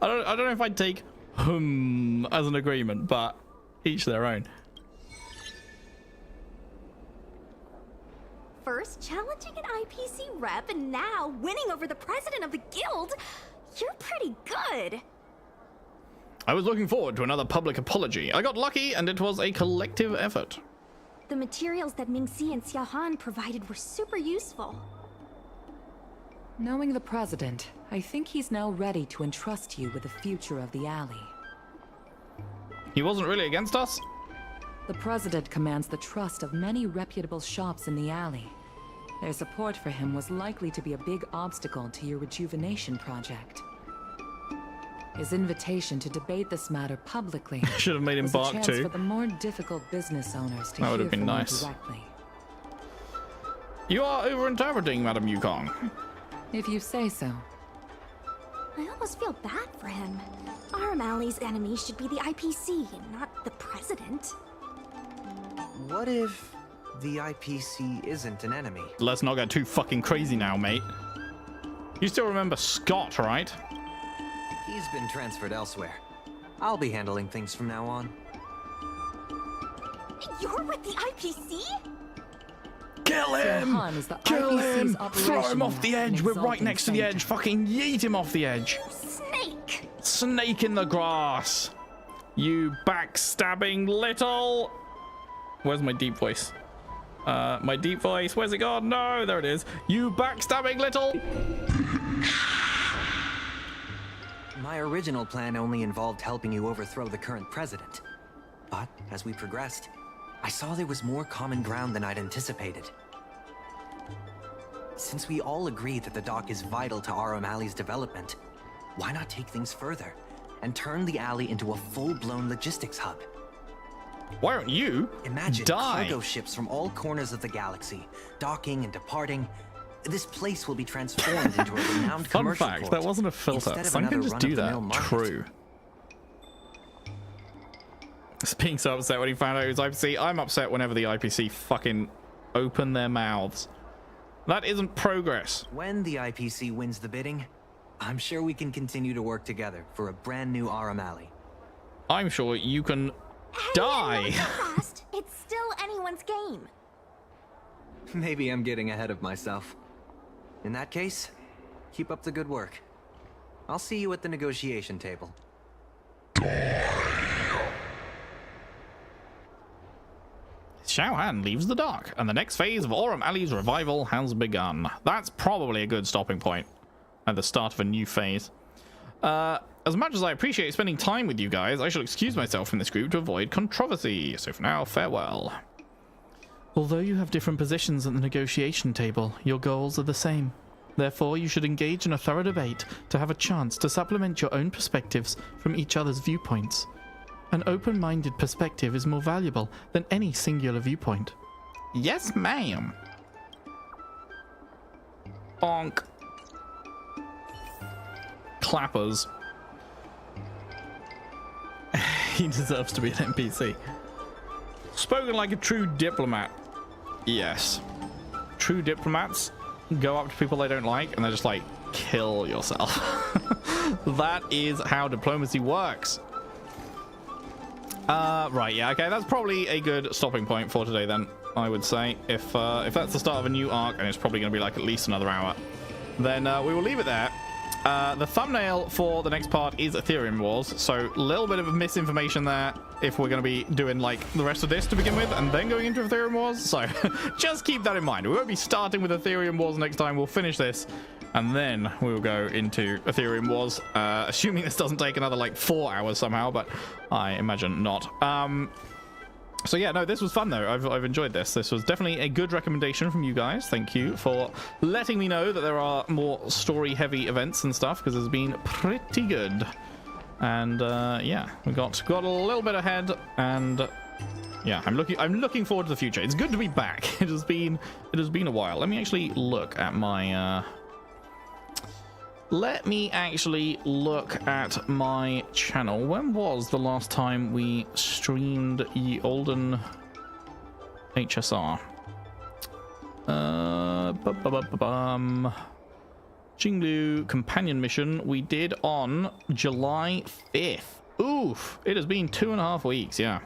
don't know if I'd take as an agreement, but each their own. first challenging an IPC rep and now winning over the president of the guild. You're pretty good. I was looking forward to another public apology. I got lucky, and it was a collective effort. The materials that Mingxi and Xiaohan provided were super useful. Knowing the president, I think he's now ready to entrust you with the future of the alley. He wasn't really against us? The president commands the trust of many reputable shops in the alley. Their support for him was likely to be a big obstacle to your rejuvenation project. His invitation to debate this matter publicly should have made him bark was a chance too. for the more difficult business owners to That would hear have been from you nice. directly. You are overinterpreting, Madam Yukong. If you say so. I almost feel bad for him. Aurum Alley's enemy should be the IPC, not the president. What if the IPC isn't an enemy? Let's not get too fucking crazy now, mate. You still remember Scott, right? He's been transferred elsewhere. I'll be handling things from now on. You're with the IPC? Kill him! Xiaohan is the Kill IPC's him! Throw him off the operational edge! We're right exalting next to the Saint. edge! Fucking yeet him off the edge! Snake! Snake in the grass! You backstabbing little... Where's my deep voice? My deep voice, where's it gone? No, there it is. You backstabbing little... My original plan only involved helping you overthrow the current president. But as we progressed, I saw there was more common ground than I'd anticipated. Since we all agree that the dock is vital to Aurum Alley's development, why not take things further and turn the alley into a full-blown logistics hub? Why don't you imagine die? Cargo ships from all corners of the galaxy, docking and departing. This place will be transformed into a renowned Fun commercial fact, port, that wasn't a filter. instead of Some can another just do that. run-of-the-mill market. True. Being so upset when he found out it was IPC. I'm upset whenever the IPC fucking open their mouths. That isn't progress. When the IPC wins the bidding, I'm sure we can continue to work together for a brand new Aurum Alley. I'm sure you can die. Fast. It's still anyone's game. Maybe I'm getting ahead of myself. In that case, keep up the good work. I'll see you at the negotiation table. Xiaohan leaves the dock, and the next phase of Aurum Alley's revival has begun. That's probably a good stopping point at the start of a new phase. As much as I appreciate spending time with you guys, I shall excuse myself from this group to avoid controversy. So for now, farewell. Although you have different positions at the negotiation table, your goals are the same. Therefore, you should engage in a thorough debate to have a chance to supplement your own perspectives from each other's viewpoints. An open-minded perspective is more valuable than any singular viewpoint. Yes, ma'am. Bonk. Clappers. He deserves to be an NPC. Spoken like a true diplomat. Yes. True diplomats go up to people they don't like and they're just like, kill yourself. That is how diplomacy works. Right, yeah, okay, that's probably a good stopping point for today then, I would say. If that's the start of a new arc, and it's probably going to be like at least another hour, then we will leave it there. The thumbnail for the next part is Ethereum Wars, so a little bit of misinformation there if we're going to be doing like the rest of this to begin with and then going into Ethereum Wars, so just keep that in mind. We won't be starting with Ethereum Wars next time. We'll finish this and then we will go into Ethereum Wars, assuming this doesn't take another like 4 hours somehow, but I imagine not. So yeah, no, this was fun though. I've enjoyed this. This was definitely a good recommendation from you guys. Thank you for letting me know that there are more story-heavy events and stuff, because it's been pretty good. And yeah, we got a little bit ahead, and yeah, I'm looking forward to the future. It's good to be back. It has been a while. Let me actually look at my channel. When was the last time we streamed Ye Olden HSR? Jinglu Companion Mission we did on July 5th. Oof, it has been 2.5 weeks. Yeah,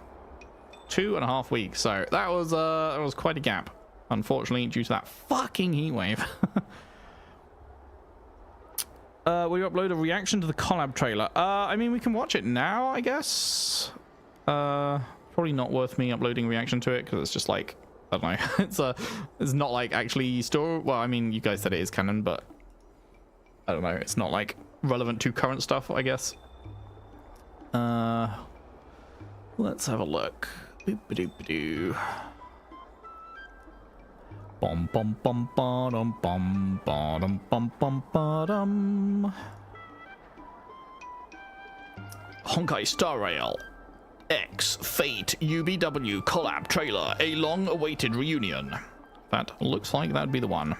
2.5 weeks. So that was quite a gap. unfortunately, due to that fucking heat wave. Will you upload a reaction to the collab trailer? I mean, we can watch it now, I guess. Probably not worth me uploading a reaction to it because it's just like, I don't know. It's not like actually story. Well, I mean, you guys said it is canon, but I don't know. It's not like relevant to current stuff, I guess. Let's have a look. Boop-a-doop-a-doo. Bum bum bum bum bum bum bum bum bum. Honkai Star Rail X Fate UBW collab trailer, a long-awaited reunion. That looks like that'd be the one.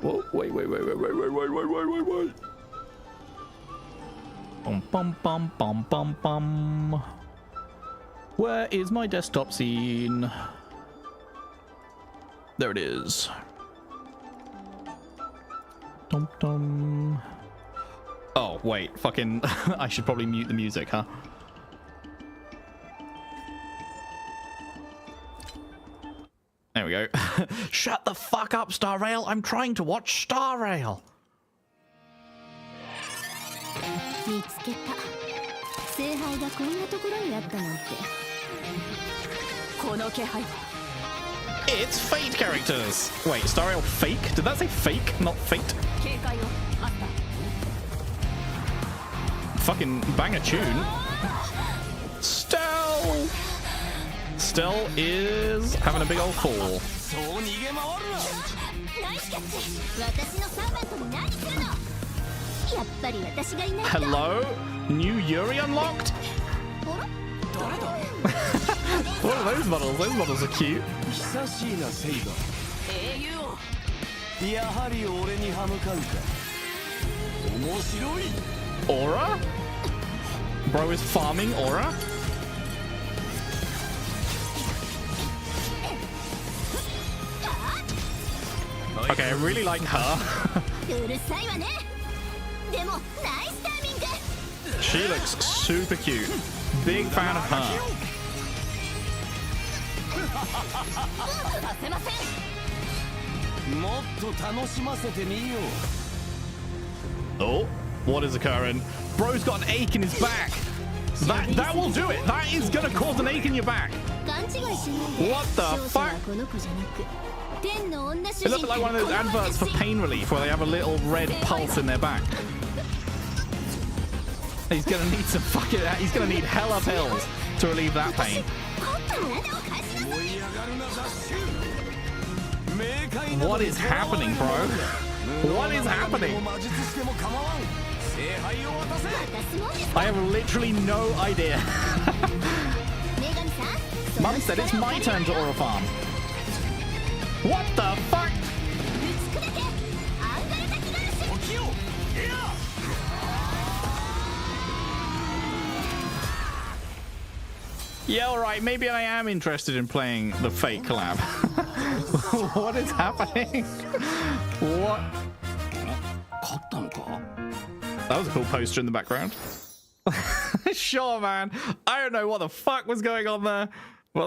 Whoa! Wait! Bum bum bum bum bum bum. Where is my desktop scene? There it is. Dum dum. Oh wait, fucking! I should probably mute the music, huh? There we go. Shut the fuck up, Star Rail! I'm trying to watch Star Rail. It's Fate characters. Wait, Star Rail fake? Did that say fake, not Fate? Fucking bang a tune. Stell! Stell is having a big old fall. Hello? New Yuri unlocked? What are those models? Those models are cute. Aura? Bro is farming Aura? Okay, I really like her. She looks super cute. Big fan of her. Oh, what is occurring? Bro's got an ache in his back. That will do it. That is gonna cause an ache in your back. What the fuck? It looks like one of those adverts for pain relief where they have a little red pulse in their back. He's gonna need some fucking. He's gonna need hella pills to relieve that pain. What is happening, bro? What is happening? I have literally no idea. Mum said it's my turn to Aura farm. What the fuck? Yeah, alright, maybe I am interested in playing the Fate collab. What is happening? What? That was a cool poster in the background. Sure, man. I don't know what the fuck was going on there. Well,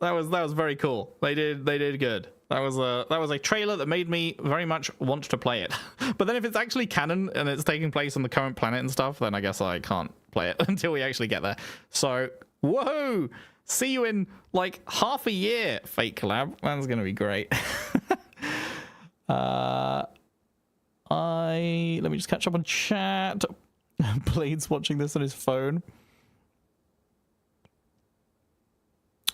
that was very cool. They did good. That was a trailer that made me very much want to play it. But then if it's actually canon and it's taking place on the current planet and stuff, then I guess I can't play it until we actually get there. So, whoa! See you in like half a year, Fate collab. That's gonna be great. Let me just catch up on chat. Blade's watching this on his phone.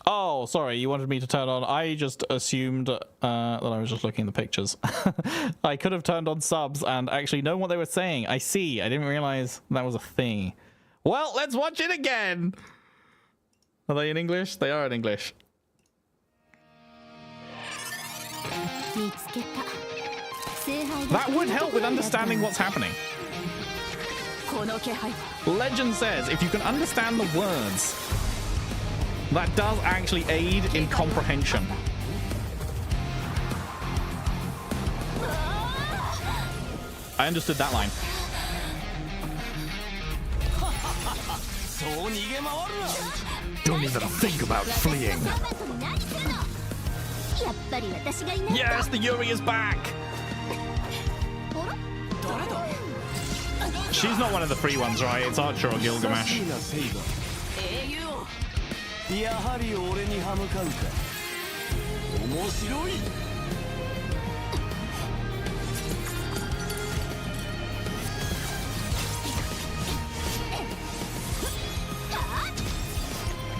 Oh, sorry, you wanted me to turn on. I just assumed that I was just looking at the pictures. I could have turned on subs and actually know what they were saying. I see. I didn't realize that was a thing. Well, let's watch it again. Are they in English? They are in English. That would help with understanding what's happening. Legend says if you can understand the words, that does actually aid in comprehension. I understood that line. Don't even think about fleeing. Yes, the Yuri is back! She's not one of the free ones, right? It's Archer or Gilgamesh. やはり俺に歯向かうか。面白い。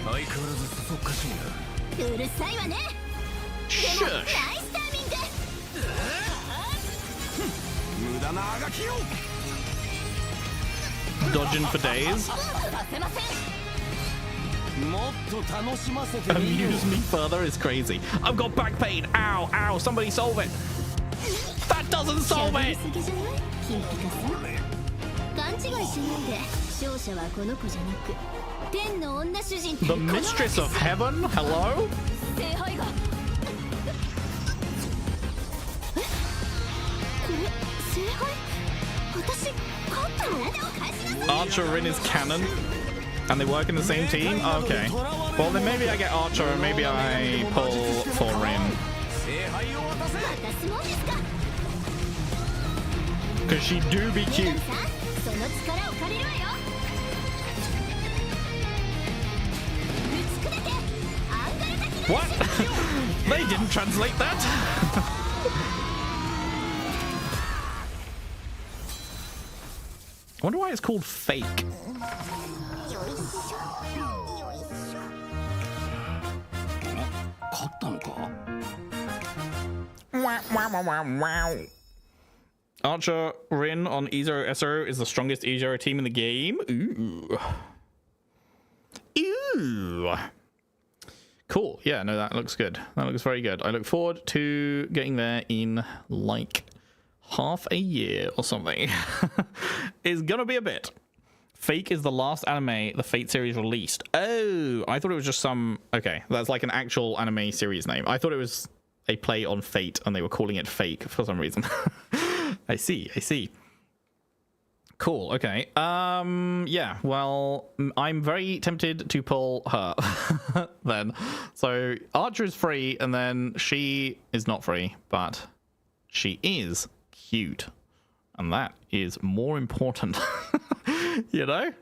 相変わらずそそっかしいな。うるさいわね。でもナイスタイミング。無駄なあがきよ。Dodging for days. Amuse me further is crazy. I've got back pain. Ow, ow, somebody solve it. That doesn't solve it. The Mistress of Heaven? Hello? Archer Rin is canon. And they work in the same team? Okay. Well, then maybe I get Archer and maybe I pull for Rin. Because she do be cute. What? They didn't translate that? I wonder why it's called fake. Archer Rin on E0 SO is the strongest E0 team in the game. Ooh. Ooh. Cool. Yeah, no, that looks good. That looks very good. I look forward to getting there in like half a year or something. It's gonna be a bit. Fake is the last anime the Fate series released. Oh, I thought it was just some... Okay, that's like an actual anime series name. I thought it was a play on Fate and they were calling it Fake for some reason. I see. Cool, okay. Yeah, well, I'm very tempted to pull her then. So Archer is free and then she is not free, but she is cute. And that is more important. You know?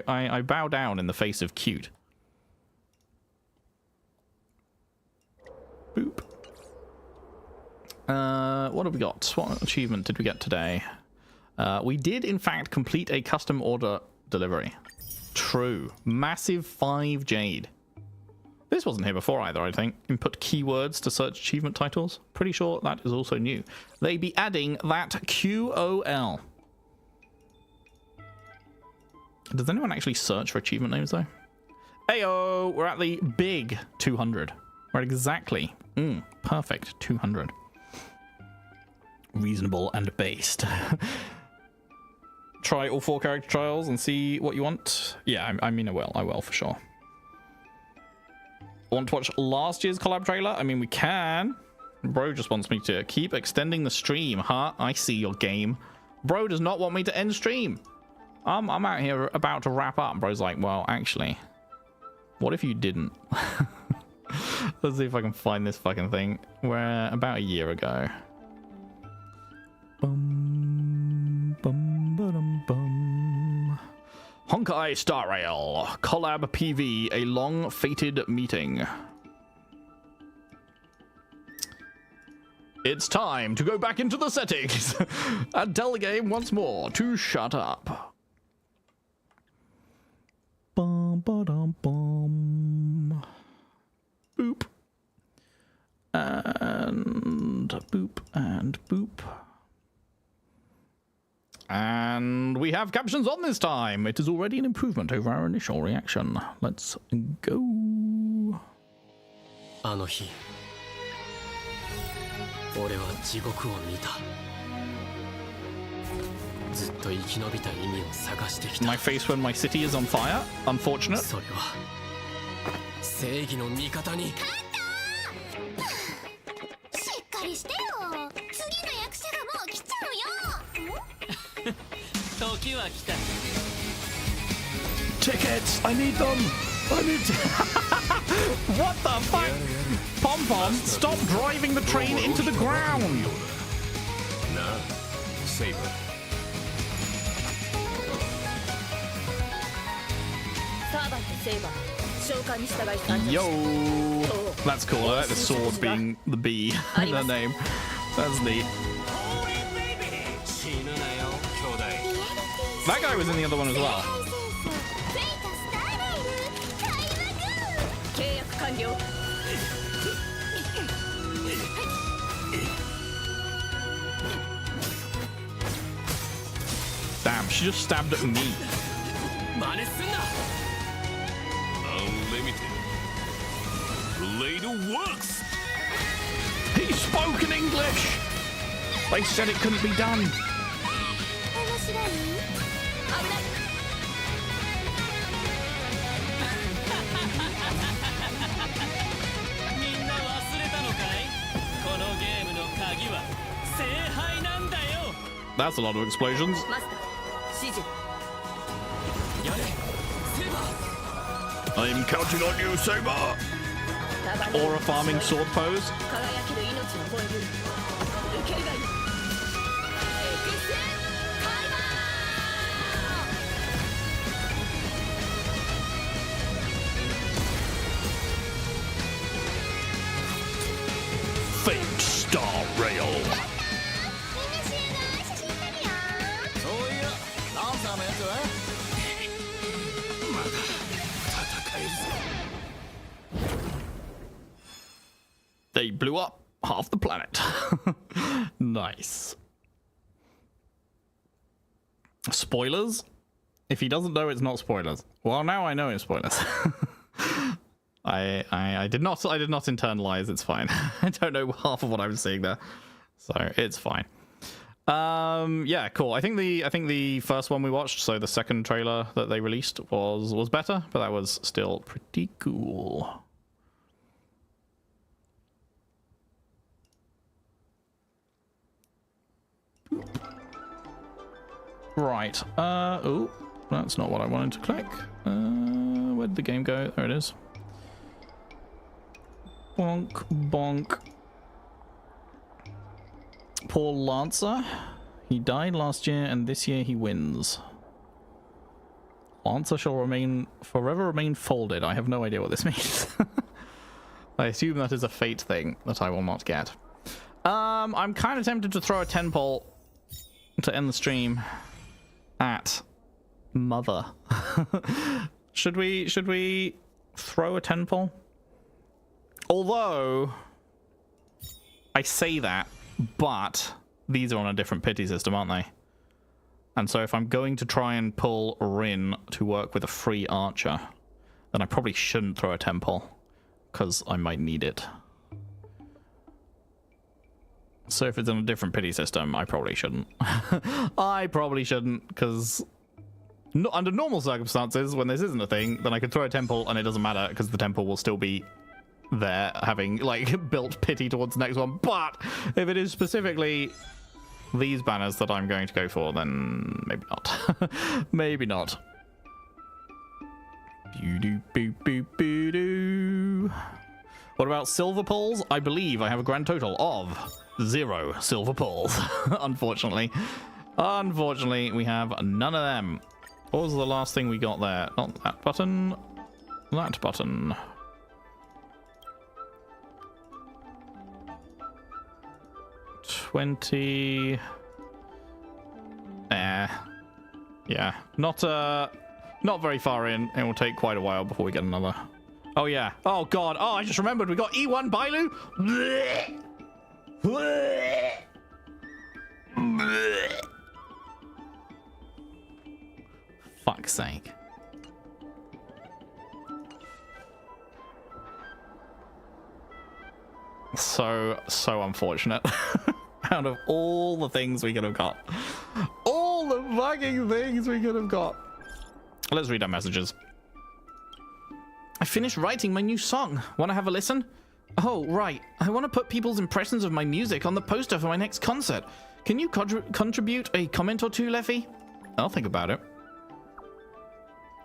I bow down in the face of cute. Boop. What have we got? What achievement did we get today? We did, in fact, complete a custom order delivery. True. Massive 5 jade. This wasn't here before either, I think. Input keywords to search achievement titles. Pretty sure that is also new. They be adding that QOL. Does anyone actually search for achievement names, though? Ayo! We're at the big 200. We're at exactly. Perfect. 200. Reasonable and based. Try all 4 character trials and see what you want. Yeah, I mean, I will for sure. Want to watch last year's collab trailer? I mean, we can. Bro just wants me to keep extending the stream, huh? I see your game. Bro does not want me to end stream. I'm out here about to wrap up. Bro's like, well, actually, what if you didn't? Let's see if I can find this fucking thing. We're about a year ago. Bum, bum, ba-dum, bum. Honkai Star Rail collab PV, a long-fated meeting. It's time to go back into the settings and tell the game once more to shut up. Bum, ba-dum, bum. Boop. And boop and boop. And we have captions on this time. It is already an improvement over our initial reaction. Let's go. あの日、俺は地獄を見た。ずっと生き延びた意味を探してきた。 My face when my city is on fire. Unfortunate. それは正義の味方に。しっかりしてよ。次の役者がもう来ちゃうよ。時は来た。 Tickets! I need them! I need to... What the fuck? Pom-Pom, stop driving the train into the ground! Nah, Saber. Yo! That's cool. I like the sword being the B in the name. That's neat. That guy was in the other one as well. Damn, she just stabbed at me. Unlimited. Blade works. He spoke in English. They said it couldn't be done. That's a lot of explosions. I'm counting on you, Saber! Aura farming sword pose. Fate Star Rail. They blew up half the planet. Nice. Spoilers? If he doesn't know, it's not spoilers. Well, now I know it's spoilers. I did not internalize. It's fine. I don't know half of what I was seeing there, so it's fine. Yeah, cool. I think the first one we watched, so the second trailer that they released was better, but that was still pretty cool. Right. Oh, that's not what I wanted to click. Where did the game go? There it is. Bonk, bonk. Poor Lancer. He died last year, and this year he wins. Lancer shall forever remain folded. I have no idea what this means. I assume that is a fate thing that I will not get. I'm kind of tempted to throw a 10 pole to end the stream at Mother. Should we throw a 10 pole? Although I say that, but these are on a different pity system, aren't they? And so if I'm going to try and pull Rin to work with a free archer, then I probably shouldn't throw a 10 pole, because I might need it. So if it's in a different pity system, I probably shouldn't. I probably shouldn't, because under normal circumstances, when this isn't a thing, then I could throw a temple and it doesn't matter, because the temple will still be there, having like built pity towards the next one. But if it is specifically these banners that I'm going to go for, then maybe not. Maybe not. What about silver poles? I believe I have a grand total of 0 silver poles. Unfortunately. Unfortunately, we have none of them. What was the last thing we got there? Not that button. That button. $20. Yeah. Not very far in. It will take quite a while before we get another. Oh yeah. Oh god. Oh, I just remembered we got E1 Bailu. Blech. Blech. Blech. Fuck's sake. So unfortunate. Out of all the things we could have got. All the fucking things we could have got. Let's read our messages. I finished writing my new song. Want to have a listen? Oh, right. I want to put people's impressions of my music on the poster for my next concert. Can you contribute a comment or two, Leffy? I'll think about it.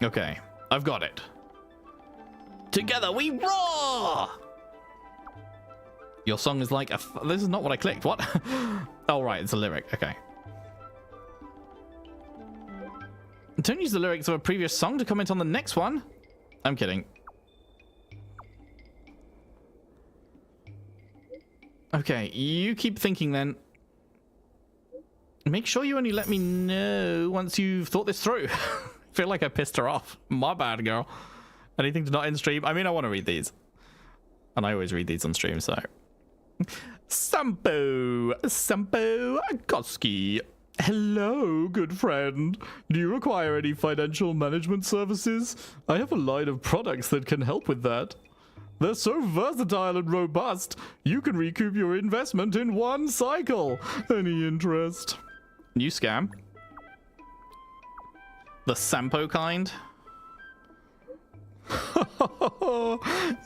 Okay, I've got it. Together we roar! Your song is like a... This is not what I clicked. What? Oh, right. It's a lyric. Okay. Don't use the lyrics of a previous song to comment on the next one. I'm kidding. Okay. You keep thinking then. Make sure you only let me know once you've thought this through. I feel like I pissed her off. My bad, girl. Anything to not in stream? I mean, I want to read these. And I always read these on stream, so... Sampo Koski. Hello, good friend. Do you require any financial management services? I have a line of products that can help with that. They're so versatile and robust, you can recoup your investment in one cycle. Any interest? New scam. The Sampo kind.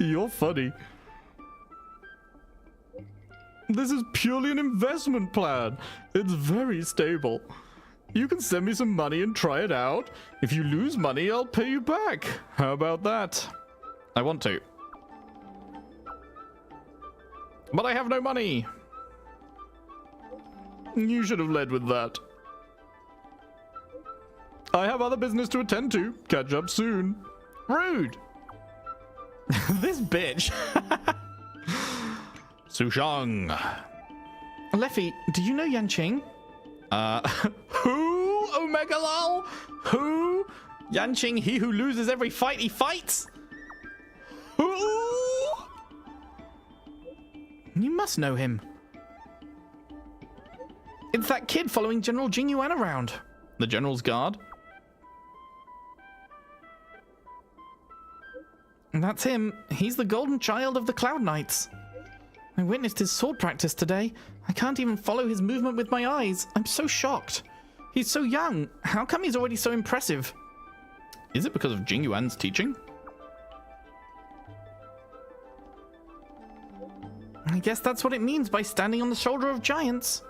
You're funny. This is purely an investment plan. It's very stable. You can send me some money and try it out. If you lose money, I'll pay you back. How about that? I want to. But I have no money. You should have led with that. I have other business to attend to. Catch up soon. Rude. This bitch. Sushang. Leffy, do you know Yanqing? Who? Omega Lol? Who? Yanqing, he who loses every fight he fights? Who? You must know him. It's that kid following General Jing Yuan around. The General's guard. That's him. He's the golden child of the Cloud Knights. I witnessed his sword practice today. I can't even follow his movement with my eyes. I'm so shocked. He's so young. How come he's already so impressive? Is it because of Jing Yuan's teaching? I guess that's what it means by standing on the shoulder of giants.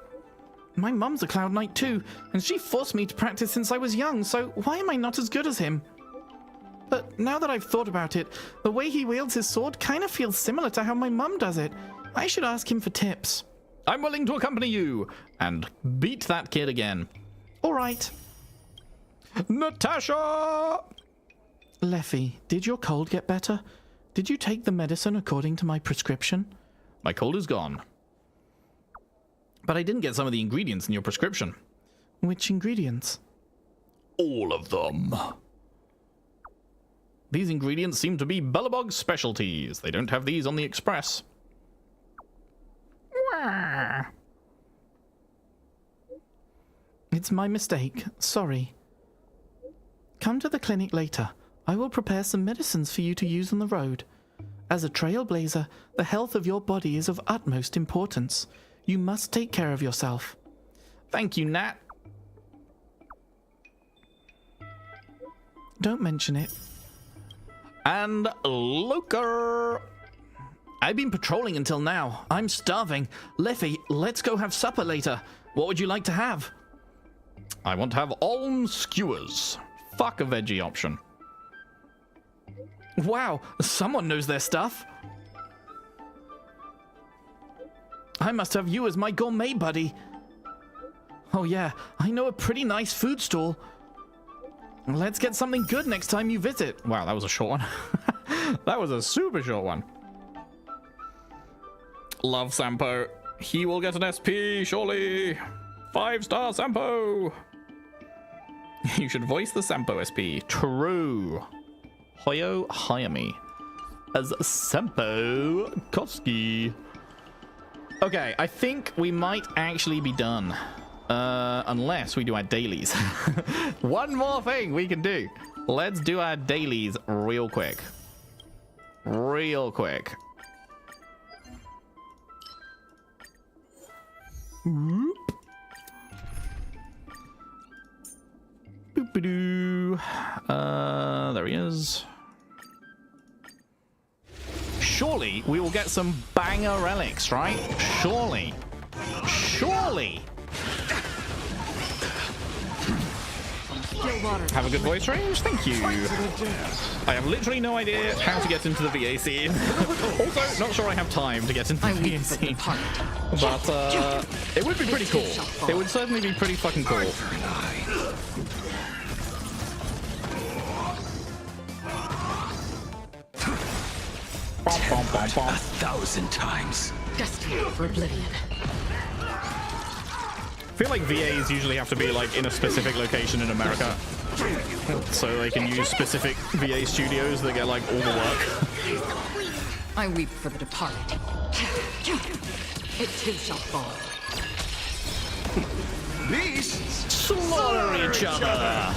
My mum's a Cloud Knight too, and she forced me to practice since I was young, so why am I not as good as him? But now that I've thought about it, the way he wields his sword kind of feels similar to how my mum does it. I should ask him for tips. I'm willing to accompany you and beat that kid again. All right. Natasha! Leffy, did your cold get better? Did you take the medicine according to my prescription? My cold is gone. But I didn't get some of the ingredients in your prescription. Which ingredients? All of them. These ingredients seem to be Bellabog's specialties. They don't have these on the Express. It's my mistake. Sorry. Come to the clinic later. I will prepare some medicines for you to use on the road. As a trailblazer, the health of your body is of utmost importance. You must take care of yourself. Thank you, Nat. Don't mention it. And Loker. I've been patrolling until now. I'm starving. Leffy, let's go have supper later. What would you like to have? I want to have Aurum skewers. Fuck a veggie option. Wow, someone knows their stuff. I must have you as my gourmet buddy. Oh yeah, I know a pretty nice food stall. Let's get something good next time you visit. Wow, that was a short one. That was a super short one. Love Sampo. He will get an SP, surely. 5-star Sampo. You should voice the Sampo SP. True. Hoyo hire me as Sampo Koski. Okay, I think we might actually be done. Unless we do our dailies. One more thing we can do. Let's do our dailies real quick. Real quick. Whoop. Boop-a-doo. There he is. Surely we will get some banger relics, right? Surely. Surely. Still Have a good voice range? Thank you. I have literally no idea how to get into the VA scene. Also, not sure I have time to get into the VA scene. But it would be pretty cool. It would certainly be pretty fucking cool. Tempered 1,000 times. Destined for oblivion. I feel like VAs usually have to be like in a specific location in America, so they can use specific VA studios that get like all the work. I weep for the departed. It too shall fall. Beasts slaughter each other.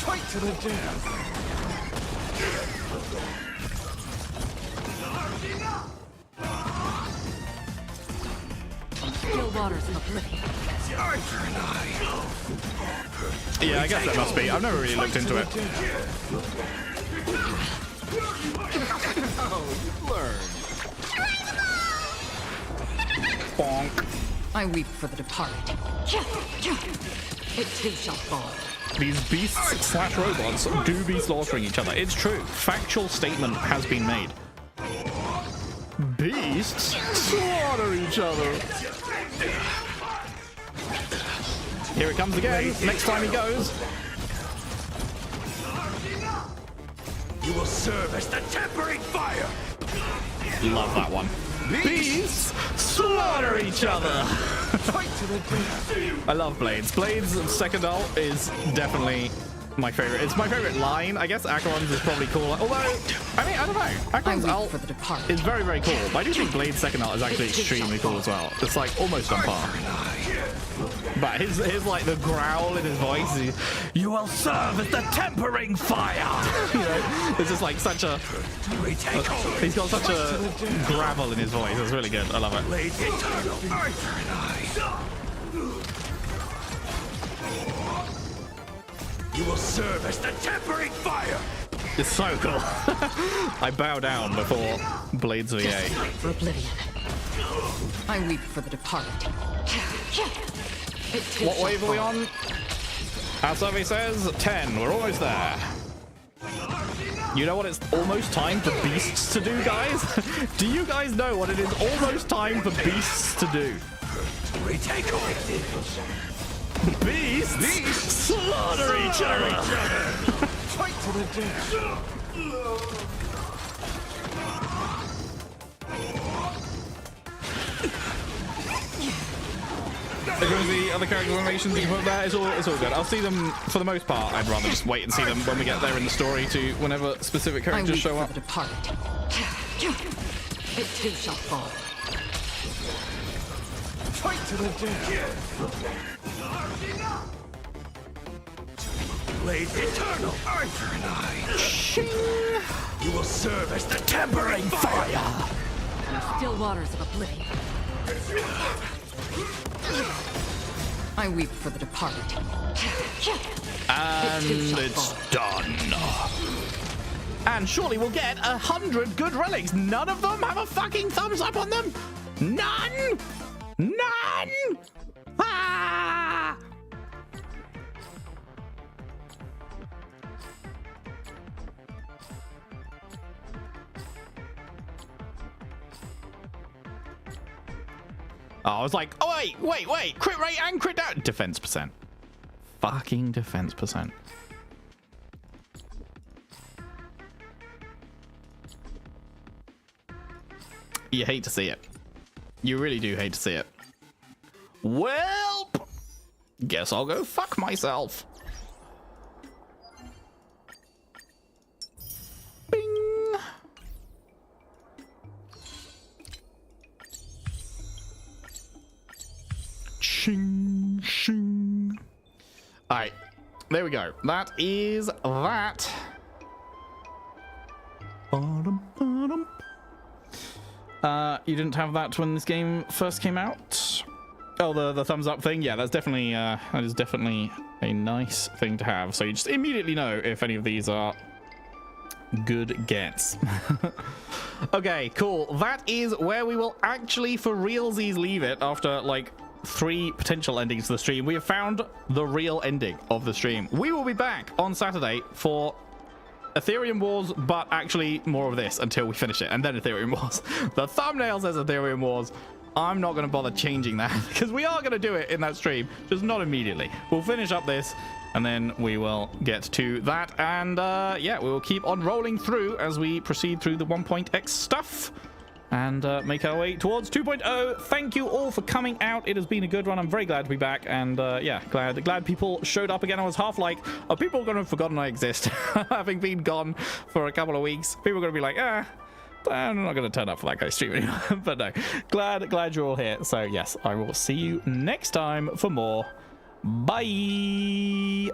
Fight to the death. Still waters of oblivion. Yeah, I guess that must be. I've never really looked into it. Bonk. I weep for the departed. It too shall fall. These beasts slash robots do be slaughtering each other. It's true. Factual statement has been made. Beasts slaughter each other. Here it comes again. Next time he goes. You will serve as the tempering fire. Love that one. Beasts slaughter each other. I love Blades. Blades' second ult is definitely my favorite. It's my favorite line. I guess Acheron's is probably cool. Although, I mean, I don't know. Acheron's ult is very, very cool. But I do think Blade's second ult is actually extremely cool as well. It's like almost on par. But his like the growl in his voice, you will serve as the tempering fire. You know, it's just like such a. He's got such a gravel in his voice. It's really good. I love it. You will serve as the tempering fire. It's so cool. I bow down before Blades VA. For oblivion. I weep for the departed. What wave are we on? Our survey says 10. We're almost there. You know what it's almost time for beasts to do, guys? Do you guys know what it is almost time for beasts to do? Retake all. Beasts slaughter each other. Fight to the death. The other characters' animations you can put there, it's all good. I'll see them for the most part. I'd rather just wait and see them when we get there in the story to whenever specific characters show up. It too shall fall. Fight to the death. Blade eternal. Eye for an eye. Shing. You will serve as the tempering fire. Still waters of oblivion. I weep for the departed. And it's done. And surely we'll get 100 good relics. None of them have a fucking thumbs up on them. None. None. Ah! Oh, I was like, oh, wait. Crit rate and crit down. Defense percent. Fucking defense percent. You hate to see it. You really do hate to see it. Well, guess I'll go fuck myself. Bing. Shing, shing. All right, there we go. That is that. You didn't have that when this game first came out? Oh, the thumbs up thing? Yeah, that's definitely that is definitely a nice thing to have. So you just immediately know if any of these are good gets. Okay, cool. That is where we will actually for realsies leave it after like 3 potential endings to the stream. We have found the real ending of the stream. We will be back on Saturday for Ethereum Wars, but actually more of this until we finish it, and then Ethereum Wars. The thumbnail says Ethereum Wars. I'm not going to bother changing that because we are going to do it in that stream, just not immediately. We'll finish up this and then we will get to that, and yeah, we will keep on rolling through as we proceed through the 1.x stuff and make our way towards 2.0. Thank you all for coming out. It has been a good one. I'm very glad to be back, and yeah, glad people showed up again. I was half like, are people going to have forgotten I exist? Having been gone for a couple of weeks, people are going to be like, I'm not going to turn up for that guy's stream anymore. But no, glad you're all here. So yes, I will see you next time for more. Bye.